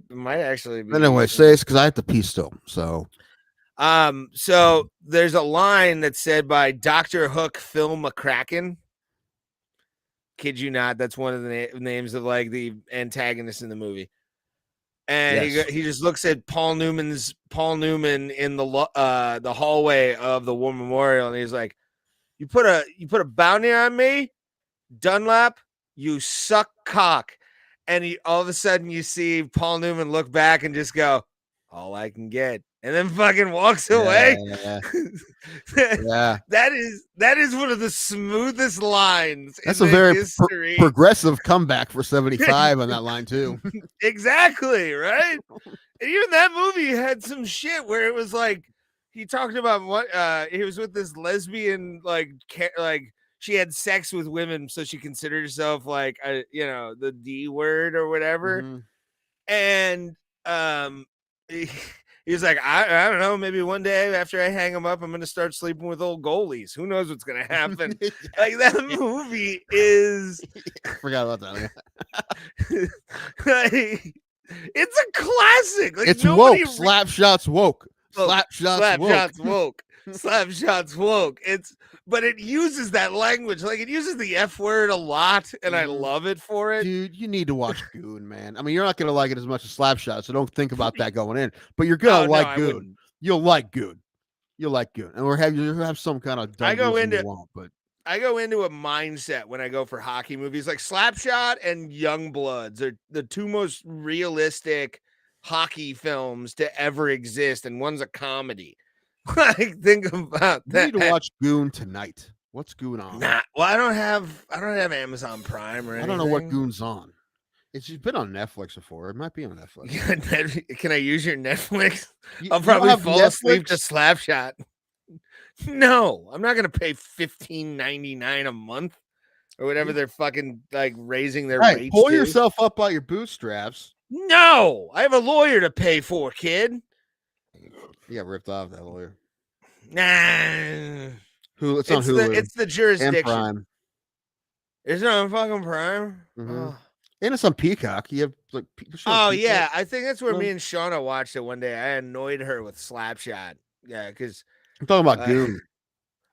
Might actually be. Anyway, say it's because I have to pee still. So there's a line that's said by Dr. Hook Phil McCracken. Kid you not, that's one of the names of like the antagonists in the movie. And he just looks at Paul Newman in the hallway of the War Memorial, and he's like, "You put a bounty on me, Dunlap. You suck cock." And all of a sudden, you see Paul Newman look back and just go, "All I can get," and then fucking walks away. Yeah. That is one of the smoothest lines. That's a very progressive comeback for 75 on that line too. Exactly, right? And even that movie had some shit where it was like he talked about what he was with this lesbian like she had sex with women, so she considered herself like the D word or whatever. Mm-hmm. And he was like, I don't know, maybe one day after I hang him up, I'm gonna start sleeping with old goalies. Who knows what's gonna happen? Like that movie is I forgot about that. like, it's a classic. Like, it's woke. Slapshot's woke. Slapshot's woke. Slapshot's woke. But it uses that language. Like it uses the F word a lot, and I love it for it. Dude, you need to watch Goon, man. I mean, you're not gonna like it as much as Slapshot, so don't think about that going in. But you're gonna like Goon. You'll like Goon. You'll like Goon. And you'll have some kind of I go into a mindset when I go for hockey movies. Like Slapshot and Youngbloods are the two most realistic hockey films to ever exist, and one's a comedy. Like, think about that. You need to watch Goon tonight. What's Goon on? Nah, well, I don't have Amazon Prime or anything. I don't know what Goon's on. It's been on Netflix before. It might be on Netflix. Can I use your Netflix? I'll probably fall asleep to Slapshot. No, I'm not gonna pay $15.99 a month or whatever they're fucking like raising their rates. Pull yourself up by your bootstraps. No, I have a lawyer to pay for, kid. You got ripped off, that lawyer. Nah. It's on Hulu. It's the jurisdiction. And Prime. Is it on fucking Prime? Mm-hmm. Oh. And it's on Peacock. You have like. Yeah, I think that's where me and Shauna watched it one day. I annoyed her with Slapshot. Yeah, because I'm talking about Goon.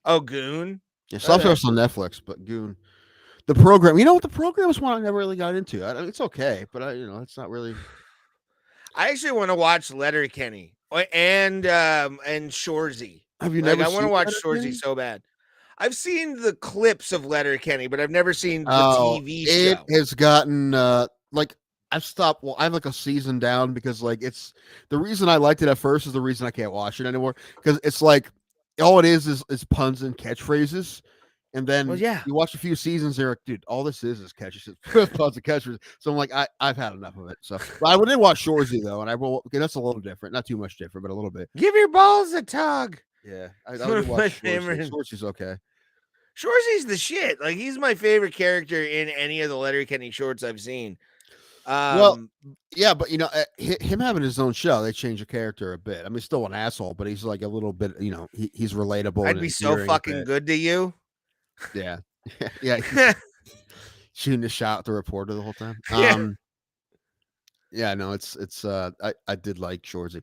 Oh, Goon. Yeah, Slapshot's on Netflix, but Goon. The program. You know what? The program is one I never really got into. It's okay, but it's not really. I actually want to watch Letterkenny and Shorzy. Have you Like, never I want to seen watch Letterkenny? Shorzy so bad. I've seen the clips of Letterkenny, but I've never seen the Oh, TV it show. has gotten like I've stopped. Well, I have like a season down because like it's the reason I liked it at first is the reason I can't watch it anymore because it's like all it is puns and catchphrases, and then Well, yeah. you watch a few seasons. They're like, dude, all this is catches puns and catchphrases. So I'm like, I've had enough of it. So but I did watch Shorzy though, and I will. Okay, that's a little different, not too much different, but a little bit. Give your balls a tug. Yeah, I One of did my watch favorite- Shorzy. Shorzy's okay. Shorzy's the shit. Like, he's my favorite character in any of the Letterkenny shorts I've seen. Well, yeah, but you know, him having his own show, they change the character a bit. I mean, still an asshole, but he's like a little bit, you know, he's relatable. I'd and be so endearing a fucking bit. good to you. Yeah, yeah, he's shooting a shot at the reporter the whole time. Yeah. Yeah, no, it's I did like Shorzy.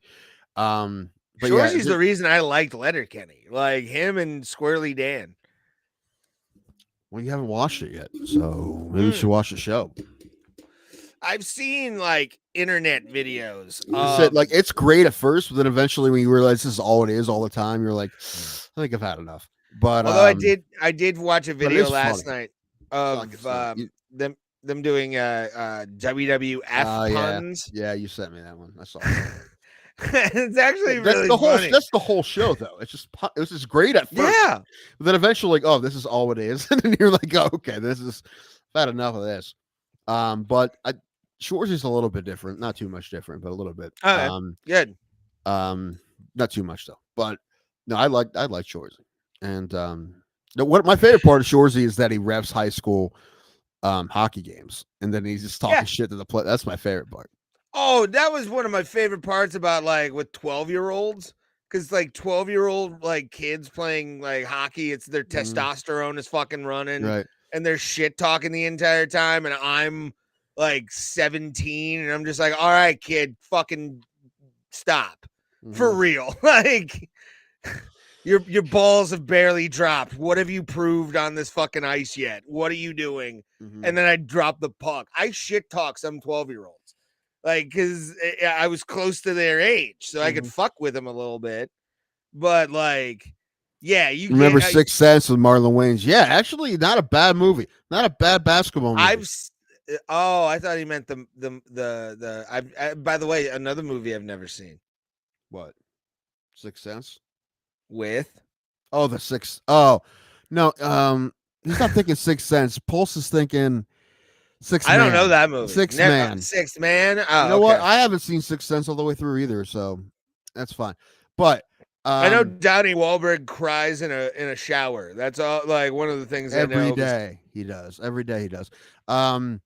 But Shorzy's yeah, the reason I liked Letterkenny. Like, him and Squirrely Dan. well, you haven't watched it yet, so maybe you should watch the show. I've seen like internet videos. You said, like it's great at first, but then eventually when you realize this is all it is all the time, you're like, I think I've had enough. But although I did watch a but it video is last funny. night like of it's not- you- them doing WWF Oh, yeah. puns. Yeah, you sent me that one. I saw it. It's actually That's really the whole. funny. That's the whole show, though. It's just it was just great at first. Yeah. But then eventually, like, oh, this is all it is, and then you're like, oh, okay, this is I've had enough of this. But Shorzy is a little bit different, not too much different, but a little bit. Okay. Good. Not too much though. But no, I like Shorzy, and what my favorite part of Shorzy is that he refs high school hockey games, and then he's just talking shit to the play. That's my favorite part. Oh, that was one of my favorite parts about like with 12-year-olds. Because like 12-year-old like kids playing like hockey, it's their testosterone is fucking running. Right. And they're shit talking the entire time. And I'm like 17 and I'm just like, all right, kid, fucking stop. For real. Like your balls have barely dropped. What have you proved on this fucking ice yet? What are you doing? And then I drop the puck. I shit talk some 12-year-olds. Like, because I was close to their age, so I could fuck with them a little bit. But, like, yeah, you remember Sixth Sense with Marlon Wayans? Yeah, actually, not a bad movie. Not a bad basketball movie. I thought he meant by the way, another movie I've never seen. What? Sixth Sense? With? Oh, the Sixth. Oh, no. He's not thinking Sixth Sense. Pulse is thinking Sixth Man. I don't know that movie. Sixth Man. Sixth Man. Oh, you know what? I haven't seen Sixth Sense all the way through either, so that's fine. But I know Donnie Wahlberg cries in a shower. That's all. Like one of the things every day he does. Every day he does. No,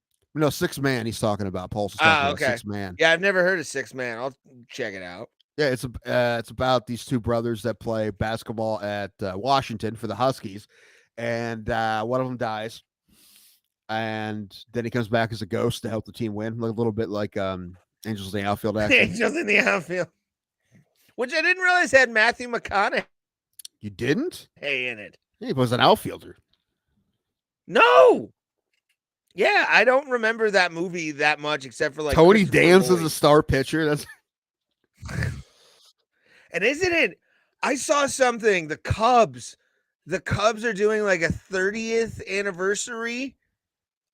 Sixth Man. He's talking about. Pulse is talking about Sixth Man. Yeah, I've never heard of Sixth Man. I'll check it out. Yeah, it's about these two brothers that play basketball at Washington for the Huskies, and one of them dies, and then he comes back as a ghost to help the team win, a little bit like Angels in the Outfield. Actually, Angels in the Outfield, which I didn't realize had Matthew McConaughey. You didn't? In it. He was an outfielder. No. Yeah, I don't remember that movie that much, except for like Tony Danza as a star pitcher. That's. And isn't it? I saw something. The Cubs are doing like a 30th anniversary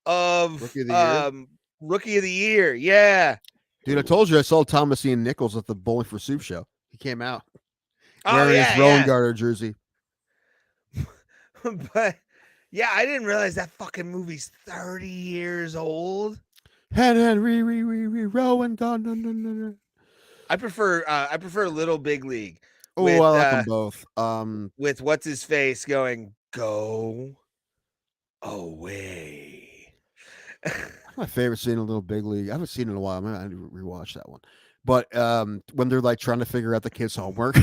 of Rookie of the Year. Yeah, dude, I told you I saw Thomas Ian Nichols at the Bowling for Soup show. He came out wearing his Rowan Garter jersey. But yeah, I didn't realize that fucking movie's 30 years old. Rowan Garter. I prefer Little Big League. Oh, I like them both. With what's his face going, go away. My favorite scene in Little Big League. I haven't seen it in a while. I need to rewatch that one. But when they're like trying to figure out the kids' homework,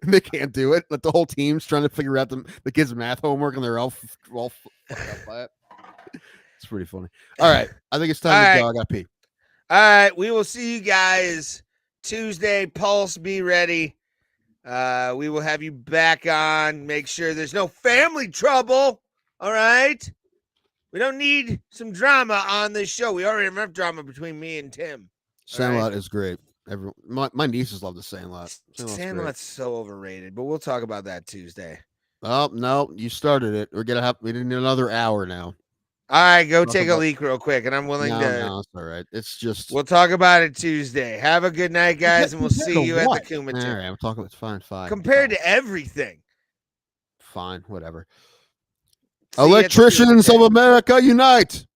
they can't do it. Like the whole team's trying to figure out the kids' math homework, and they're all fucked up by it. It's pretty funny. All right, I think it's time to go. I got to pee. All right, we will see you guys Tuesday. Pulse, be ready. We will have you back on. Make sure there's no family trouble. All right? We don't need some drama on this show. We already have enough drama between me and Tim. Sandlot is great. My nieces love the Sandlot. Sandlot's so overrated, but we'll talk about that Tuesday. Oh no, you started it. We need another hour now. All right, go Talk take a about- leak real quick, and I'm willing to. No, it's all right. It's just We'll talk about it Tuesday. Have a good night, guys, and we'll see you at the all Kumatin. right. I'm talking. It's fine. Compared to everything. fine, whatever. See you at the Electricians Kumatin. of America, unite!